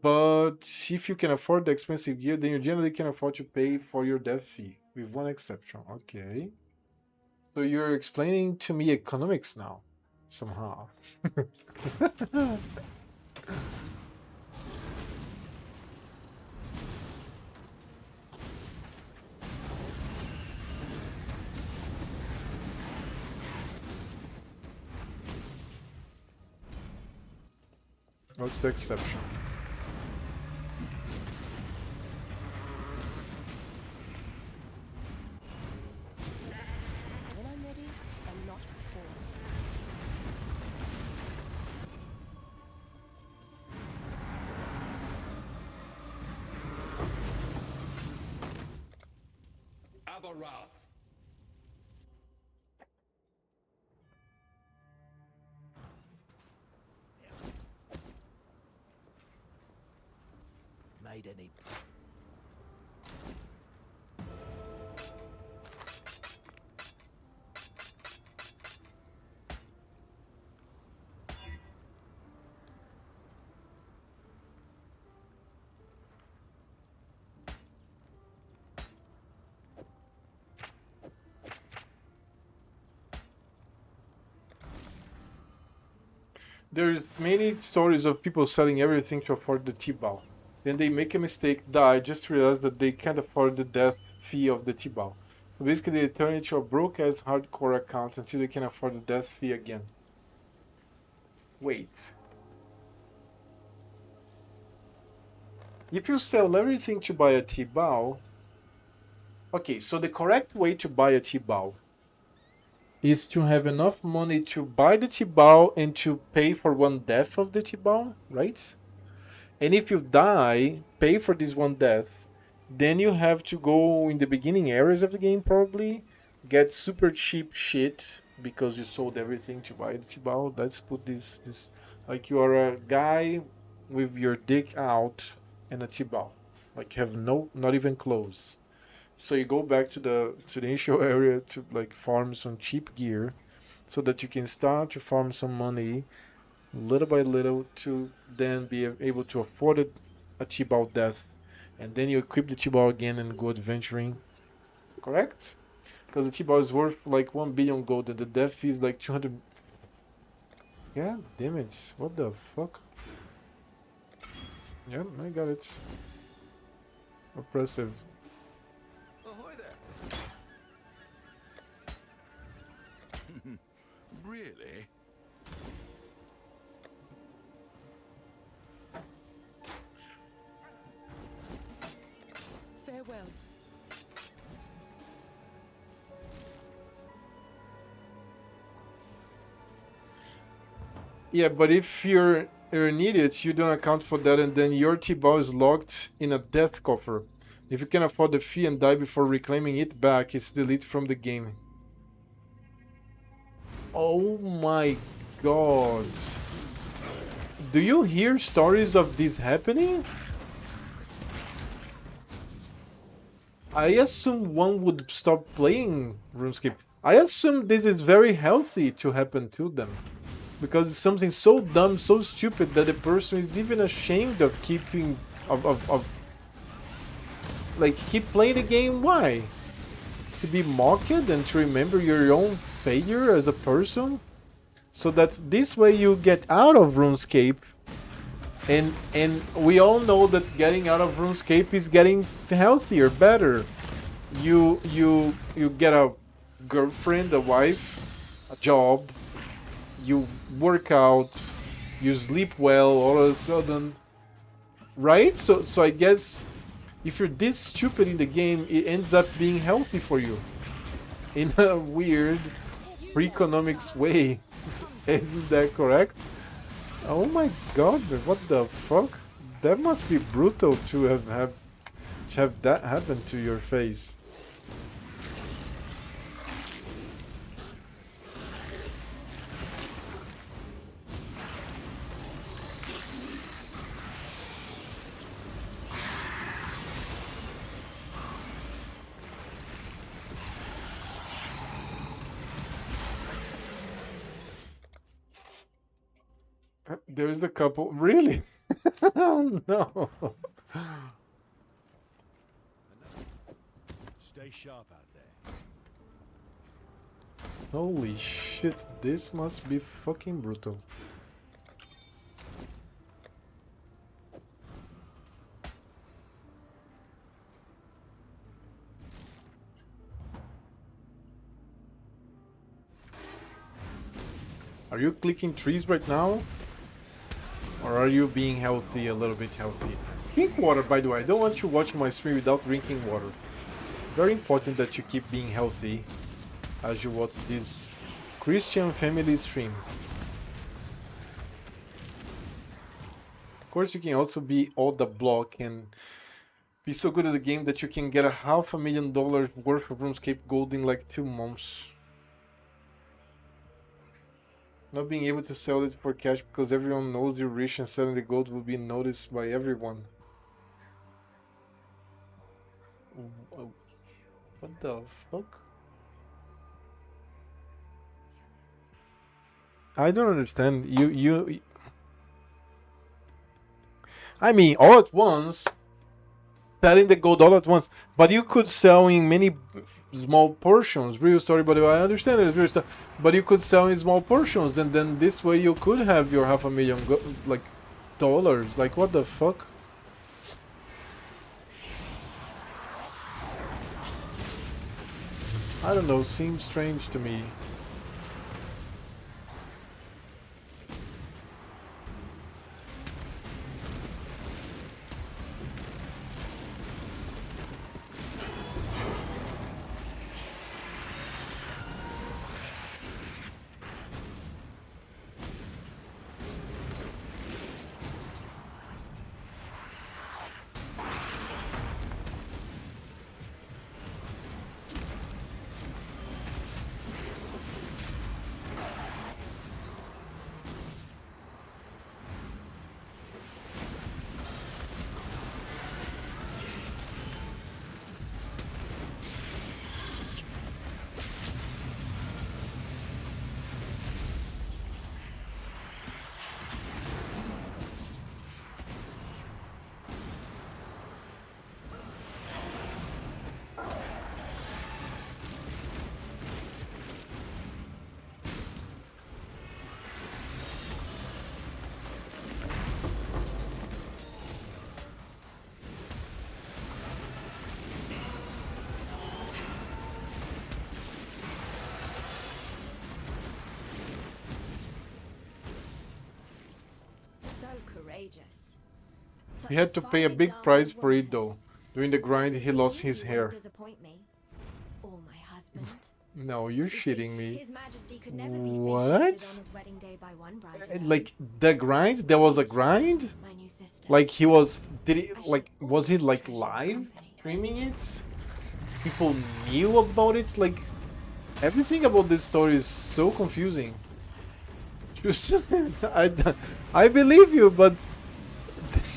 [SPEAKER 1] But if you can afford the expensive gear, then you generally can afford to pay for your death fee, with one exception. Okay. So you're explaining to me economics now, somehow. What's the exception?
[SPEAKER 4] When I'm ready, I'm not before.
[SPEAKER 8] wrath.
[SPEAKER 2] Made any.
[SPEAKER 1] There's many stories of people selling everything to afford the T-Bow. Then they make a mistake, die, just realize that they can't afford the death fee of the T-Bow. So basically they turn it to a broke-ass hardcore account until they can afford the death fee again. Wait. If you sell everything to buy a T-Bow... Okay, so the correct way to buy a T-Bow is to have enough money to buy the T-Bow and to pay for one death of the T-Bow, right? And if you die, pay for this one death, then you have to go in the beginning areas of the game probably, get super cheap shit because you sold everything to buy the T-Bow. Let's put this like you are a guy with your dick out and a T-Bow. Like you have not even clothes. So you go back to the initial area to like farm some cheap gear so that you can start to farm some money little by little to then be able to afford a T-Bow death, and then you equip the T-Bow again and go adventuring. Correct? Because the T-Bow is worth like 1 billion gold and the death fee is like 200. Yeah, damn it. What the fuck? Yeah, I got it. Oppressive.
[SPEAKER 7] Ahoy there. Really?
[SPEAKER 6] Farewell.
[SPEAKER 1] Yeah, but if you're an idiot, you don't account for that, and then your T-Bow is locked in a death coffer. If you can afford the fee and die before reclaiming it back, it's deleted from the game. Oh my god. Do you hear stories of this happening? I assume one would stop playing RuneScape. I assume this is very healthy to happen to them. Because it's something so dumb, so stupid that the person is even ashamed of keeping... like, keep playing the game. Why? To be mocked and to remember your own failure as a person? So that this way you get out of RuneScape. And we all know that getting out of RuneScape is getting healthier, better. You get a girlfriend, a wife, a job, you work out, you sleep well all of a sudden, right? So I guess if you're this stupid in the game, it ends up being healthy for you in a weird economics way. Isn't that correct? Oh my god, what the fuck? That must be brutal to have that happen to your face. There's the couple. Really? Oh no.
[SPEAKER 8] Stay sharp out there.
[SPEAKER 1] Holy shit, this must be fucking brutal. Are you clicking trees right now? Or are you being healthy, a little bit healthy? Drink water, by the way. I don't want you watching my stream without drinking water. Very important that you keep being healthy as you watch this Christian family stream. Of course, you can also be all the block and Be so good at the game that you can get $500,000 worth of RuneScape gold in like 2 months. Not being able to sell it for cash because everyone knows you're rich and selling the gold will be noticed by everyone. What the fuck? I don't understand. I mean, all at once, selling the gold all at once, but you could sell in many small portions. Real story, but I understand it. Real story, but you could sell in small portions, and then this way you could have your $500,000 dollars. Like, what the fuck? I don't know. Seems strange to me.
[SPEAKER 9] Courageous.
[SPEAKER 1] He had to pay a big price for it though. During the grind he lost his hair.
[SPEAKER 9] Disappoint me. Or my husband.
[SPEAKER 1] No, you're shitting me.
[SPEAKER 9] His Majesty could never be
[SPEAKER 1] What?
[SPEAKER 9] satiated on his wedding day by one bride.
[SPEAKER 1] Like the grind? There was a grind?
[SPEAKER 9] My new sister.
[SPEAKER 1] Like he was was he like live streaming it? People knew about it? Like everything about this story is so confusing. Just I believe you, but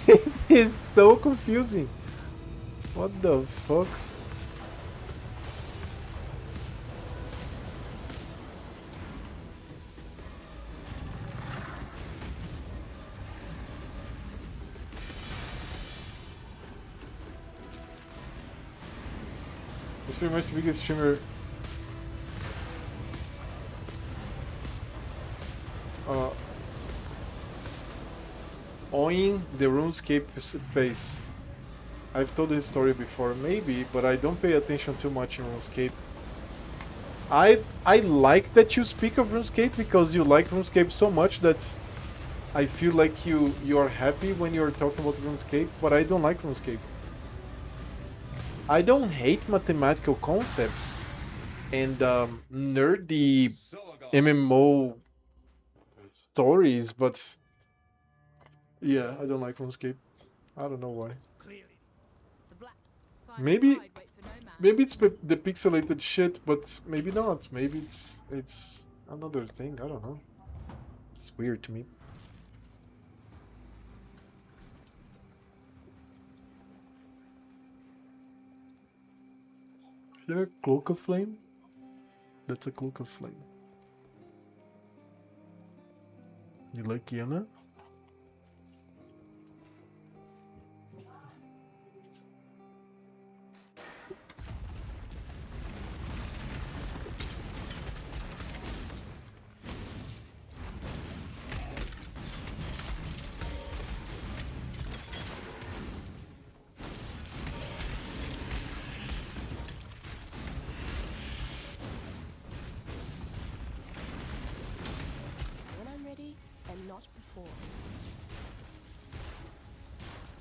[SPEAKER 1] this is so confusing. What the fuck? This pretty much the biggest streamer. Owning the RuneScape base. I've told this story before, maybe, but I don't pay attention too much in RuneScape. I like that you speak of RuneScape because you like RuneScape so much that I feel like you are happy when you're talking about RuneScape, but I don't like RuneScape. I don't hate mathematical concepts and nerdy MMO stories, but yeah, I don't like RuneScape. I don't know why. Maybe it's the pixelated shit, but maybe not. Maybe it's another thing. I don't know. It's weird to me. Yeah, Cloak of Flame. That's a Cloak of Flame. You like Kiana?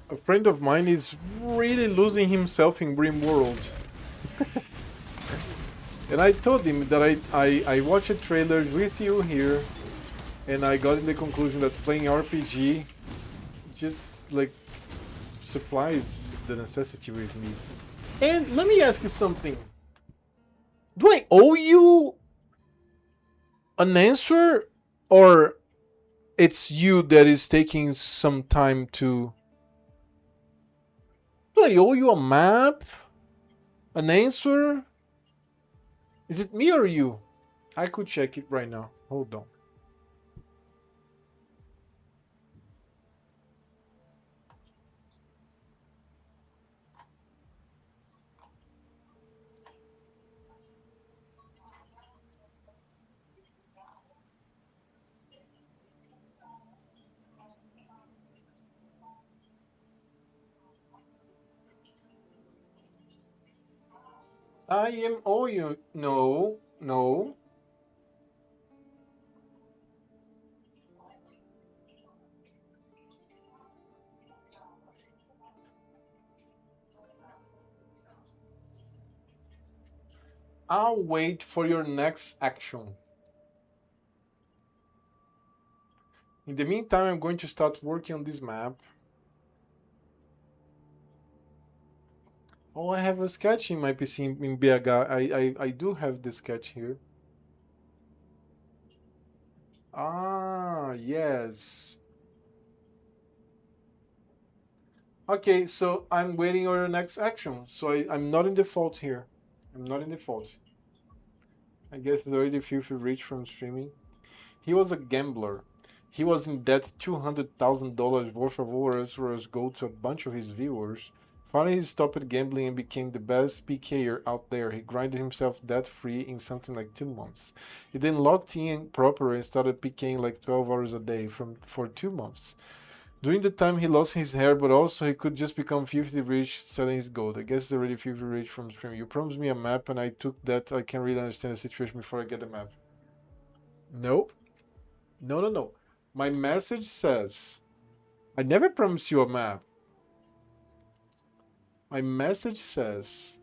[SPEAKER 1] A friend of mine is really losing himself in Grim World. And I told him that I watched a trailer with you here, and I got in the conclusion that playing RPG just like supply is the necessity with me. And let me ask you something. Do I owe you an answer, or it's you that is taking some time to... Do I owe you a map? An answer? Is it me or you? I could check it right now. Hold on. I am owe you. No, no. I'll wait for your next action. In the meantime, I'm going to start working on this map. Oh, I have a sketch in my PC in BH. I do have the sketch here. Ah, yes. Okay, so I'm waiting on your next action. So I'm not in default here. I'm not in default. I guess it's already filthy rich from streaming. He was a gambler. He was in debt $200,000 worth of Ouroboros gold to a bunch of his viewers. Finally, he stopped gambling and became the best PKer out there. He grinded himself debt-free in something like 2 months. He then locked in proper and started PKing like 12 hours a day for 2 months. During the time, he lost his hair, but also he could just become filthy rich selling his gold. I guess it's already filthy rich from streaming. You promised me a map, and I took that. I can't really understand the situation before I get the map. No. No, no, no. My message says, I never promised you a map. My message says,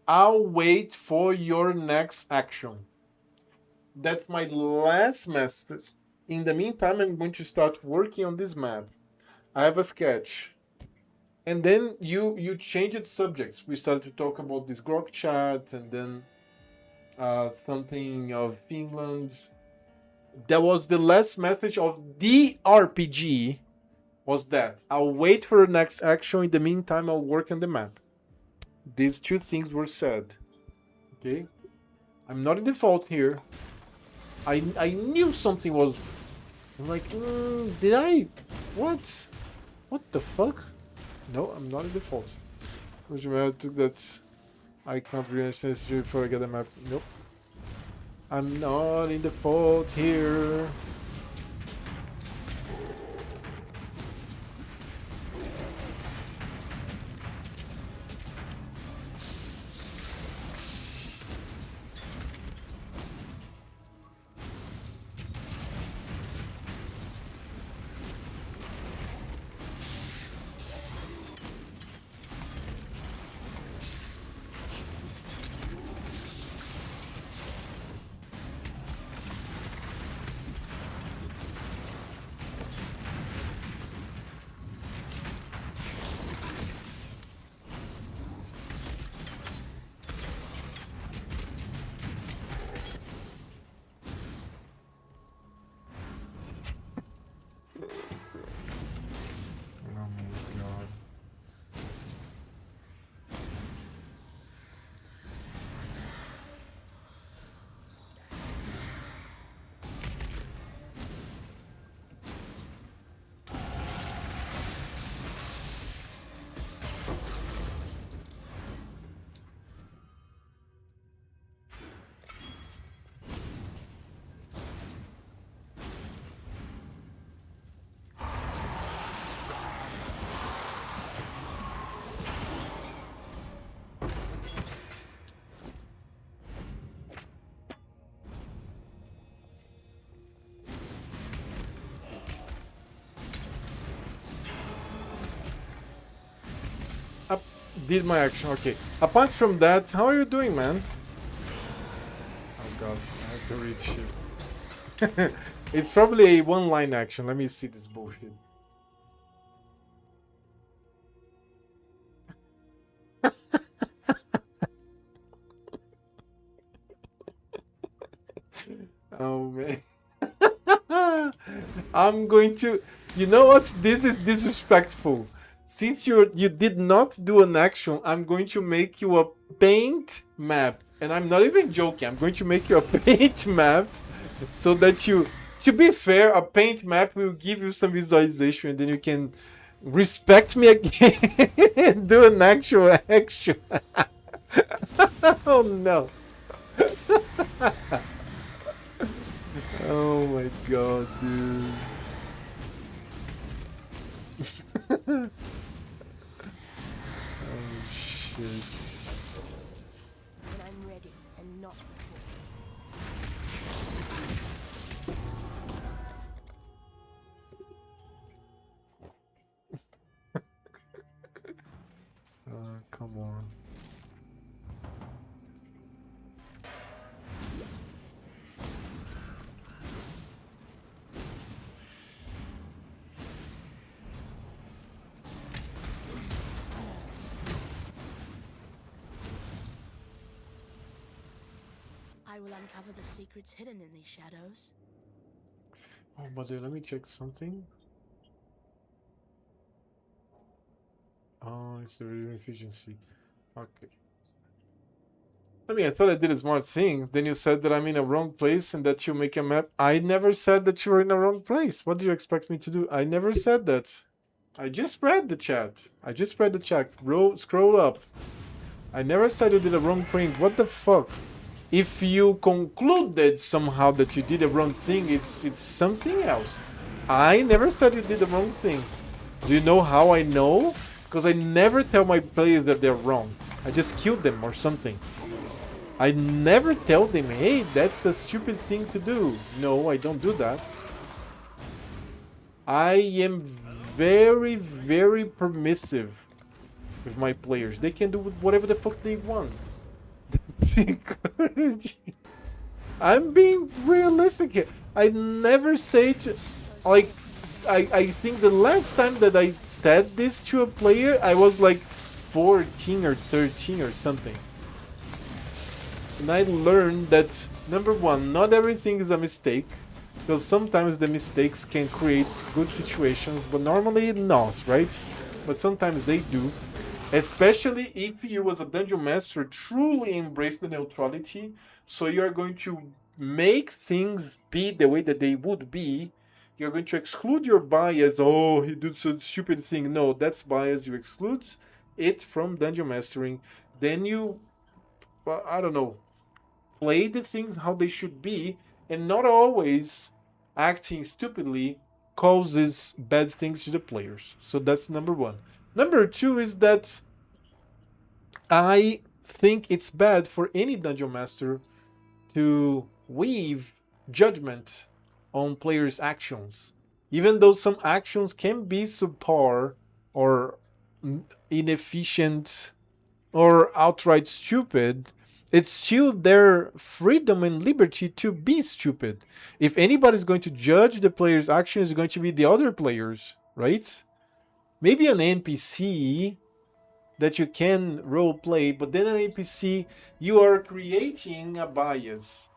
[SPEAKER 1] I'll wait for your next action. That's my last message. In the meantime, I'm going to start working on this map. I have a sketch. And then you changed subjects. We started to talk about this grok chat, and then something of Finland. That was the last message of the RPG. Was that I'll wait for the next action. In the meantime, I'll work on the map. These two things were said. Okay, I'm not in default here. I knew something was. I'm like, did I? What? What the fuck? No, I'm not in default. Which I took that. I can't really understand the situation before I get the map. Nope. I'm not in default here. did my action. Okay. Apart from that, how are you doing, man? Oh god, I have to read shit. It's probably a one-line action. Let me see this bullshit. Oh man. I'm going to. You know what? This is disrespectful. Since you did not do an action, I'm going to make you a paint map, and I'm not even joking. I'm going to make you a paint map, so that you. To be fair, a paint map will give you some visualization, and then you can respect me again and do an actual action. Oh no. Oh my god, dude. Oh shit.
[SPEAKER 4] When I'm ready and not before.
[SPEAKER 1] Come on.
[SPEAKER 4] I will uncover the secrets hidden in these shadows.
[SPEAKER 1] Oh, but let me check something. Oh, it's the reading efficiency. Okay. I mean, I thought I did a smart thing. Then you said that I'm in a wrong place and that you make a map. I never said that you were in a wrong place. What do you expect me to do? I never said that. I just read the chat. I just read the chat. Scroll up. I never said you did a wrong thing. What the fuck? If you concluded somehow that you did a wrong thing, it's something else. I never said you did the wrong thing. Do you know how I know? Because I never tell my players that they're wrong. I just kill them or something. I never tell them, hey, that's a stupid thing to do. No, I don't do that. I am very, very permissive with my players. They can do whatever the fuck they want. I'm being realistic here. I never say to, like, I think the last time that I said this to a player, I was like 14 or 13 or something. And I learned that, number one, not everything is a mistake. Because sometimes the mistakes can create good situations, but normally not, right? But sometimes they do. Especially if you as a dungeon master truly embrace the neutrality, so you are going to make things be the way that they would be. You're going to exclude your bias. Oh, he did such stupid thing. No, that's bias. You exclude it from dungeon mastering. Then you, I don't know, play the things how they should be, and not always acting stupidly causes bad things to the players. So that's number one. Number two is that I think it's bad for any dungeon master to weave judgment on players' actions. Even though some actions can be subpar or inefficient or outright stupid, it's still their freedom and liberty to be stupid. If anybody's going to judge the player's actions, it's going to be the other players, right? Maybe an NPC that you can role play, but then an NPC, you are creating a bias.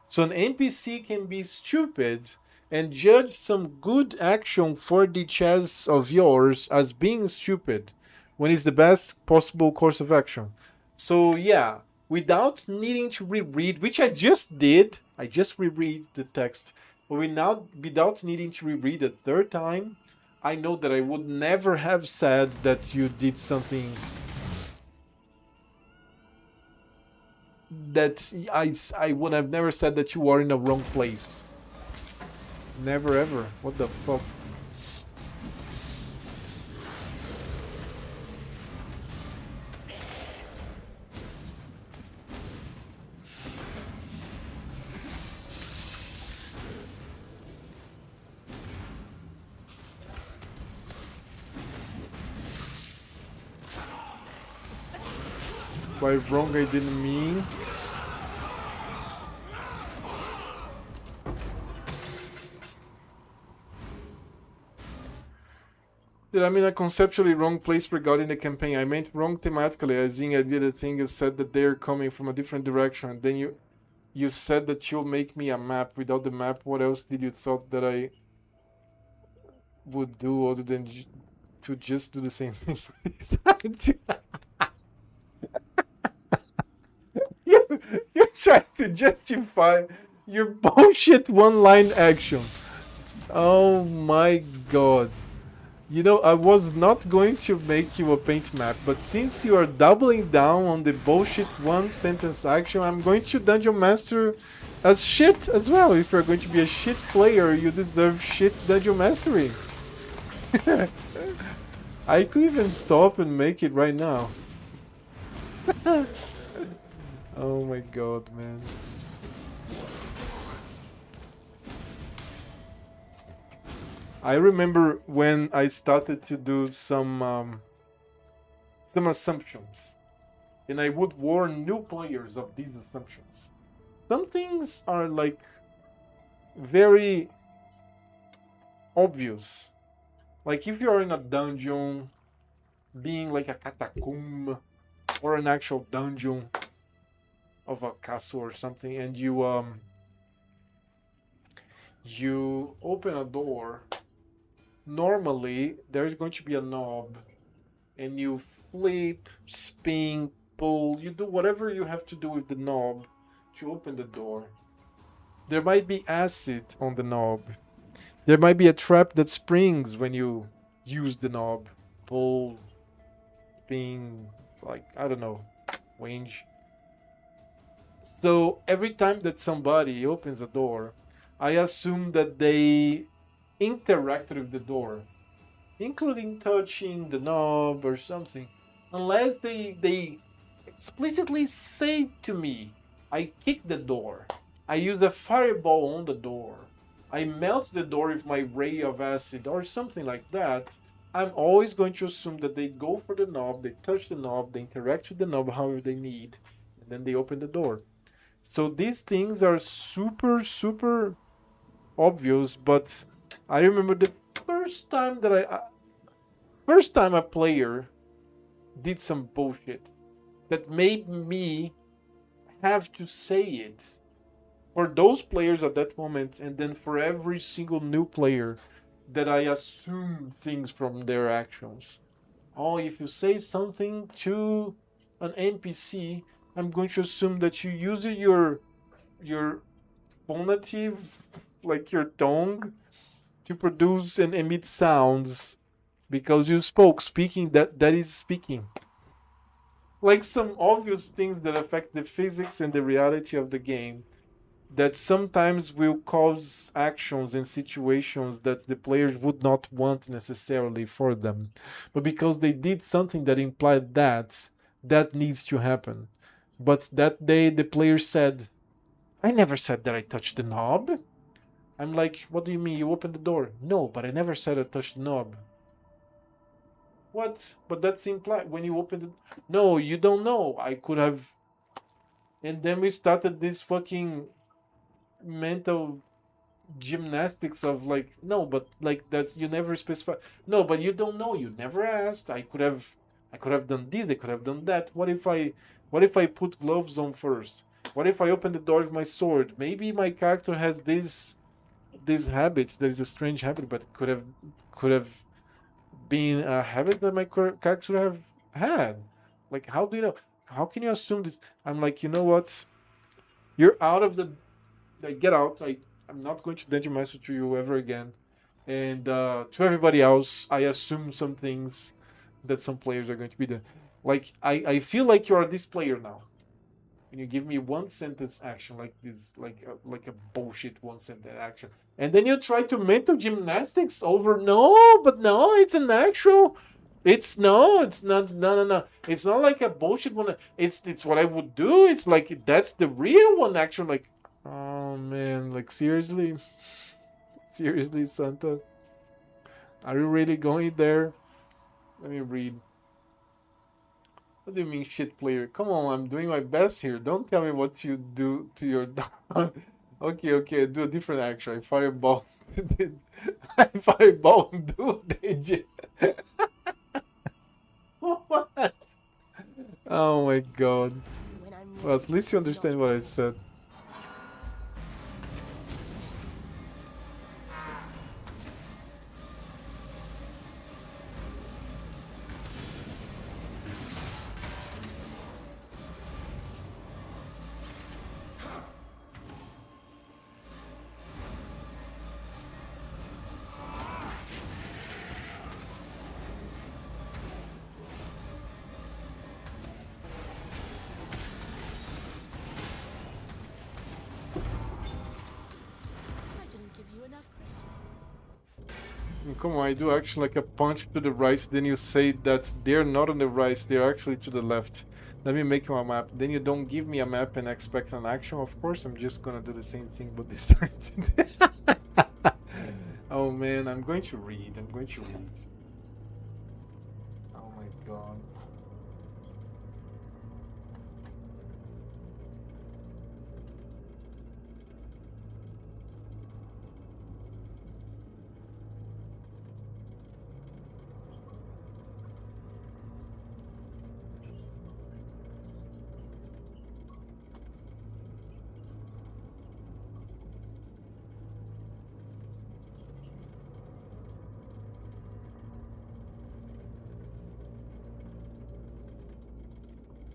[SPEAKER 1] So an NPC can be stupid and judge some good action for the chess of yours as being stupid when it's the best possible course of action. So yeah, without needing to reread, which I just did, I just reread the text, but without needing to reread a third time, I know that I would never have said that you did something that I would have never said that you are in the wrong place. Never ever. What the fuck? By wrong, I didn't mean. Did I mean a conceptually wrong place regarding the campaign? I meant wrong thematically, as in I did a thing you said that they're coming from a different direction. Then you said that you'll make me a map. Without the map, what else did you thought that I would do other than to just do the same thing? You're trying to justify your bullshit one-line action. Oh my god. You know, I was not going to make you a paint map, but since you are doubling down on the bullshit one-sentence action, I'm going to Dungeon Master as shit as well. If you're going to be a shit player, you deserve shit Dungeon Mastery. I could even stop and make it right now. Oh my god, man. I remember when I started to do some assumptions, and I would warn new players of these assumptions. Some things are like very obvious. Like if you're in a dungeon, being like a catacomb or an actual dungeon of a castle or something, and you open a door. Normally, there's going to be a knob, and you flip, spin, pull. You do whatever you have to do with the knob to open the door. There might be acid on the knob. There might be a trap that springs when you use the knob. Pull, spin, like, I don't know, whinge. So every time that somebody opens a door, I assume that they interacted with the door, including touching the knob or something, unless they explicitly say to me, I kick the door, I use a fireball on the door, I melt the door with my ray of acid or something like that. I'm always going to assume that they go for the knob, they touch the knob, they interact with the knob however they need, and then they open the door. So these things are super obvious, but I remember the first time a player did some bullshit that made me have to say it for those players at that moment, and then for every single new player that I assume things from their actions. Oh, if you say something to an NPC, I'm going to assume that you use your phonative, like your tongue, to produce and emit sounds because you spoke. Speaking, that is speaking. Like some obvious things that affect the physics and the reality of the game that sometimes will cause actions and situations that the players would not want necessarily for them. But because they did something that implied that needs to happen. But that day the player said, I never said that I touched the knob. I'm like, what do you mean? You opened the door? No, but I never said I touched the knob. What? But that's implied when you opened it. No, you don't know. I could have. And then we started this fucking mental gymnastics of like, no, but like that's you never specify. No, but you don't know. You never asked. I could have done this. I could have done that. What if I put gloves on first? What if I open the door with my sword? Maybe my character has these habits. There's a strange habit, but could have been a habit that my character have had. Like, how do you know? How can you assume this? I'm like, you know what? You're out of the. Like, get out. I'm not going to dungeon master to you ever again. And to everybody else, I assume some things that some players are going to be doing. Like, I feel like you are this player now. When you give me one sentence action like this, like a bullshit one sentence action, and then you try to mental gymnastics over. No, but no, it's an actual. It's not. No. It's not like a bullshit one. It's what I would do. It's like that's the real one action. Like, oh man, like seriously, Santa, are you really going there? Let me read. What do you mean, shit player? Come on, I'm doing my best here. Don't tell me what you do to your dog. Okay, I do a different action. I fireball. I fireball do danger. What? Oh my god.
[SPEAKER 4] When I'm
[SPEAKER 1] Well, at least you
[SPEAKER 4] ready,
[SPEAKER 1] understand
[SPEAKER 4] not
[SPEAKER 1] what I
[SPEAKER 4] before.
[SPEAKER 1] said.
[SPEAKER 4] I didn't give you enough credit.
[SPEAKER 1] Come on, I do action like a punch to the right, then you say that they're not on the right, they're actually to the left. Let me make you a map. Then you don't give me a map and expect an action. Of course, I'm just gonna do the same thing, but this time. Oh man, I'm going to read. Oh my god.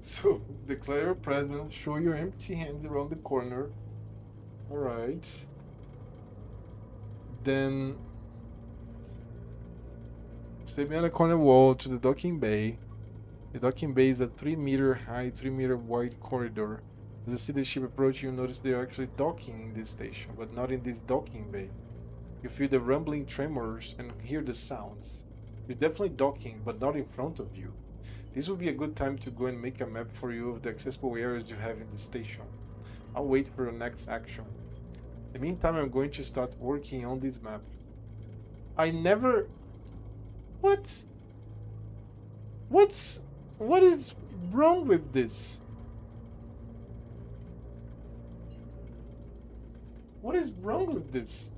[SPEAKER 1] So, declare your presence, show your empty hands around the corner. Alright. Then, stay behind the corner wall to the docking bay. The docking bay is a 3-meter high, 3-meter wide corridor. As you see the ship approach, you notice they are actually docking in this station, but not in this docking bay. You feel the rumbling tremors and hear the sounds. You're definitely docking, but not in front of you. This would be a good time to go and make a map for you of the accessible areas you have in the station. I'll wait for your next action. In the meantime, I'm going to start working on this map. I never... What? What is wrong with this? What is wrong with this?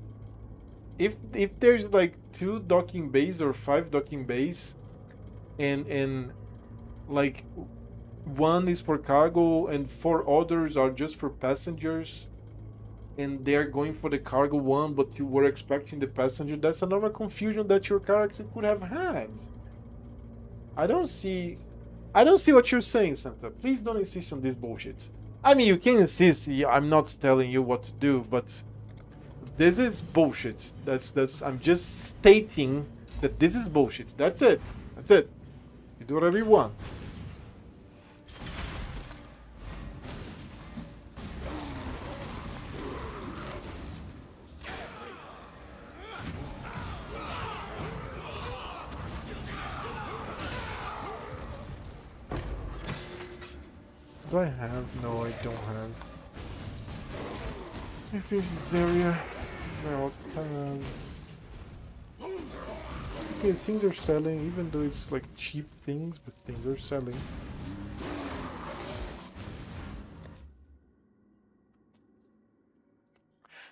[SPEAKER 1] If there's like 2 docking bays or 5 docking bays, and like 1 is for cargo and 4 others are just for passengers, and they're going for the cargo one, but you were expecting the passenger, that's another confusion that your character could have had. I don't see what you're saying, Santa. Please don't insist on this bullshit. I mean, you can insist. I'm not telling you what to do, but this is bullshit. I'm just stating that this is bullshit. That's it. You do whatever you want. Do I have? No, I don't have. I finish this area. Well, okay, things are selling, even though it's like cheap things, but things are selling.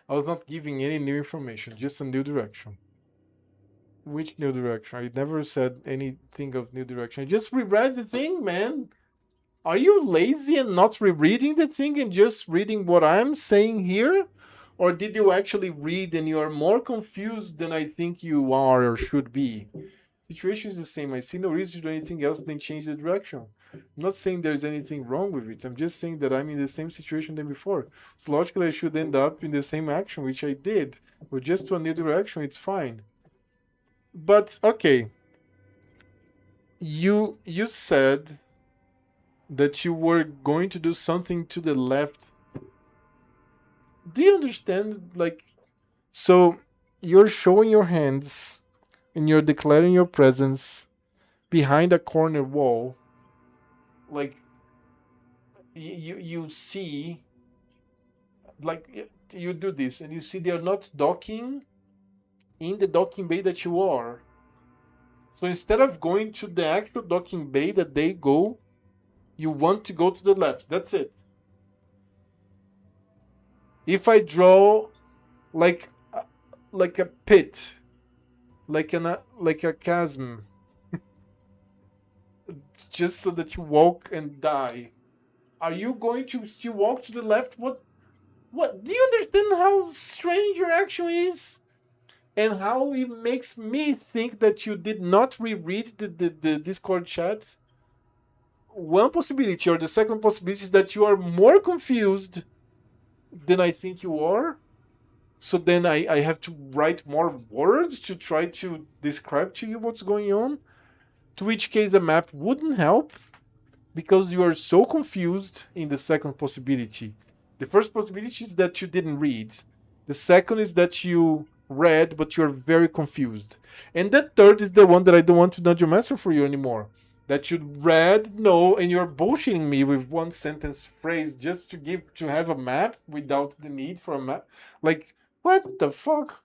[SPEAKER 1] I was not giving any new information, just a new direction. Which new direction? I never said anything of new direction. I just reread the thing, man. Are you lazy and not rereading the thing and just reading what I'm saying here? Or did you actually read and you are more confused than I think you are or should be? Situation is the same. I see no reason to do anything else than change the direction. I'm not saying there's anything wrong with it. I'm just saying that I'm in the same situation than before. So logically I should end up in the same action, which I did. But just to a new direction, it's fine. But, okay. You said that you were going to do something to the left. Do you understand? Like, so you're showing your hands and you're declaring your presence behind a corner wall. Like, you see, like, you do this and you see they're not docking in the docking bay that you are. So instead of going to the actual docking bay that they go, You want to go to the left. That's it. If I draw like a pit, like a chasm, it's just so that you walk and die, are you going to still walk to the left? What? Do you understand how strange your action is? And how it makes me think that you did not reread the Discord chat? One possibility, or the second possibility, is that you are more confused than I think you are. So then I have to write more words to try to describe to you what's going on. To which case a map wouldn't help, because you are so confused in the second possibility. The first possibility is that you didn't read. The second is that you read, but you're very confused. And the third is the one that I don't want to Dungeon Master for you anymore. That you read, no, and you're bullshitting me with one sentence phrase just to have a map without the need for a map. Like, what the fuck?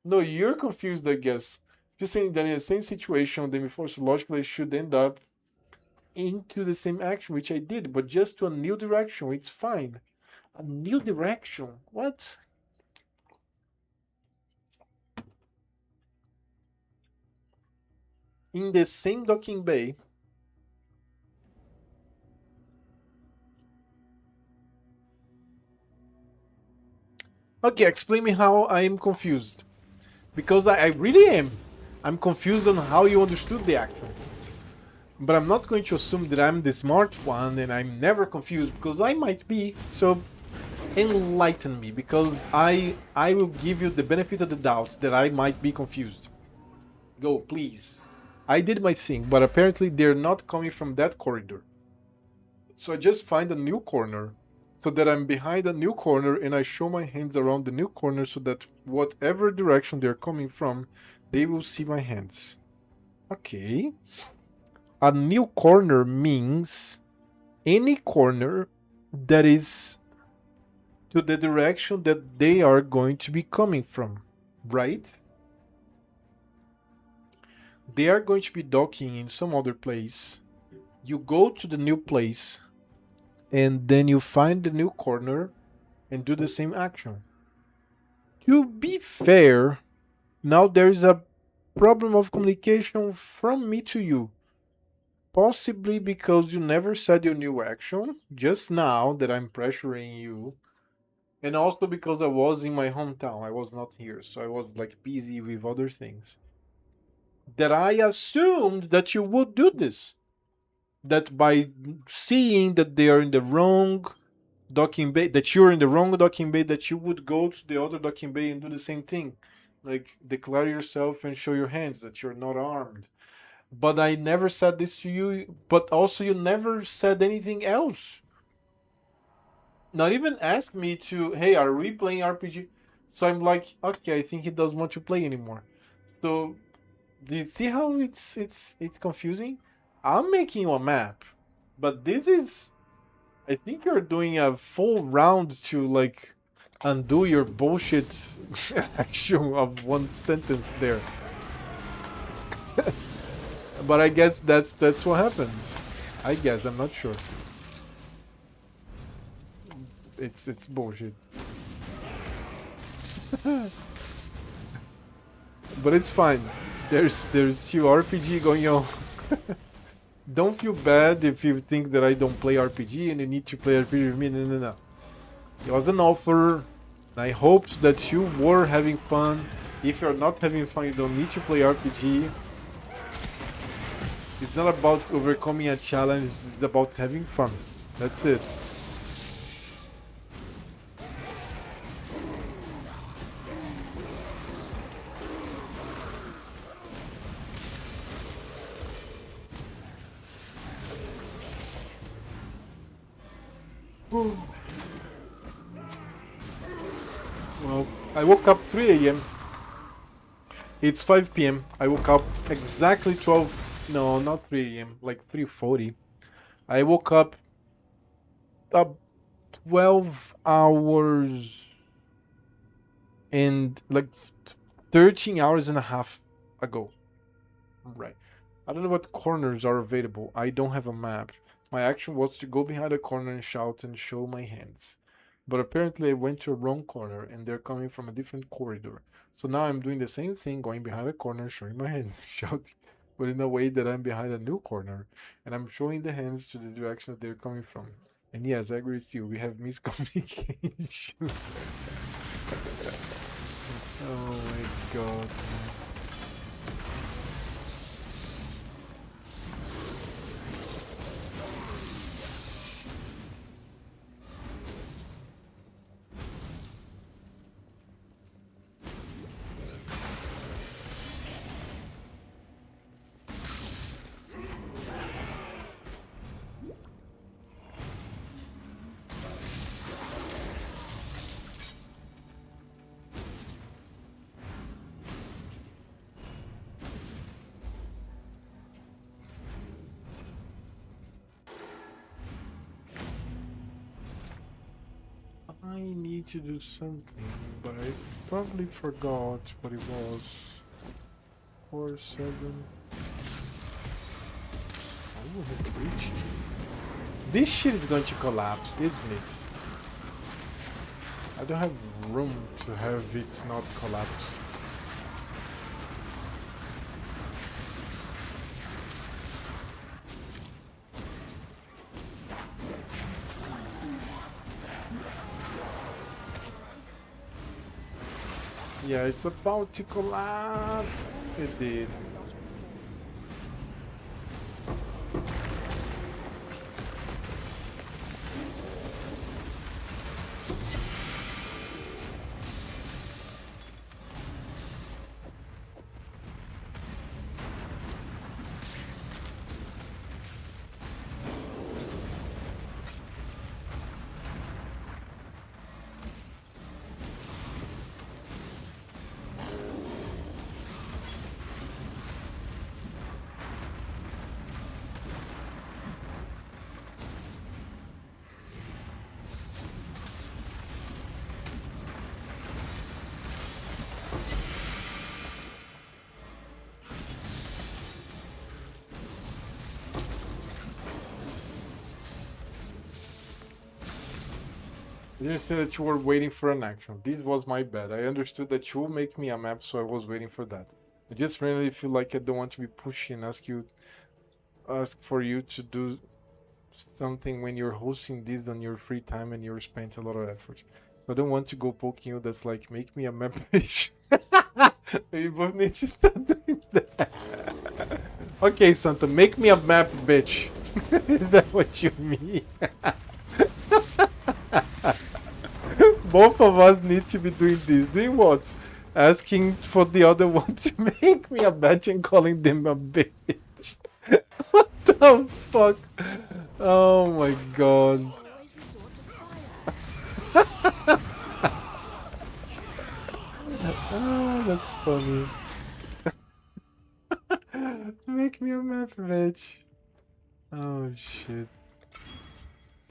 [SPEAKER 1] No, you're confused, I guess. Just saying that in the same situation, then before, so logically I should end up into the same action, which I did, but just to a new direction. It's fine. A new direction? What? In the same docking bay. Okay, explain me how I am confused. Because I really am. I'm confused on how you understood the action. But I'm not going to assume that I'm the smart one and I'm never confused, because I might be. So enlighten me, because I will give you the benefit of the doubt that I might be confused. Go, please. I did my thing, but apparently they're not coming from that corridor. So I just find a new corner, so that I'm behind a new corner and I show my hands around the new corner so that whatever direction they're coming from, they will see my hands. Okay. A new corner means any corner that is to the direction that they are going to be coming from, right? They are going to be docking in some other place. You go to the new place, and then you find the new corner and do the same action. To be fair, now there is a problem of communication from me to you. Possibly because you never said your new action, just now that I'm pressuring you. And also because I was in my hometown, I was not here, so I was like busy with other things. That I assumed that you would do this. That by seeing that they are in the wrong docking bay, that you're in the wrong docking bay, that you would go to the other docking bay and do the same thing. Like, declare yourself and show your hands, that you're not armed. But I never said this to you, but also you never said anything else. Not even ask me to, hey, are we playing RPG? So I'm like, okay, I think he doesn't want to play anymore. So, do you see how it's confusing? I'm making you a map, but this is, I think you're doing a full round to like undo your bullshit action of one sentence there. But I guess that's what happens. I guess, I'm not sure. It's bullshit. But it's fine. There's still RPG going on. Don't feel bad if you think that I don't play RPG and you need to play RPG with me. No. It was an offer. I hoped that you were having fun. If you're not having fun, you don't need to play RPG. It's not about overcoming a challenge, it's about having fun. That's it. Well, I woke up 3 a.m. It's 5 p.m. I woke up exactly 12. No, not 3 a.m. Like 3:40. I woke up 12 hours and like 13 hours and a half ago. Right. I don't know what corners are available. I don't have a map. My action was to go behind a corner and shout and show my hands. But apparently I went to a wrong corner and they're coming from a different corridor. So now I'm doing the same thing, going behind a corner, showing my hands, shouting, but in a way that I'm behind a new corner. And I'm showing the hands to the direction that they're coming from. And yes, I agree with you, we have miscommunication. Oh my god. I need to do something, but I probably forgot what it was. 4, 7. Oh, reach. This shit is going to collapse, isn't it? I don't have room to have it not collapse. Yeah, it's about to collapse. It did. You didn't say that you were waiting for an action. This was my bad. I understood that you will make me a map, so I was waiting for that. I just really feel like I don't want to be pushy and ask for you to do something when you're hosting this on your free time and you're spent a lot of effort. So I don't want to go poking you. That's like, make me a map page. We both need to start doing that. Okay, Santa, make me a map, bitch. Is that what you mean? Both of us need to be doing this. Doing what? Asking for the other one to make me a badge and calling them a bitch. What the fuck? Oh my god.
[SPEAKER 4] Always resort to fire.
[SPEAKER 1] Ah, that's funny. Make me a map, bitch. Oh shit.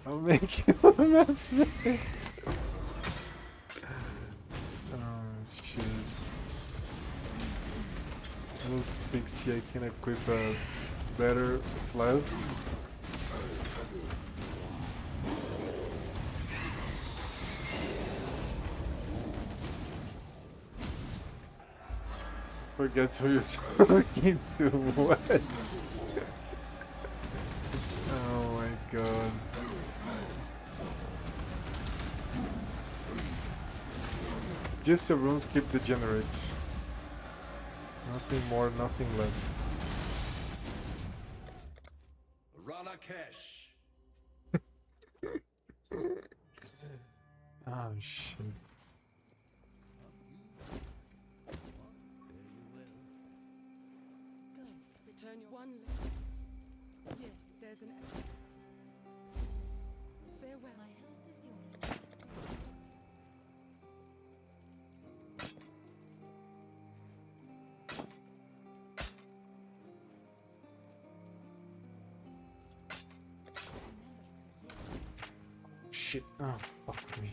[SPEAKER 1] I'll make you a map, bitch. Oh shit. Level 60, I can equip a better flag. Forget who you're talking to. What? Oh my god. Just a RuneScape degenerates. Nothing more, nothing less.
[SPEAKER 8] Ranakesh.
[SPEAKER 1] Oh shit.
[SPEAKER 2] Go. Return your one leg. Yes, there's an exit. Farewell. My help is yours.
[SPEAKER 1] Shit. Oh, fuck me.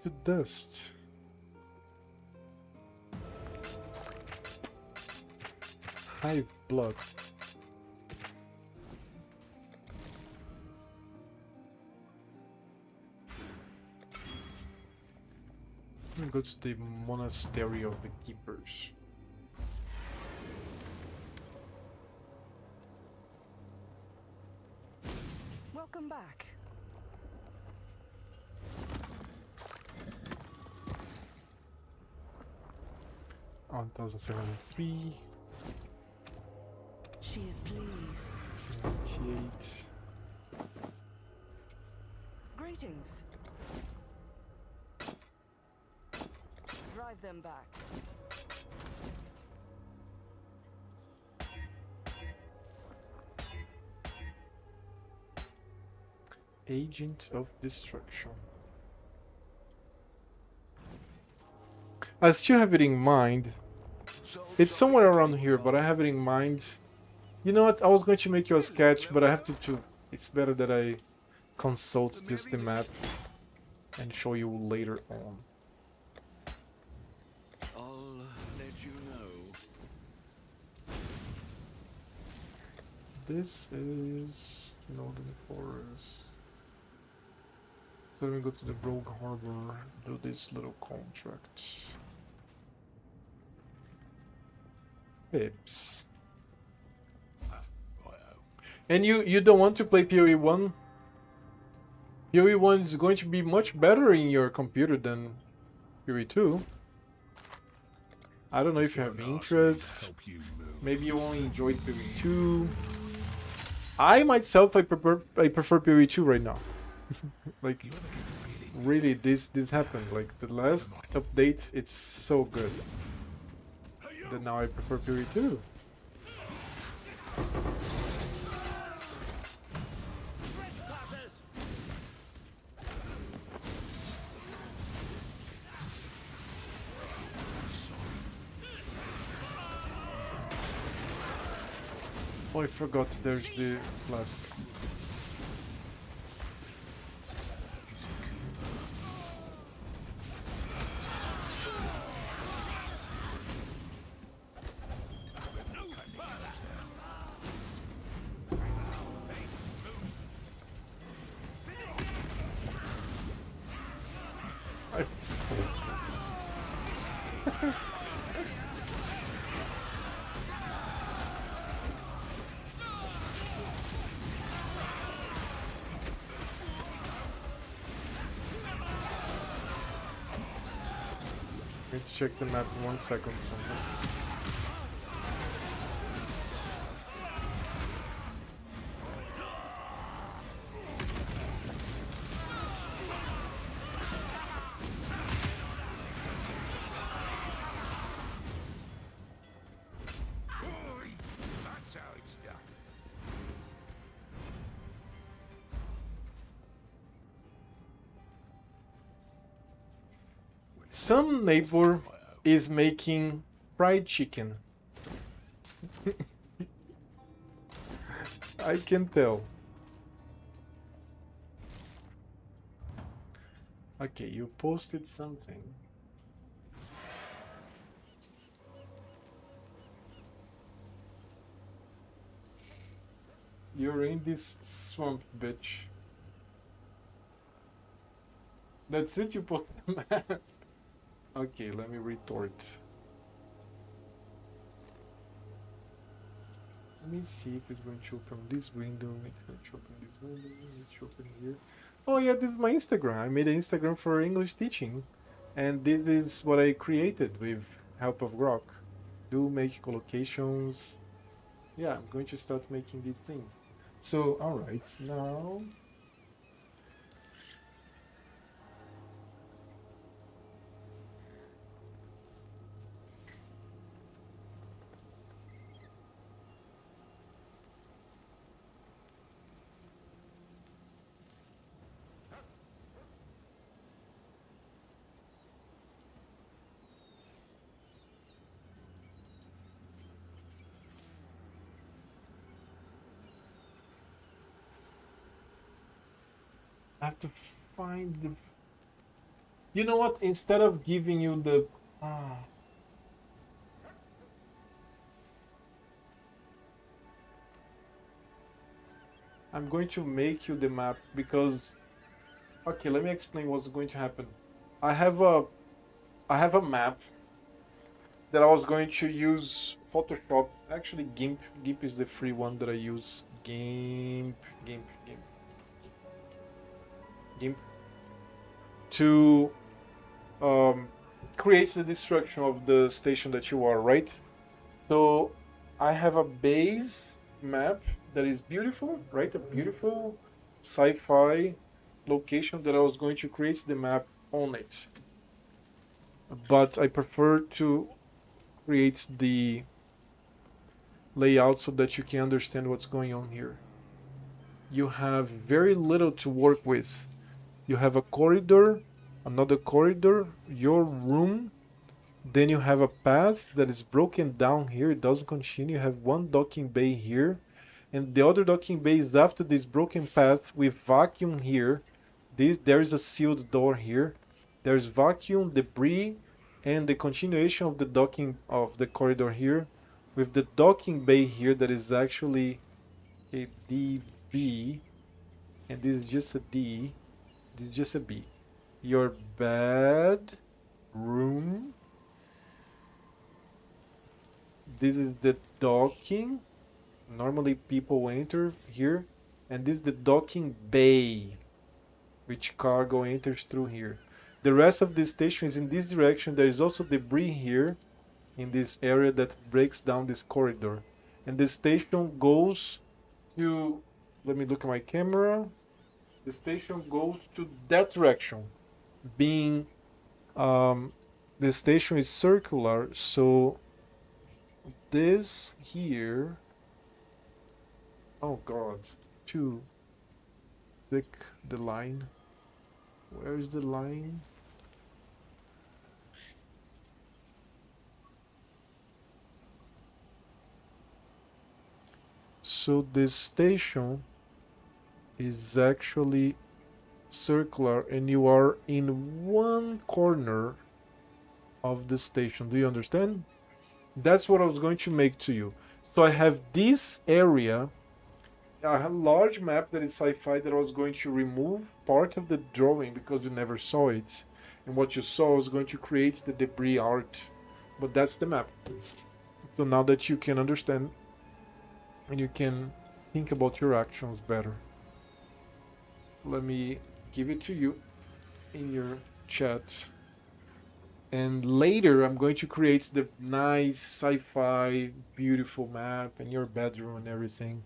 [SPEAKER 1] To dust. Hive blood. Go to the Monastery of the Keepers.
[SPEAKER 6] Welcome back.
[SPEAKER 1] On 1073.
[SPEAKER 6] She is pleased.
[SPEAKER 1] 78.
[SPEAKER 6] Greetings. Drive them back.
[SPEAKER 1] Agent of Destruction. I still have it in mind. It's somewhere around here, but I have it in mind. You know what? I was going to make you a sketch, but I have to it's better that I consult just the map and show you later on.
[SPEAKER 7] I'll let you know.
[SPEAKER 1] This is Northern Forest. So let me go to the Rogue Harbor, do this little contract. Pips. And you don't want to play PoE 1? PoE 1 is going to be much better in your computer than PoE 2. I don't know if you have interest. Maybe you only enjoyed PoE 2. I myself I prefer PoE 2 right now. Like really this happened. Like the last updates it's so good. That now I prefer PoE 2. Oh, I forgot there's the flask. Need to check the map in 1 second something.
[SPEAKER 7] That's how it's done.
[SPEAKER 1] Some neighbor is making fried chicken. I can tell. Okay, you posted something. You're in this swamp, bitch. That's it, you posted the map. Okay, let me retort. Let me see if it's going to open this window. It's going to open this window. It's open here. Oh yeah, this is my Instagram. I made an Instagram for English teaching, and this is what I created with help of Grok. Do make collocations. Yeah, I'm going to start making these things. So, all right, now. I have to find the. You know what? Instead of giving you the. I'm going to make you the map because. Okay, let me explain what's going to happen. I have a I have a map that I was going to use Photoshop. Actually, GIMP. GIMP is the free one that I use. GIMP. To create the destruction of the station that you are, right? So I have a base map that is beautiful, right? A beautiful sci-fi location that I was going to create the map on it. But I prefer to create the layout so that you can understand what's going on here. You have very little to work with. You have a corridor, another corridor, your room, then you have a path that is broken down here, it doesn't continue. You have one docking bay here, and the other docking bay is after this broken path with vacuum here. There is a sealed door here. There's vacuum, debris, and the continuation of the docking of the corridor here, with the docking bay here that is actually a DB, and this is just a D. This is just a B. Your bed room. This is the docking. Normally people enter here. And this is the docking bay, which cargo enters through here. The rest of the station is in this direction. There is also debris here in this area that breaks down this corridor. And the station goes to... Let me look at my camera. The station goes to that direction. Being... the station is circular, so... This here... Oh god. Too thick, the line. Where is the line? So this station is actually circular and you are in one corner of the station. Do you understand? That's what I was going to make to you. So I have this area, a large map that is sci-fi that I was going to remove part of the drawing because you never saw it. And what you saw was going to create the debris art. But that's the map. So now that you can understand and you can think about your actions better. Let me give it to you in your chat. And later I'm going to create the nice sci-fi beautiful map and your bedroom and everything.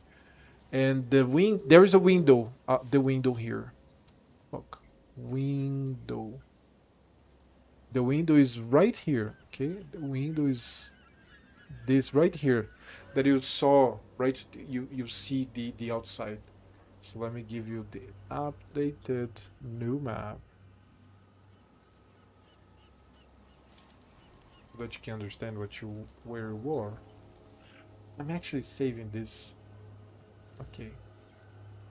[SPEAKER 1] And there is a window, the window here. Fuck. Window. The window is right here, okay? The window is this right here that you saw, right? You see the outside. So let me give you the updated new map so that you can understand where you were. I'm actually saving this. Okay,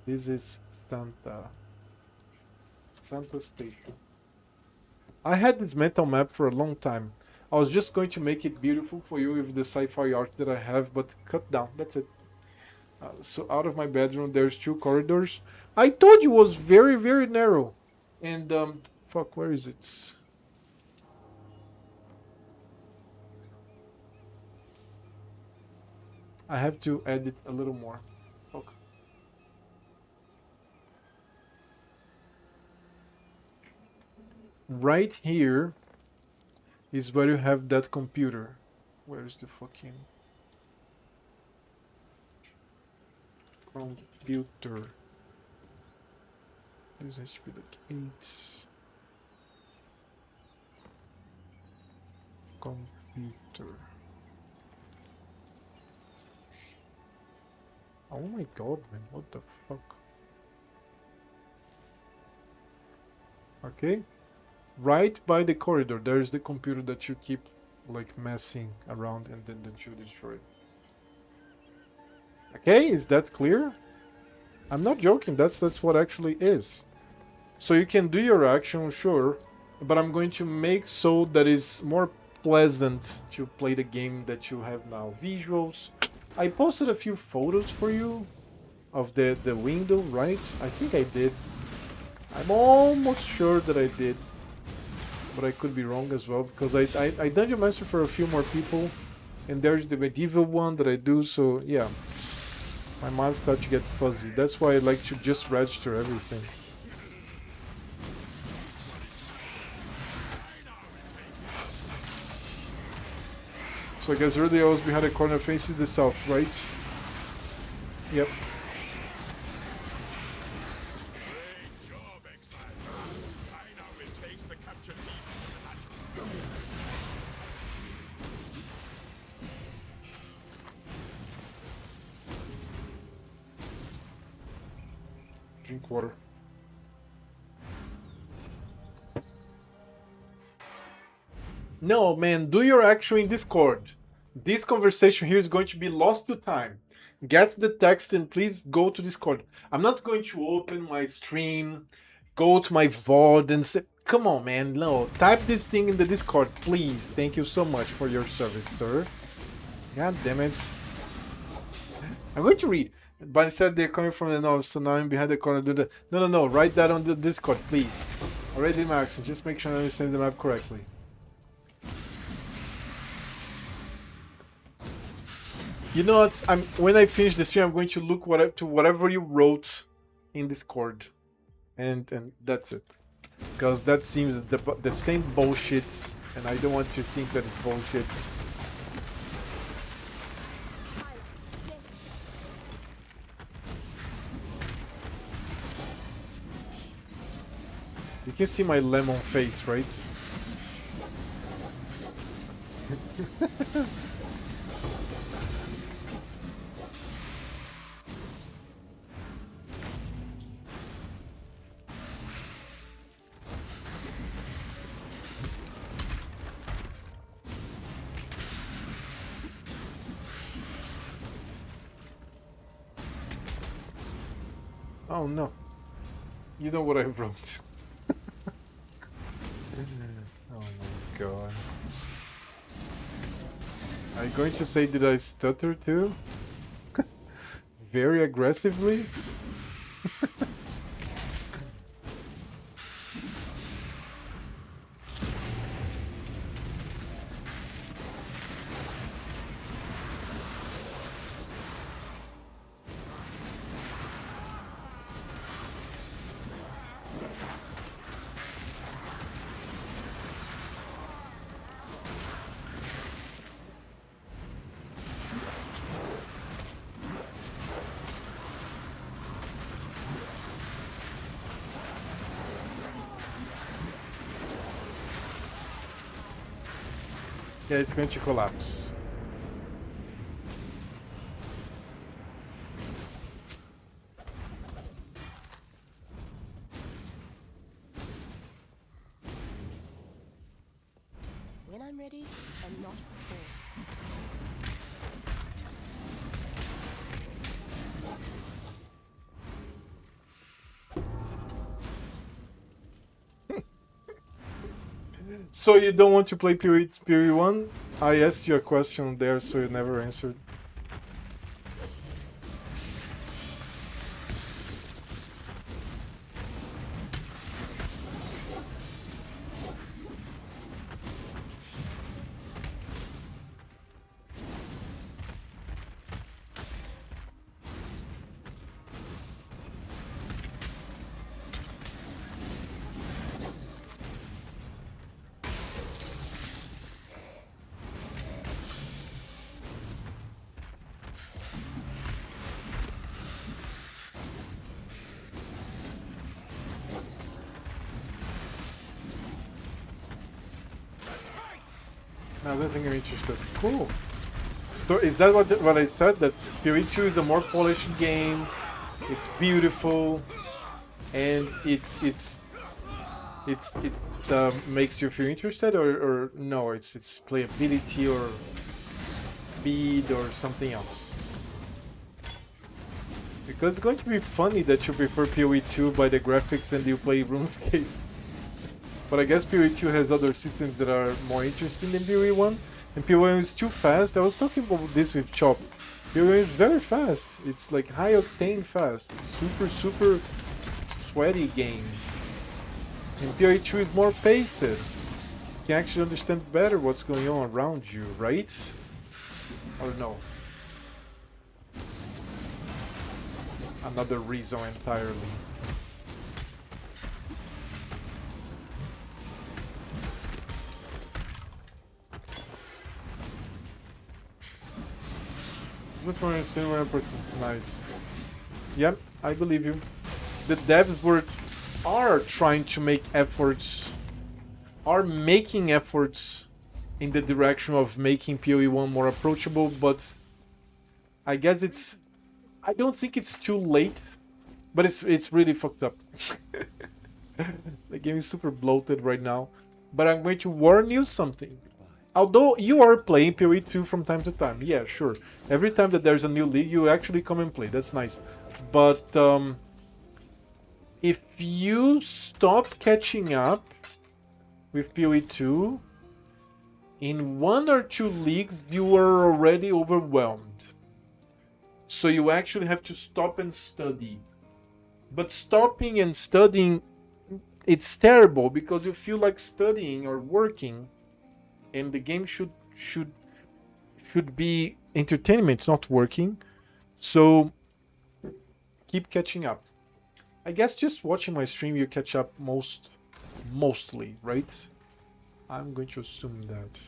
[SPEAKER 1] this is Santa Station. I had this mental map for a long time. I was just going to make it beautiful for you with the sci-fi art that I have, but cut down. That's it. So out of my bedroom, there's 2 corridors. I told you it was very, very narrow. And, fuck, where is it? I have to edit a little more. Fuck. Right here is where you have that computer. Where's the fucking... computer. This has to be like 8. Computer. Oh my god, man, what the fuck? Okay. Right by the corridor, there is the computer that you keep like messing around and then that you destroy. Okay, is that clear? I'm not joking, that's what actually is. So you can do your action, sure, but I'm going to make so that is more pleasant to play the game that you have now. Visuals. I posted a few photos for you of the window, right? I think I did. I'm almost sure that I did. but I could be wrong as well, because I dungeon master for a few more people, and there's the medieval one that I do, so yeah. My mind starts to get fuzzy. That's why I like to just register everything. So I guess earlier I was behind a corner facing the south, right? Yep. Drink water. No, man, do your action in Discord. This conversation here is going to be lost to time. Get the text and please go to Discord. I'm not going to open my stream, go to my VOD and say, come on, man, no. Type this thing in the Discord, please. Thank you so much for your service, sir. God damn it. I'm going to read. But instead they're coming from the north, so now I'm behind the corner. Do the no. Write that on the Discord, please. Already did my action. Just make sure I understand the map correctly. You know what? When I finish the stream, I'm going to look to whatever you wrote in Discord, and that's it. Because that seems the same bullshit, and I don't want you to think that it's bullshit. You can see my lemon face, right? Oh no. You know what I wrote. Oh my god. Are you going to say did I stutter too? Very aggressively? Yeah, it's going to collapse.
[SPEAKER 4] When I'm ready, and not before.
[SPEAKER 1] So you don't want to play PoE 1? I asked you a question there, so you never answered. I don't think I'm interested. Cool. So is that what I said? That PoE 2 is a more polished game. It's beautiful, and it makes you feel interested, or no? It's playability or speed or something else. Because it's going to be funny that you prefer PoE 2 by the graphics and you play RuneScape. But I guess PoE 2 has other systems that are more interesting than PoE 1. And PoE 1 is too fast. I was talking about this with Chop. PoE 1 is very fast. It's like high octane fast. Super sweaty game. And PoE 2 is more paced. can actually understand better what's going on around you, right? Or no? Another reason entirely. Good for cinema nights. Yep, I believe you. The devs are trying to make efforts, are making efforts in the direction of making PoE 1 more approachable, but I guess I don't think it's too late, but it's really fucked up. The game is super bloated right now. But I'm going to warn you something. Although you are playing PoE 2 from time to time, yeah, sure. Every time that there's a new league, you actually come and play. That's nice. But if you stop catching up with PoE 2, in 1 or 2 leagues, you are already overwhelmed. So you actually have to stop and study. But stopping and studying, it's terrible because you feel like studying or working, and the game should be entertainment, it's not working. So keep catching up. I guess just watching my stream you catch up mostly, right? I'm going to assume that.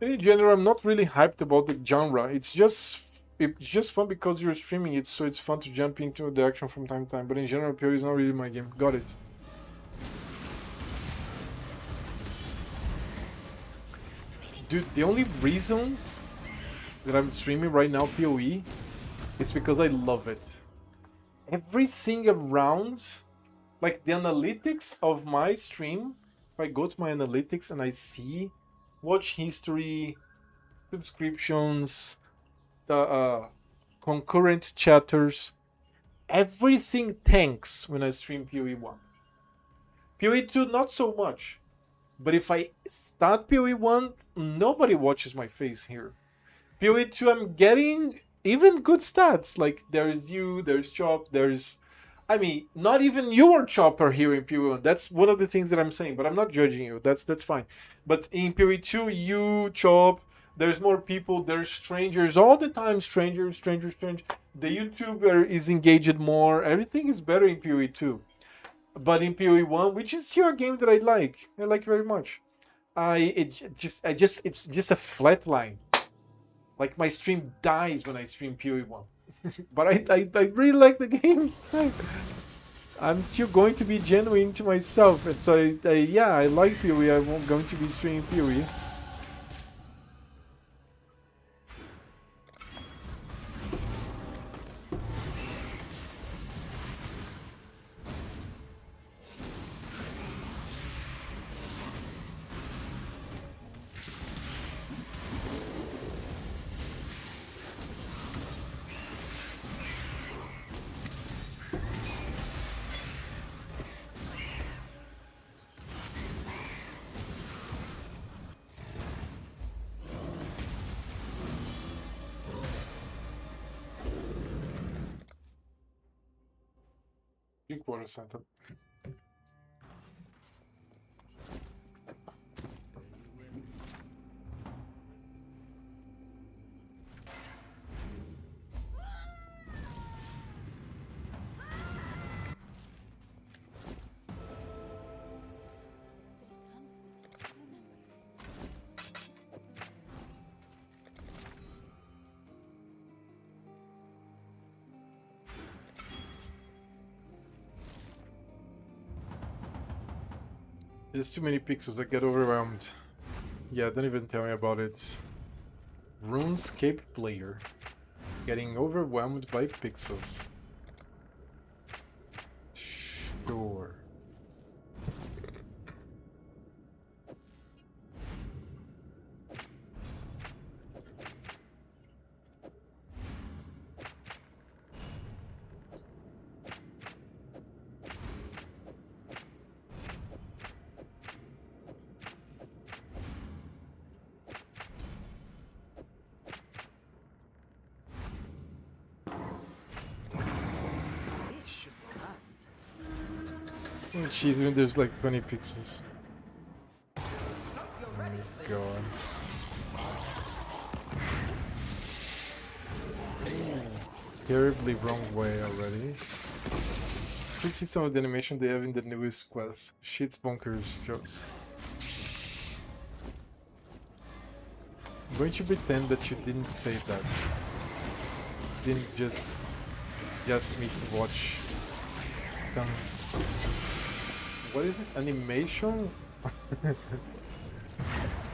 [SPEAKER 1] In general, I'm not really hyped about the genre. It's just fun because you're streaming it, so it's fun to jump into the action from time to time. But in general, PoE is not really my game. Got it. Dude, the only reason that I'm streaming right now PoE is because I love it. Everything around, like the analytics of my stream, if I go to my analytics and I see watch history, subscriptions, the concurrent chatters, everything tanks when I stream PoE 1. PoE 2 not so much, but if I start PoE 1, nobody watches my face here. PoE 2 I'm getting even good stats, like there's you, there's Chop, there's... I mean, not even you are Chopper here in PoE 1. That's one of the things that I'm saying, but I'm not judging you. That's fine. But in PoE 2, you, Chop, there's more people, there's strangers all the time. Strangers. The YouTuber is engaged more. Everything is better in PoE 2. But in PoE 1, which is still a game that I like very much. It's just a flat line. Like my stream dies when I stream PoE 1. But I really like the game. I'm still going to be genuine to myself. And so, yeah, I like PoE. I'm going to be streaming PoE. Drink water, Santa. There's too many pixels, I get overwhelmed. Yeah, don't even tell me about it. RuneScape player. Getting overwhelmed by pixels. Sure.
[SPEAKER 2] This should run.
[SPEAKER 1] Oh, geez, when there's like 20 pixels.
[SPEAKER 2] You're ready for this.
[SPEAKER 1] God. Terribly wrong way already. You should see some of the animation they have in the newest quest. Shit's bonkers. I'm going to pretend that you didn't say that. You didn't just ask me to watch. What is it? Animation?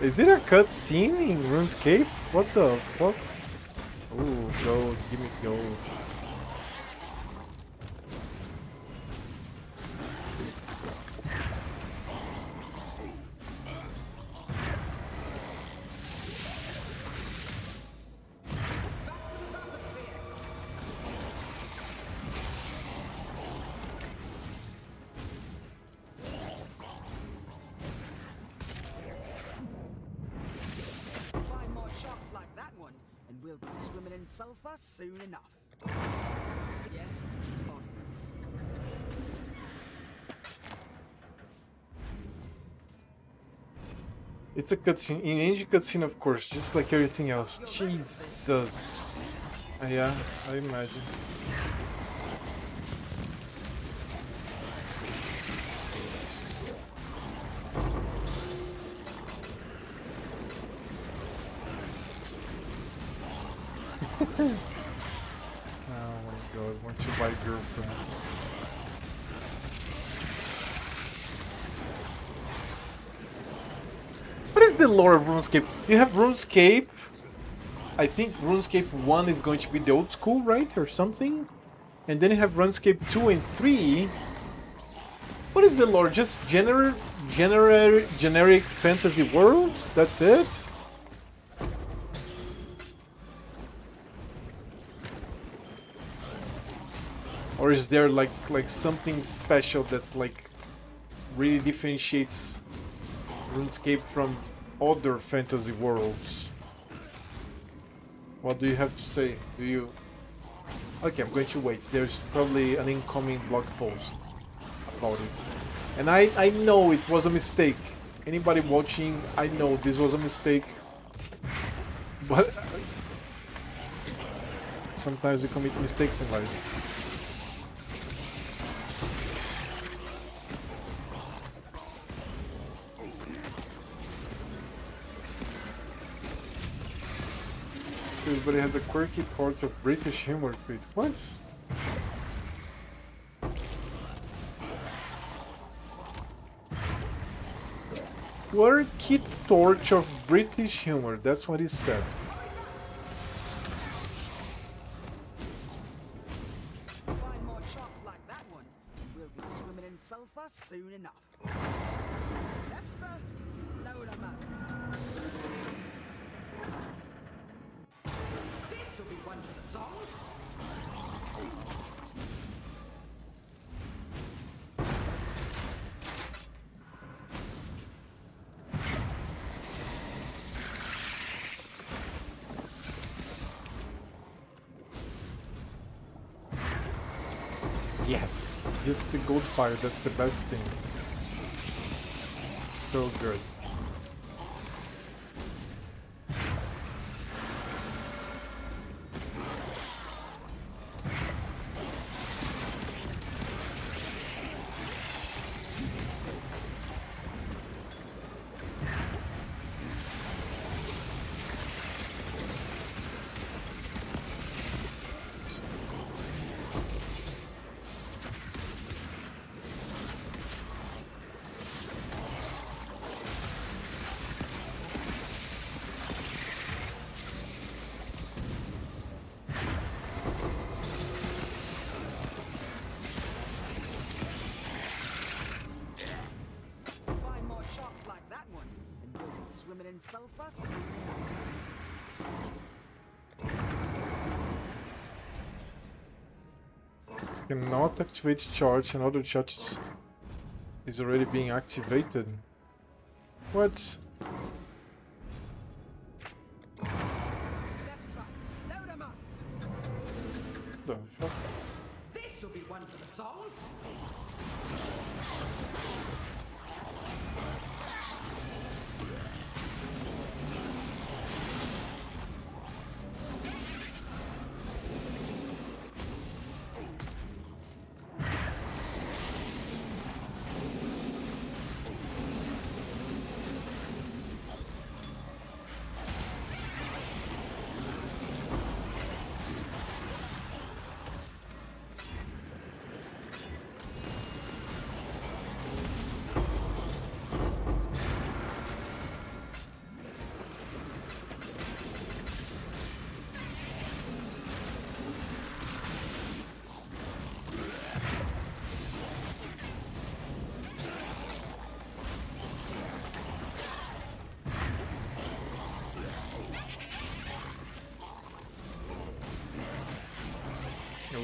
[SPEAKER 1] Is it a cutscene in RuneScape? What the fuck? Ooh, gold. Give me gold.
[SPEAKER 2] Find more sharks like that one, and we'll be swimming in sulfur soon enough. Yeah, onwards.
[SPEAKER 1] It's a cutscene. In any cutscene, of course, just like everything else. Jesus. Yeah, I imagine. Oh my god, want to buy girlfriend. What is the lore of RuneScape? You have RuneScape. I think RuneScape 1 is going to be the old school, right? Or something? And then you have RuneScape 2 and 3. What is the lore? Just generic fantasy worlds? That's it? Or is there like something special that's like really differentiates RuneScape from other fantasy worlds? What do you have to say? Do you... Okay, I'm going to wait. There's probably an incoming blog post about it. And I know it was a mistake. Anybody watching, I know this was a mistake. But sometimes we commit mistakes in life. Everybody has a quirky part of British humor to it. What? Quirky torch of British humor. That's what he said.
[SPEAKER 2] Find more sharks like that one, and we'll be swimming in sulfur soon enough. Vesper, load 'em up. This will be one for the songs.
[SPEAKER 1] Yes, just the gold fire. That's the best thing. So good.
[SPEAKER 2] in sulfur soon enough.
[SPEAKER 1] Cannot activate charge and other charges is already being activated. What?
[SPEAKER 2] That's right. Load 'em up.
[SPEAKER 1] The fuck?
[SPEAKER 2] This'll be one for the souls.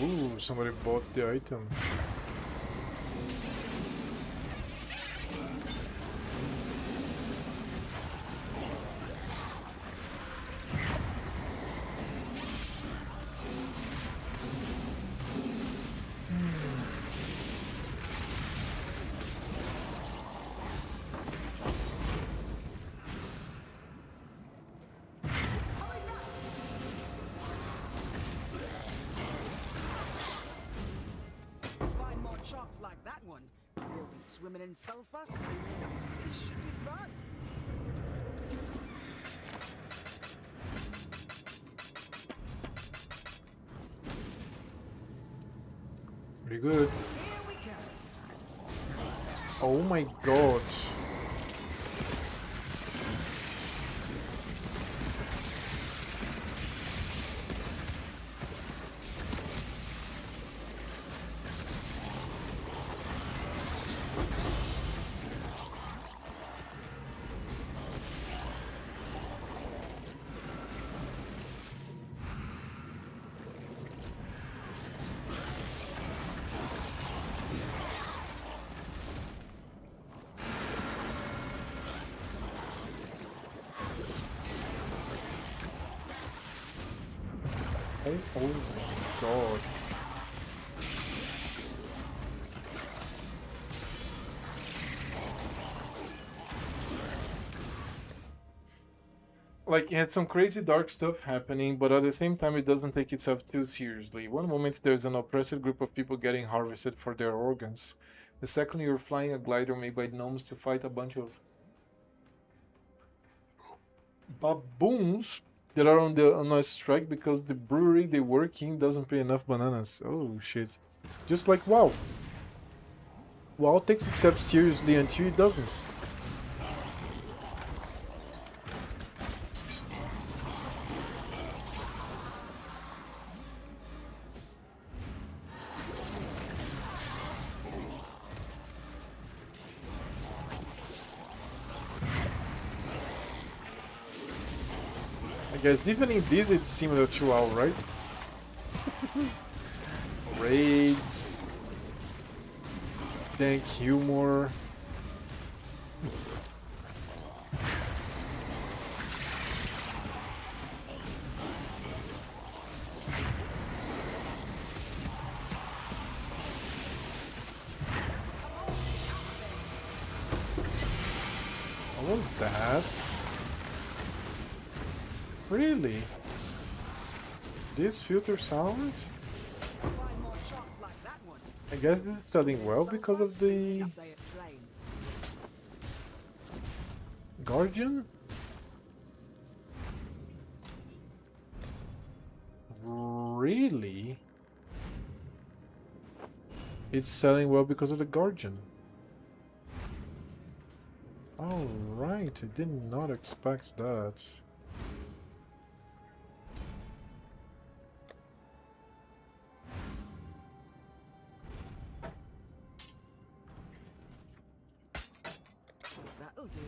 [SPEAKER 1] Ooh, somebody bought the item.
[SPEAKER 2] Find more sharks like that one. We'll be swimming in sulfur soon enough. It should be fun.
[SPEAKER 1] Pretty good.
[SPEAKER 2] Here we go.
[SPEAKER 1] Oh my god. Oh my god. Like, it had some crazy dark stuff happening, but at the same time it doesn't take itself too seriously. One moment there's an oppressed group of people getting harvested for their organs. The second you're flying a glider made by gnomes to fight a bunch of baboons that are on a strike because the brewery they work in doesn't pay enough bananas. Oh shit. Just like WoW. WoW takes itself seriously until it doesn't. I guess even in this it's similar to WoW, right? Raids, dank humor. What was that? Really? This filter sound?
[SPEAKER 2] Find more sharks like that one.
[SPEAKER 1] I guess this is selling well because of the
[SPEAKER 2] Say it plain.
[SPEAKER 1] Guardian? Really? It's selling well because of the Guardian. Alright, I did not expect that.
[SPEAKER 2] That'll do.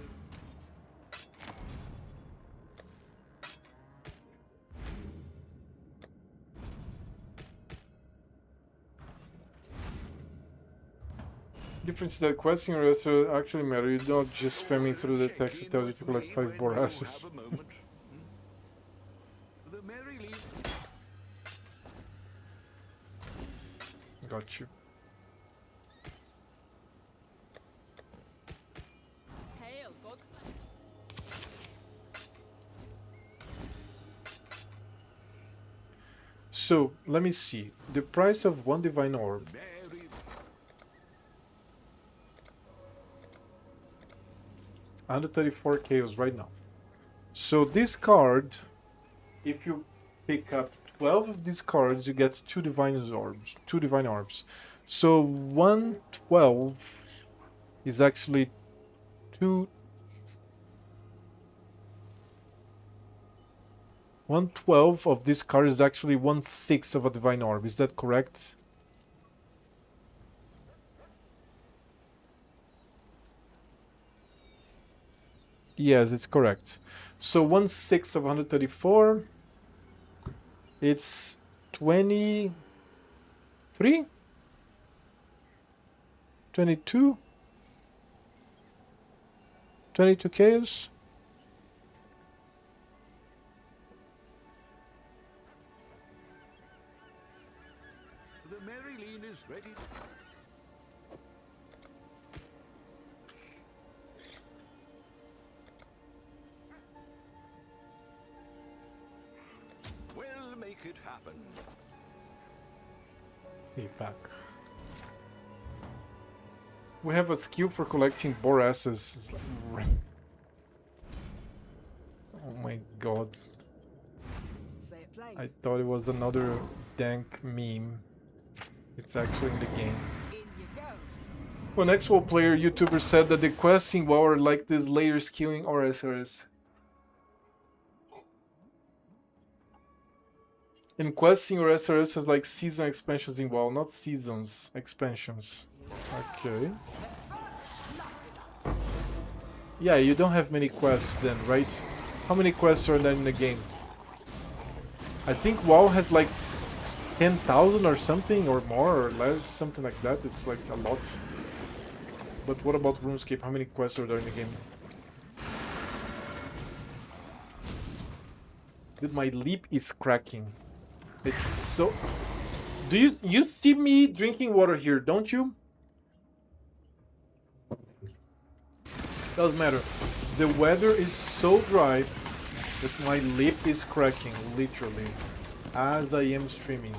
[SPEAKER 1] Difference is that questing or actually matter. You're not just spamming through the text. It tells you to collect 5 more asses.
[SPEAKER 7] The Mary Lee.
[SPEAKER 1] Got you.
[SPEAKER 6] Hail, God.
[SPEAKER 1] So let me see. The price of 1 divine orb.
[SPEAKER 7] Mary.
[SPEAKER 1] 134 chaos right now. So this card, if you pick up 12 of these cards, you get 2 divine orbs. 2 divine orbs. So 112 is actually 2. 112 of this card is actually 1/6 of a divine orb. Is that correct? Yes, it's correct. So 1/6 of 134. It's 23? 22? 22 chaos?
[SPEAKER 7] The Mary Lee is ready. We'll make it happen.
[SPEAKER 1] Be back. We have a skill for collecting boar asses. Oh my god.
[SPEAKER 2] Say it plain.
[SPEAKER 1] I thought it was another dank meme. It's actually in the game.
[SPEAKER 2] In you go.
[SPEAKER 1] One actual player YouTuber said that the questing WoW are like this layer skewing or SRS. In questing or SRS is like season expansions in WoW, not seasons, expansions. Okay. Yeah, you don't have many quests then, right? How many quests are there in the game? I think WoW has like 10,000 or something, or more or less, something like that. It's like a lot. But what about RuneScape? How many quests are there in the game? Dude, my lip is cracking. It's so... Do you see me drinking water here, don't you? Doesn't matter. The weather is so dry that my lip is cracking, literally, as I am streaming.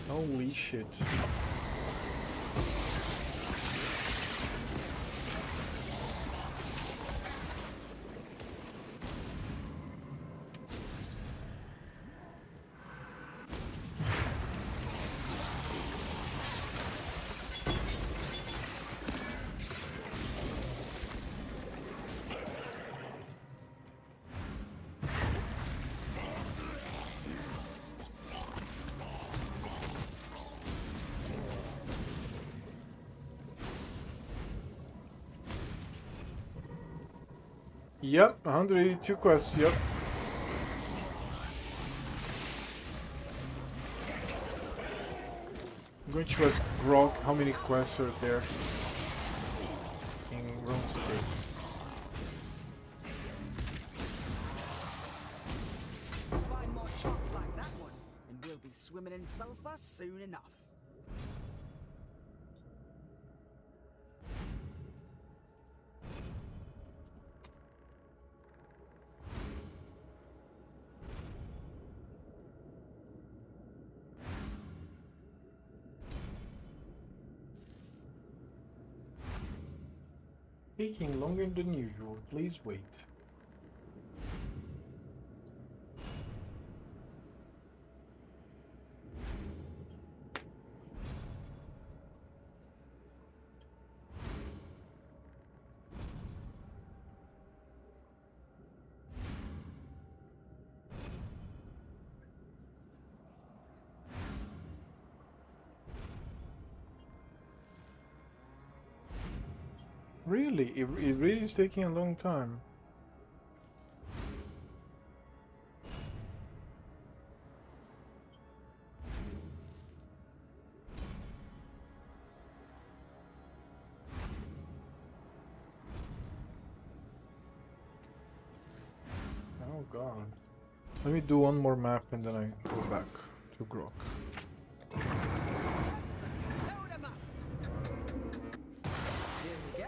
[SPEAKER 1] Holy shit. Yep, 182 quests, yep. I'm going to ask Grog how many quests are there in RuneScape.
[SPEAKER 2] Find more shots like that one, and we'll be swimming in sulfur soon enough.
[SPEAKER 1] Taking longer than usual, please wait. Really? It really is taking a long time. god. Let me do one more map and then I go back to Grok.
[SPEAKER 2] Load 'em up. Here we go.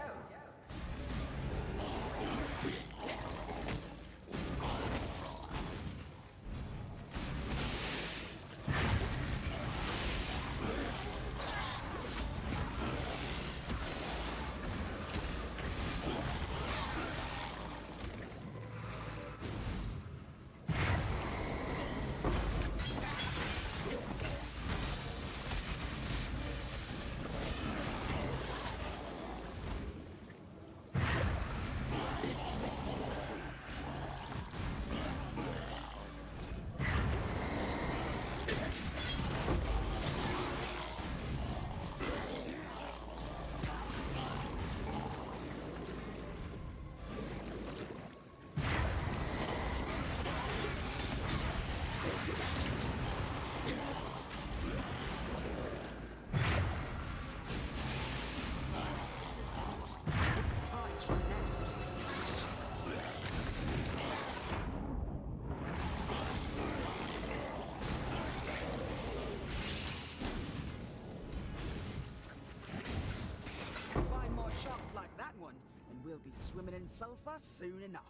[SPEAKER 2] Find more shots like that one, and we'll be swimming in sulfur soon enough.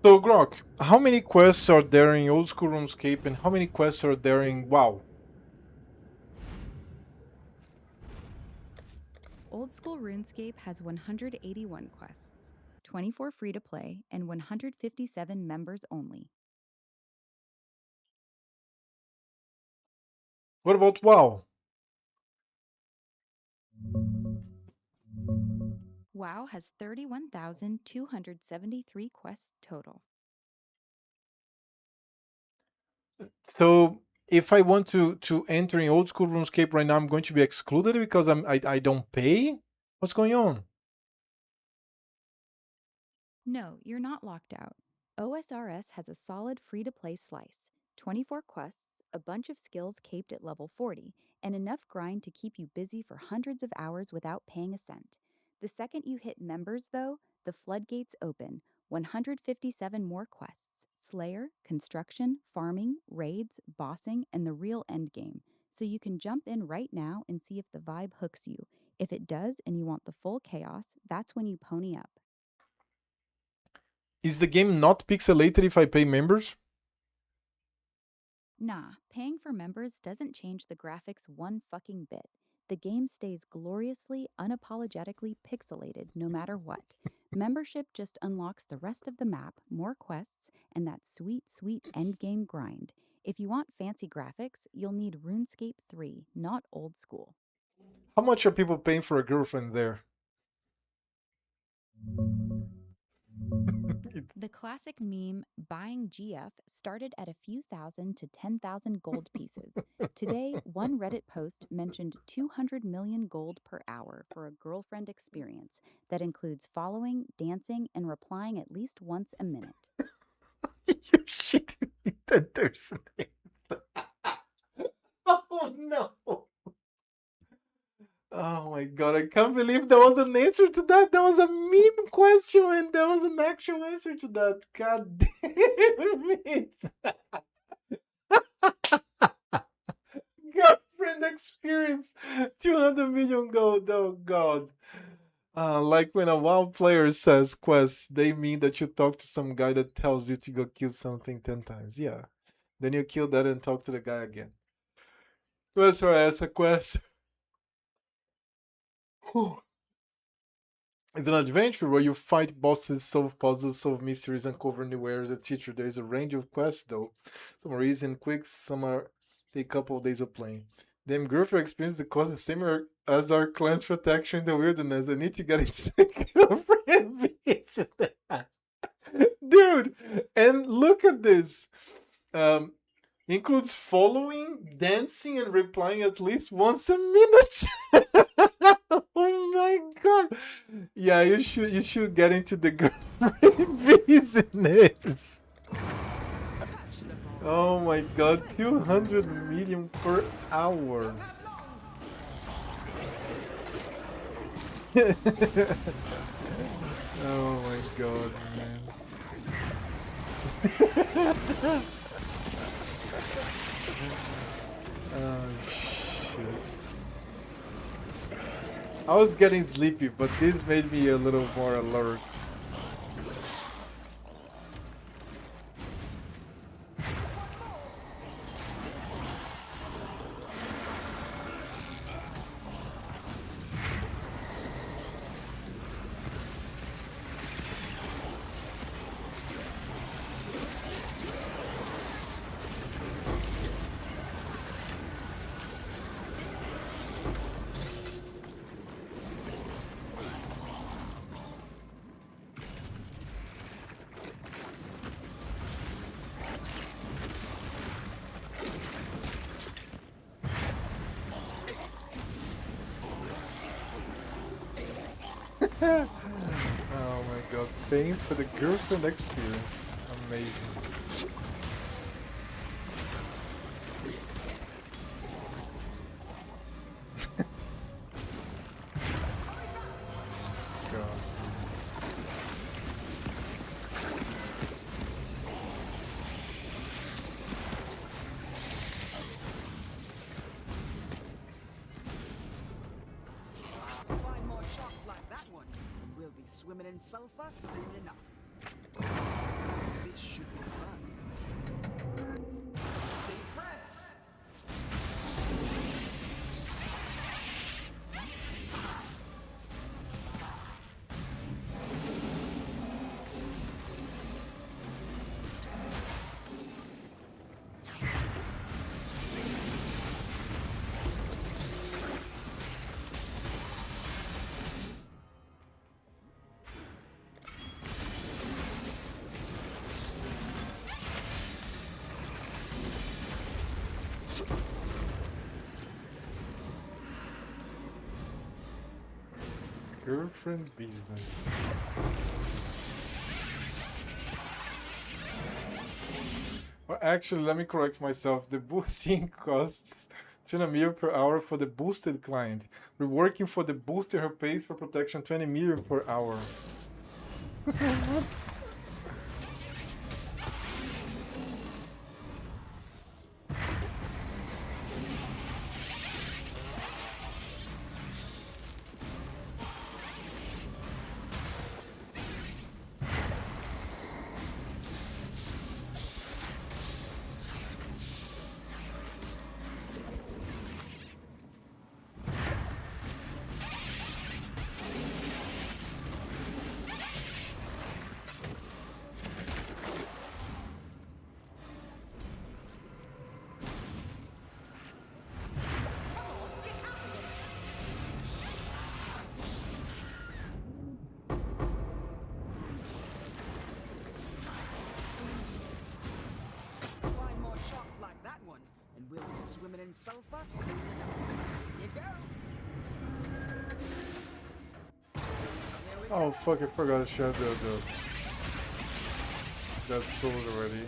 [SPEAKER 1] So Grok, how many quests are there in Old School RuneScape and how many quests are there in WoW?
[SPEAKER 10] Old School RuneScape has 181 quests, 24 free to play, and 157 members only.
[SPEAKER 1] What about WoW?
[SPEAKER 10] WoW has 31,273 quests total.
[SPEAKER 1] So if I want to enter in Old School RuneScape right now, I'm going to be excluded because I don't pay? What's going on?
[SPEAKER 10] No, you're not locked out. OSRS has a solid free-to-play slice, 24 quests, a bunch of skills caped at level 40, and enough grind to keep you busy for hundreds of hours without paying a cent. The second you hit members, though, the floodgates open. 157 more quests: Slayer, Construction, Farming, Raids, Bossing, and the real endgame. So you can jump in right now and see if the vibe hooks you. If it does and you want the full chaos, that's when you pony up.
[SPEAKER 1] Is the game not pixelated if I pay members?
[SPEAKER 10] Nah, paying for members doesn't change the graphics one fucking bit. The game stays gloriously, unapologetically pixelated no matter what. Membership just unlocks the rest of the map, more quests, and that sweet, sweet endgame grind. If you want fancy graphics, you'll need RuneScape 3, not Old School.
[SPEAKER 1] How much are people paying for a girlfriend there?
[SPEAKER 10] The classic meme, buying GF, started at a few thousand to 10,000 gold pieces. Today, one Reddit post mentioned 200 million gold per hour for a girlfriend experience that includes following, dancing, and replying at least once a minute.
[SPEAKER 1] You're shitting me that there's an answer. Oh no! Oh my god, I can't believe there was an answer to that. That was a meme question and there was an actual answer to that. God damn it! Girlfriend experience 200 million gold. Oh god. Like when a WoW player says quest, they mean that you talk to some guy that tells you to go kill something 10 times. Yeah. Then you kill that and talk to the guy again. Well, sorry, that's a quest. It's an adventure where you fight bosses, solve puzzles, solve mysteries, uncover new areas, etc. There is a range of quests, though. Some are easy and quick, some are take a couple of days of playing. Them girlfriend experience the cost the same as our clan's protection in the wilderness. I need to get it girlfriend. Dude, and look at this. Includes following, dancing, and replying at least once a minute. Oh my god! Yeah, you should get into the girlfriend business. Oh my god, 200 million per hour. Oh my god, man. Oh shit. I was getting sleepy, but this made me a little more alert. Oh my god, paying for the girlfriend experience. Amazing. God.
[SPEAKER 2] Find more sharks like that one, and we'll be swimming in sulfur soon enough. This should be fun. Deep breaths.
[SPEAKER 1] Girlfriend business. Well, actually, let me correct myself. The boosting costs 20 million per hour for the boosted client. Reworking for the booster who pays for protection 20 million per hour. What?
[SPEAKER 2] Find more sharks like that one, and we'll be swimming in sulfur soon enough. Here you go. Here we
[SPEAKER 1] Oh fuck, I forgot to share that sword already.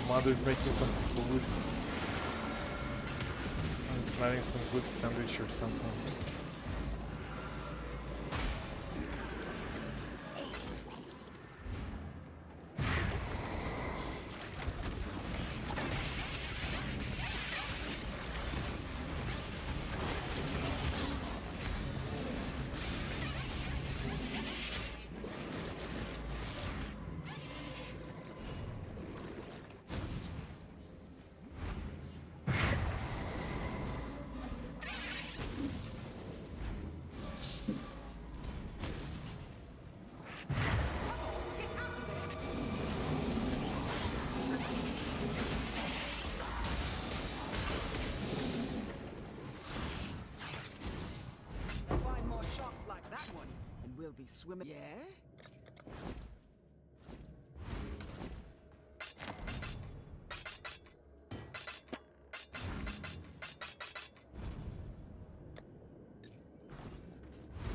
[SPEAKER 1] My mother's making some food. I'm smelling some good sandwich or something.
[SPEAKER 2] be swimming. Yeah?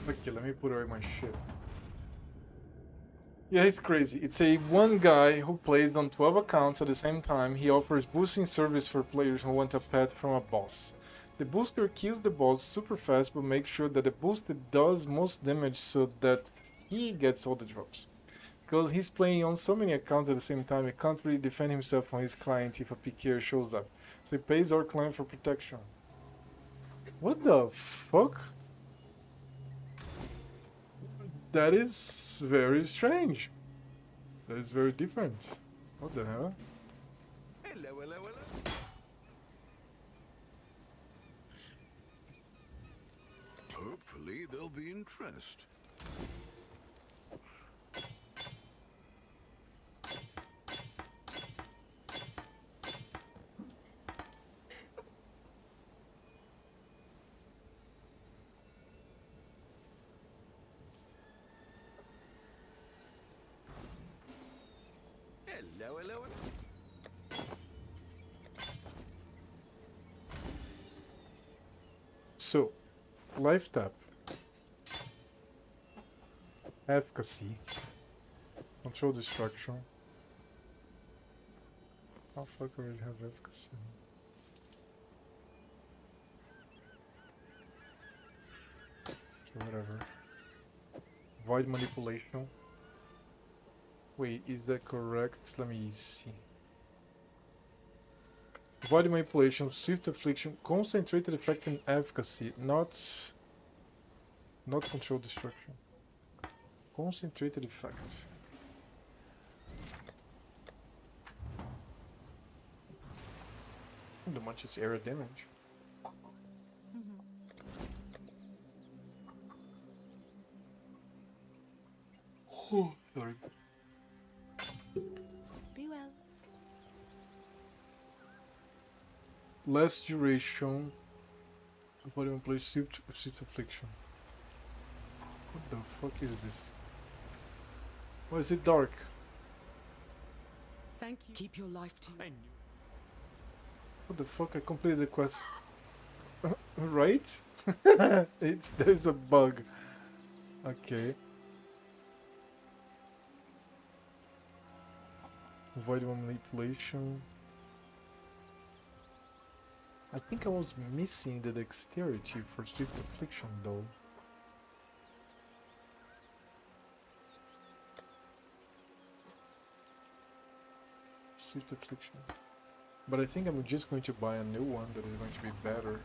[SPEAKER 1] Okay, let me put away my shit. Yeah, it's crazy. It's a one guy who plays on 12 accounts at the same time. He offers boosting service for players who want a pet from a boss. The booster kills the boss super fast, but makes sure that the booster does most damage so that he gets all the drops. Because he's playing on so many accounts at the same time, he can't really defend himself from his client if a PKer shows up. So he pays our client for protection. What the fuck? That is very strange. That is very different. What the hell?
[SPEAKER 7] Hello, hello, hello. Hopefully there'll be interest. Hello, hello, hello.
[SPEAKER 1] So, life tap, efficacy, control destruction. How fuck I already have efficacy? Okay, whatever. Void manipulation. Wait, is that correct? Let me see. Void manipulation, swift affliction, concentrated effect and efficacy, not control destruction. Concentrated effect. The much is area damage. Oh, sorry.
[SPEAKER 4] Be well.
[SPEAKER 1] Less duration. Volume place swift affliction. What the fuck is this? Why is it dark?
[SPEAKER 2] Thank you. Keep your life to you.
[SPEAKER 1] What the fuck? I completed the quest. Right? There's a bug. Okay. Void manipulation. I think I was missing the dexterity for swift affliction though. Swift affliction. But I think I'm just going to buy a new one that is going to be better.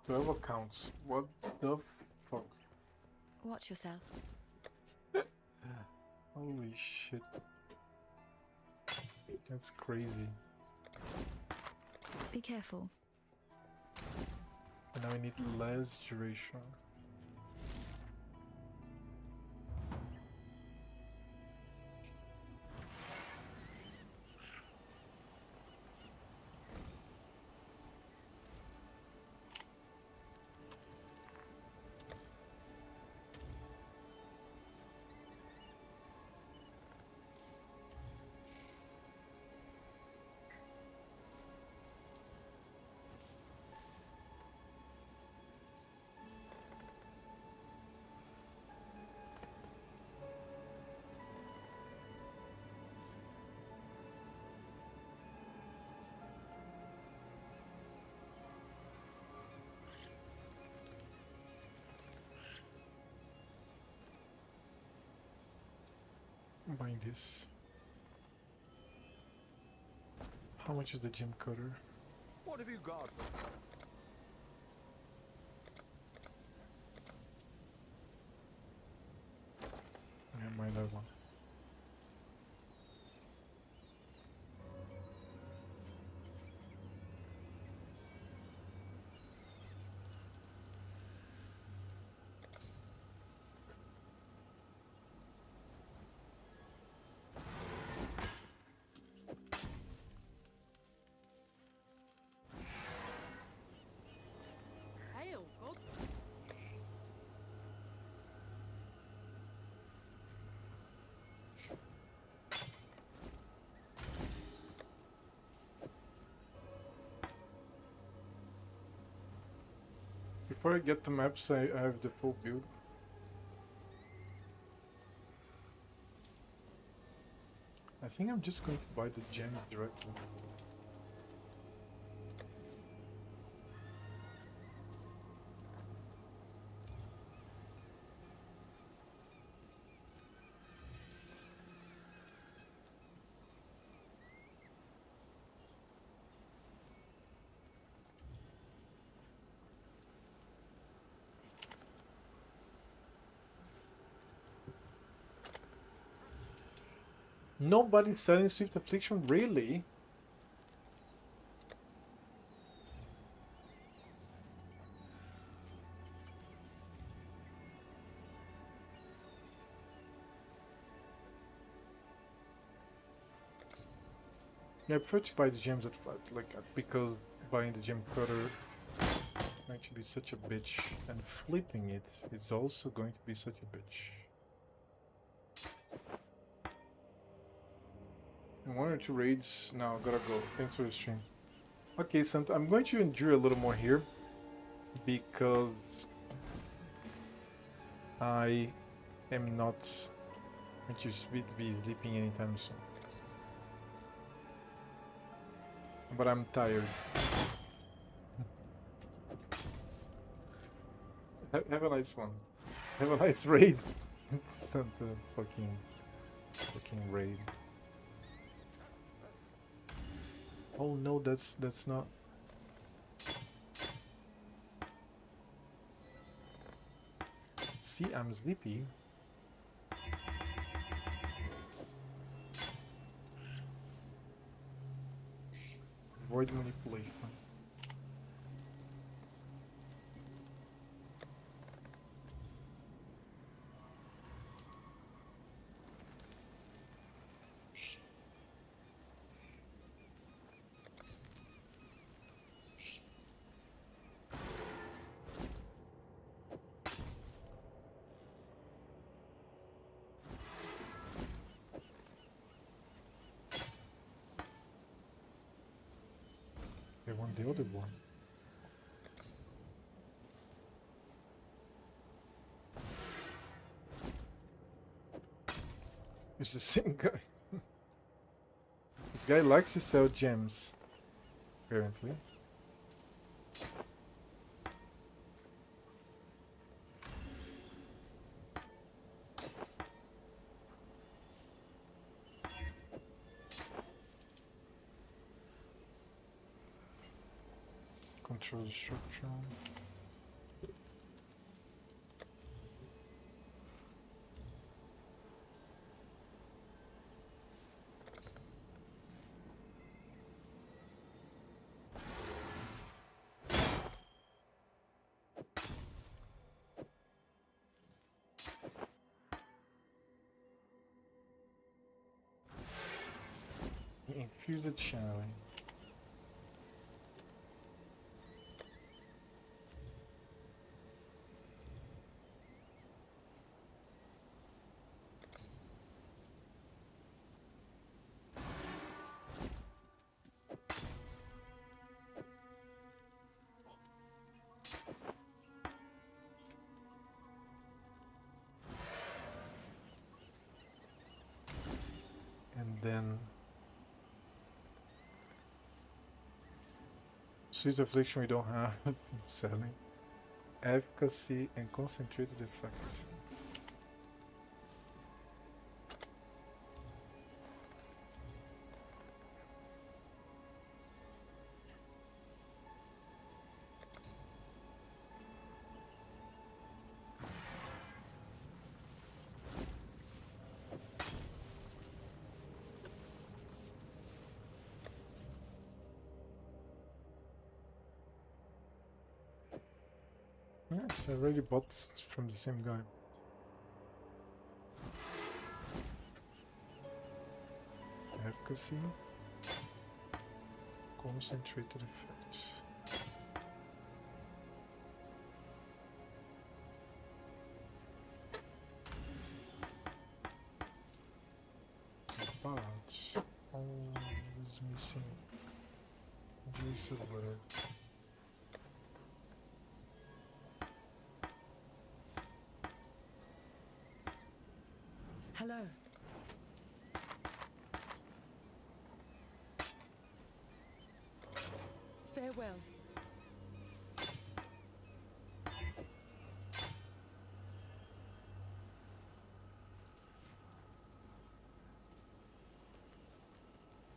[SPEAKER 1] "12 accounts. What the fuck?
[SPEAKER 4] Watch yourself.
[SPEAKER 1] Holy shit. That's crazy.
[SPEAKER 4] Be careful.
[SPEAKER 1] And now I need less duration. I'm buying this. How much is the gym cutter?
[SPEAKER 7] What have you got?
[SPEAKER 1] I might have one. Before I get to maps, I have the full build. I think I'm just going to buy the gem directly. Nobody's selling Swift Affliction, really? Yeah, I prefer to buy the gems because buying the gem cutter going to be such a bitch, and flipping it is also going to be such a bitch. And 1 or 2 raids. No, gotta go. Thanks for the stream. Okay, so I'm going to endure a little more here because I am not going to be sleeping anytime soon. But I'm tired. Have a nice one. Have a nice raid. Sent the fucking raid. Oh no, that's not. See, I'm sleepy. Avoid manipulation. I want the other one. It's the same guy. This guy likes to sell gems, apparently. Control the structure. Infuse the channeling. And then Sweet Affliction we don't have. Selling. Efficacy and concentrated effects. Yes, I already bought this from the same guy. Efficacy. Concentrated effect. But all is missing this word.
[SPEAKER 6] Hello. Farewell.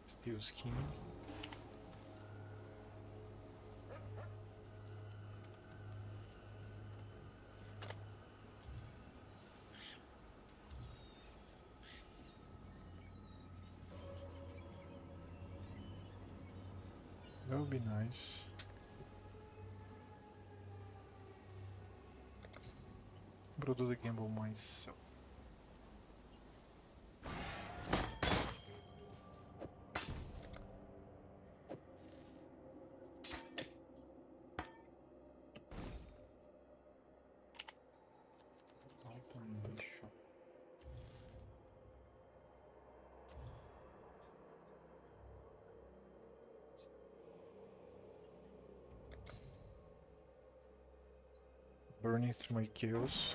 [SPEAKER 1] Steel skin. That would be nice. But I'll do the gamble myself. Automation. Burning through my chaos.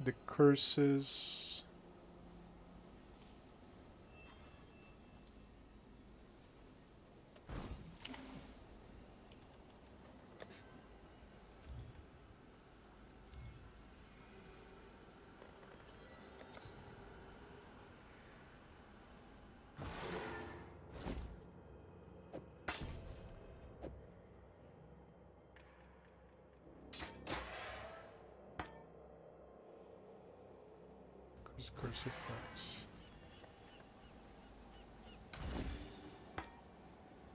[SPEAKER 1] The curses. Curse effects.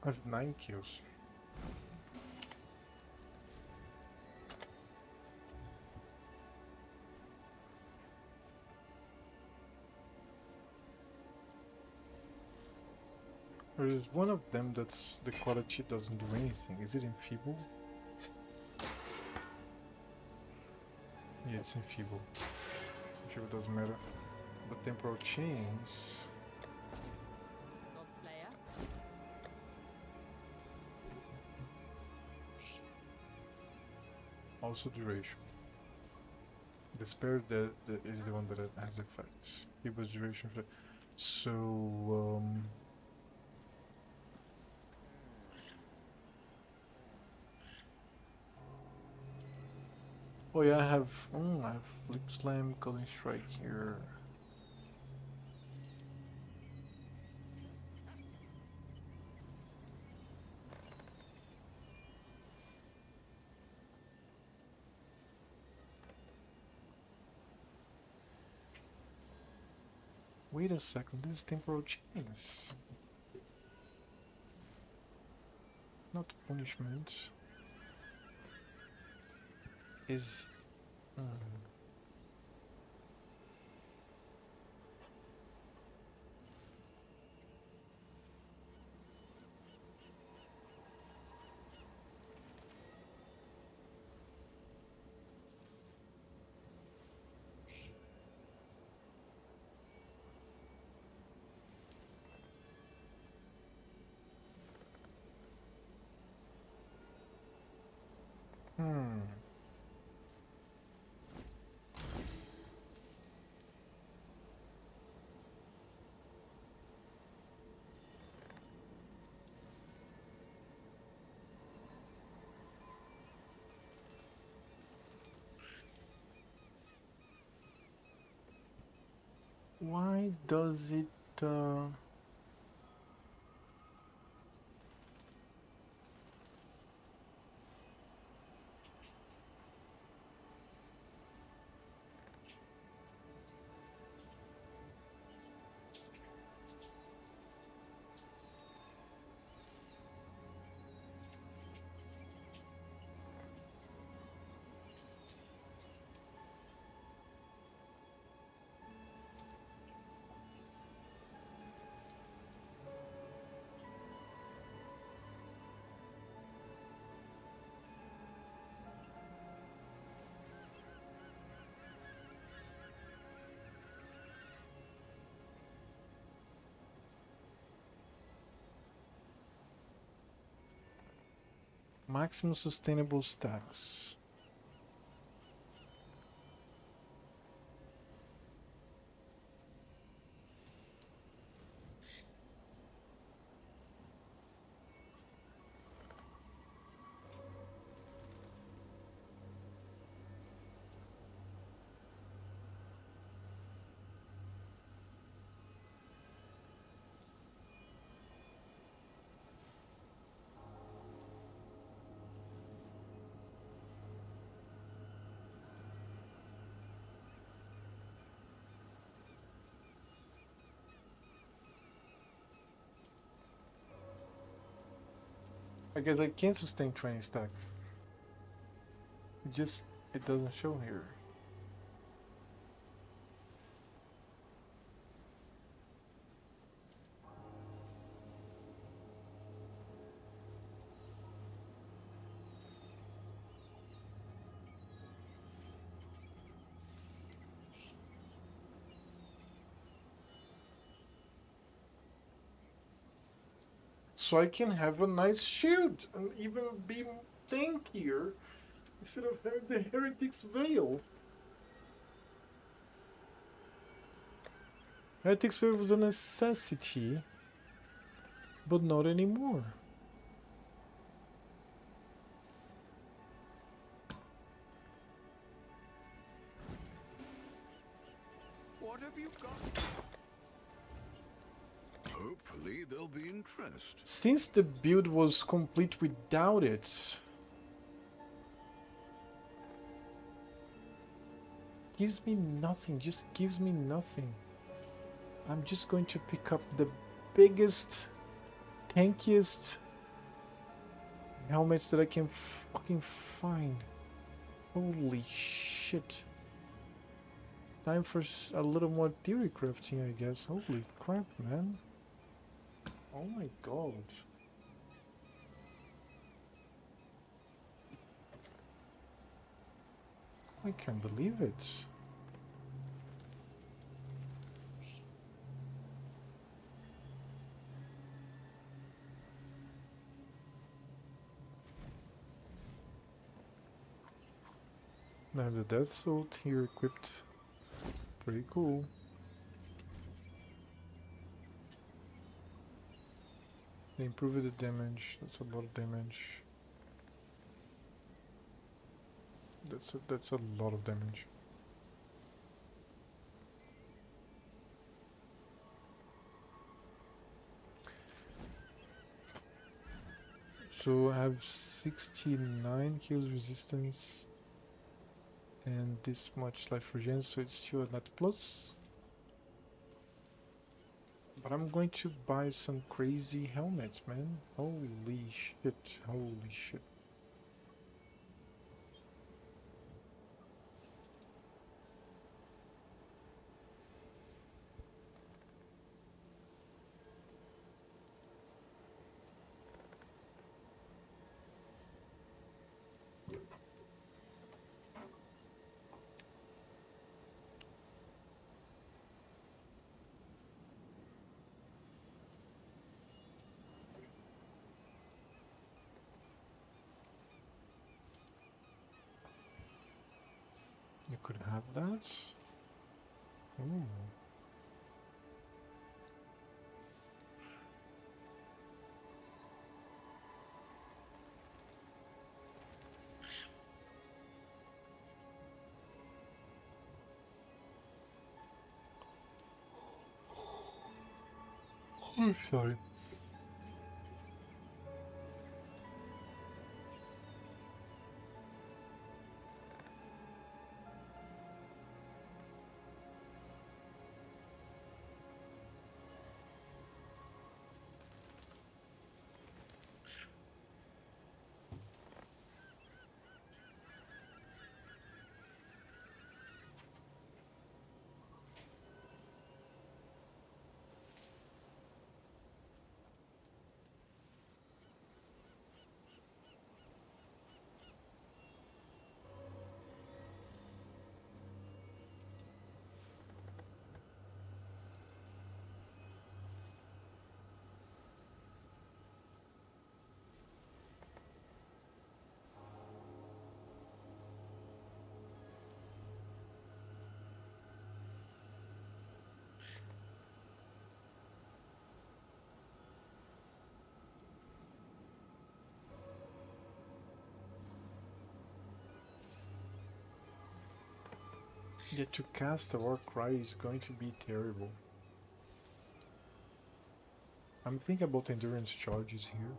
[SPEAKER 1] I have 9 kills. There's one of them that's the quality doesn't do anything. Is it enfeeble? Yeah, it's enfeeble. Enfeeble doesn't matter. But temporal chains.
[SPEAKER 6] Godslayer.
[SPEAKER 1] Also duration. The spare that is the one that has effects. Feeble's duration. So oh yeah, I have Flip Slam, Golden Strike here. Wait a second, this is temporal chains. Not punishment. Is why does it Maximum sustainable stacks. I guess I can sustain 20 stacks. It doesn't show here. So I can have a nice shield and even be tankier instead of having the Heretic's Veil. Heretic's Veil was a necessity, but not anymore.
[SPEAKER 7] What have you got? Hopefully there'll be interest.
[SPEAKER 1] Since the build was complete without it, gives me nothing, just gives me nothing. I'm just going to pick up the biggest, tankiest helmets that I can fucking find. Holy shit. Time for a little more theory crafting, I guess. Holy crap, man. Oh my god. I can't believe it. I have the death suit here equipped. Pretty cool. They improved the damage. That's a lot of damage. That's a lot of damage. So I have 69 kills resistance and this much life regen, so it's still a net plus. But I'm going to buy some crazy helmets, man. Holy shit, holy shit. You could have that. Ooh. Oh, sorry. Yeah, to cast a war cry is going to be terrible. I'm thinking about endurance charges here.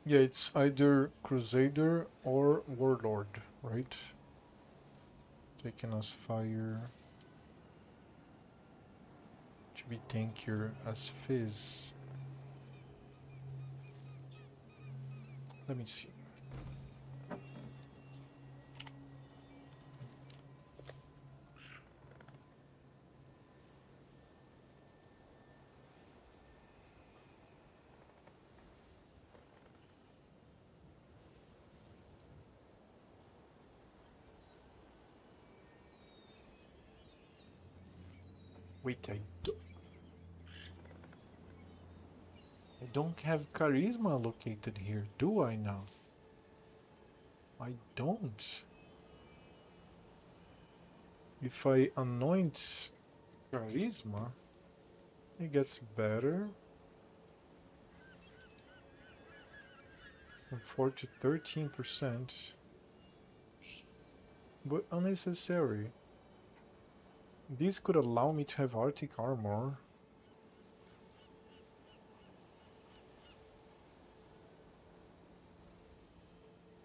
[SPEAKER 1] Yeah, it's either Crusader or Warlord, right? Taking us fire to be tankier as Fizz. Let me see. Wait, I don't have charisma located here, do I now? I don't. If I anoint charisma, it gets better. From 4 to 13%. But unnecessary. This could allow me to have Arctic armor.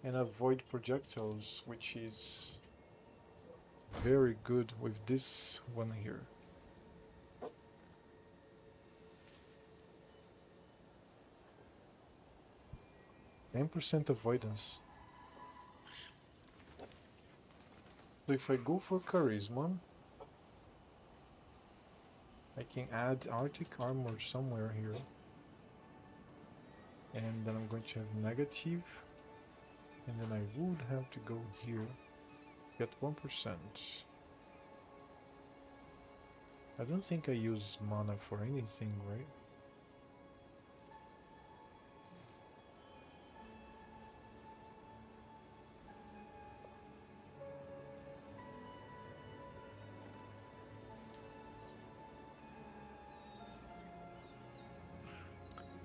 [SPEAKER 1] And avoid projectiles, which is very good with this one here. %10 avoidance. So if I go for charisma, I can add Arctic armor somewhere here. And then I'm going to have negative. And then I would have to go here. Get 1%. I don't think I use mana for anything, right?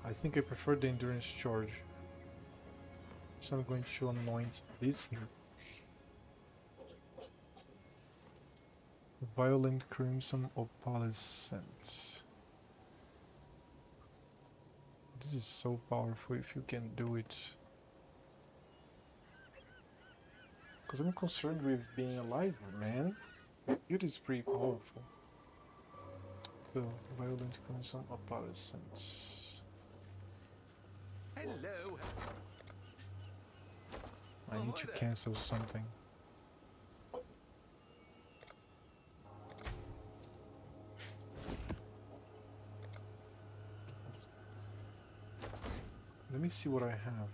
[SPEAKER 1] I think I prefer the endurance charge. So I'm going to anoint this here. Violent Crimson Opalescent. This is so powerful if you can do it. Because I'm concerned with being alive, man. It is pretty powerful. So, Violent Crimson Opalescent.
[SPEAKER 7] Hello.
[SPEAKER 1] I need to cancel something. Let me see what I have.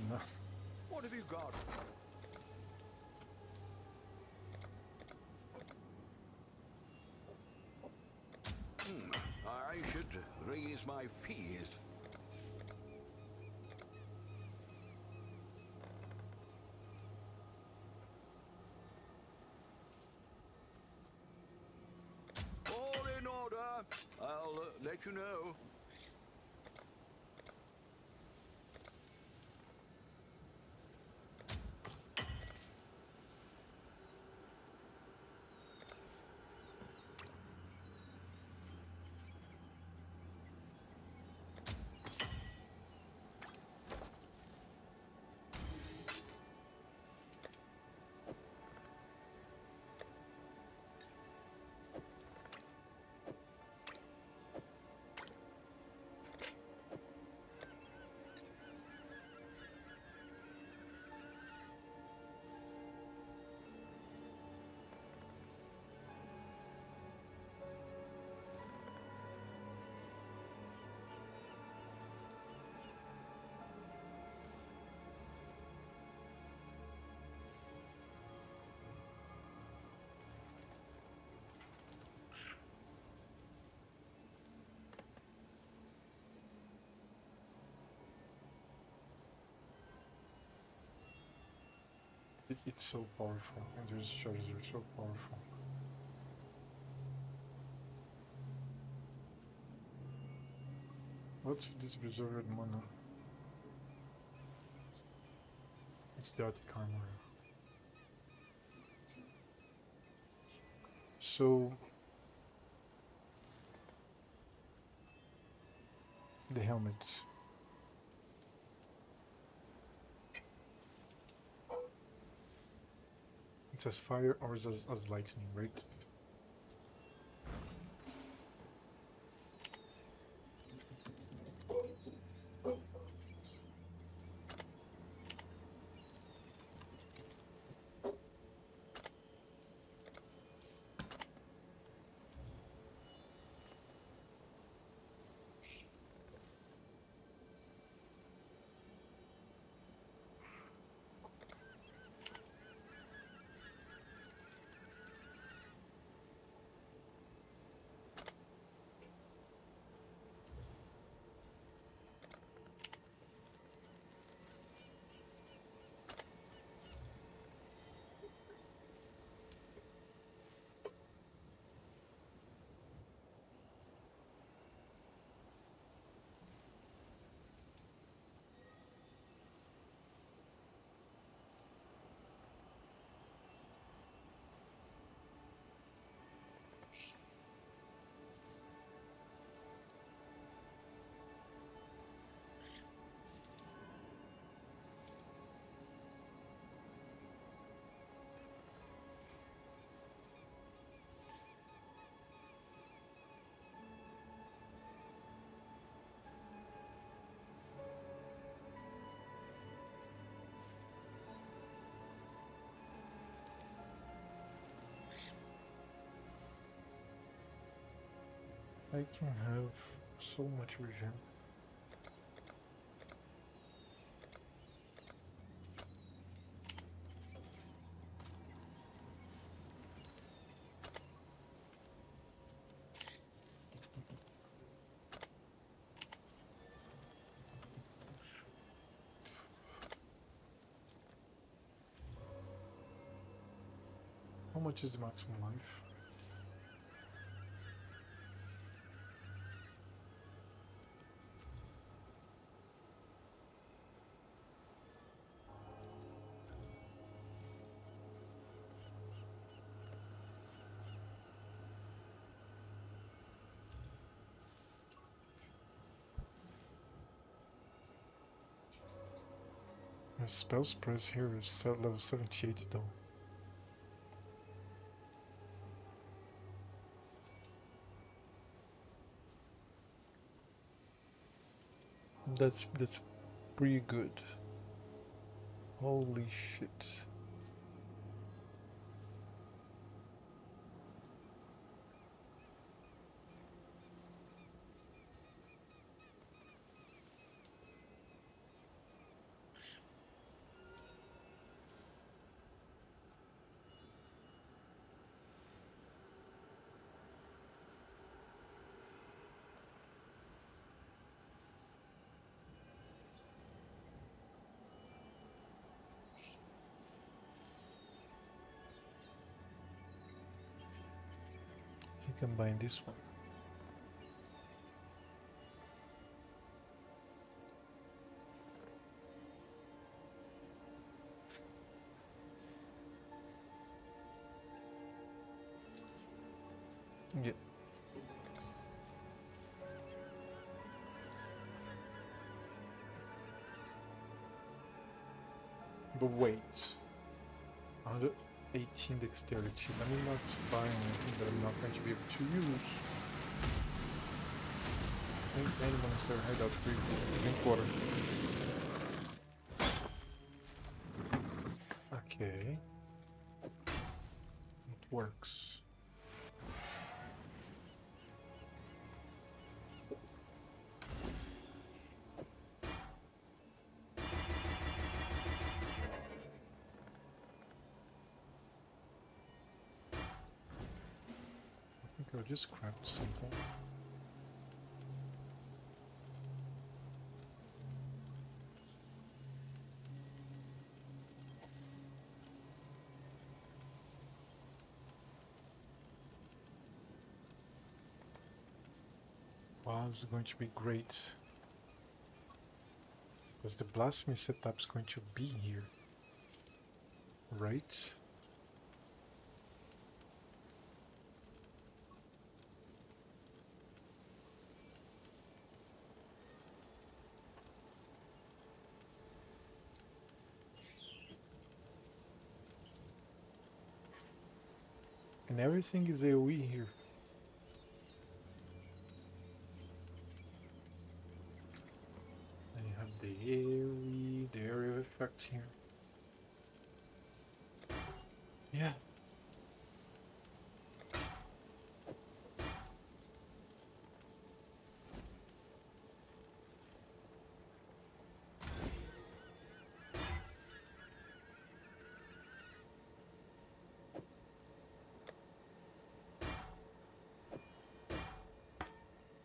[SPEAKER 1] Nothing.
[SPEAKER 7] What have you got? I should raise my fees. All in order. I'll let you know.
[SPEAKER 1] It's so powerful, and those charges are so powerful. What's this reserved mana? It's the Arctic armor. So the helmet. It says fire or as lightning, right? I can have so much regen. How much is the maximum life? The spell spread here is level 78 though. That's pretty good. Holy shit. I think I'm buying this one. Yeah. But wait. 118 dexterity. Let me not buy anything that I'm not going to be able to use. Thanks anyone sir, hideout 3. Drink water. Okay. It works. I think I'll just craft something. Oh, this is going to be great. Because the blasphemy setup is going to be here. Right? And everything is AoE here. And you have the AoE, the area effect here. Yeah.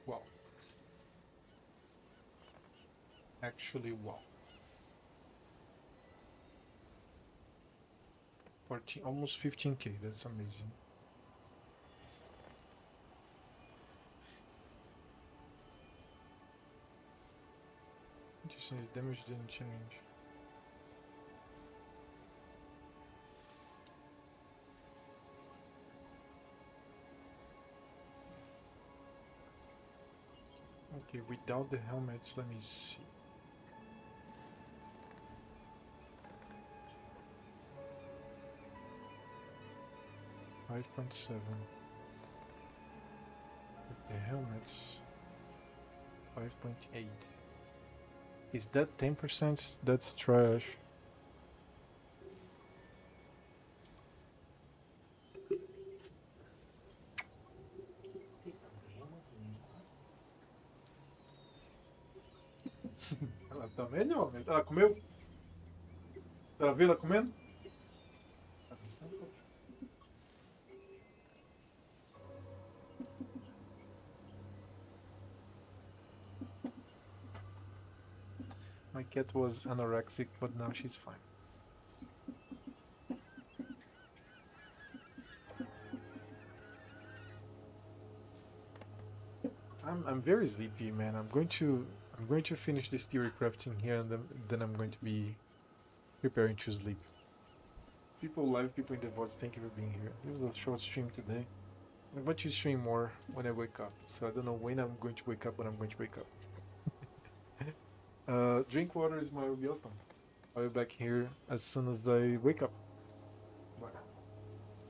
[SPEAKER 1] Wow. Actually, wow. 14, almost 15k, that's amazing. Interesting, the damage didn't change. Okay, without the helmets, let me see. .7. With the helmets, 5.8. Is that 10%? That's trash. Ela também não, ela comeu? Ela viu ela comendo? My cat was anorexic, but now she's fine. I'm very sleepy, man. I'm going to finish this theory crafting here, and then I'm going to be preparing to sleep. People live, people in the voice, thank you for being here. This was a short stream today. I'm going to stream more when I wake up, so I don't know when I'm going to wake up, but I'm going to wake up. Drink water is my welcome. I'll be back here as soon as I wake up.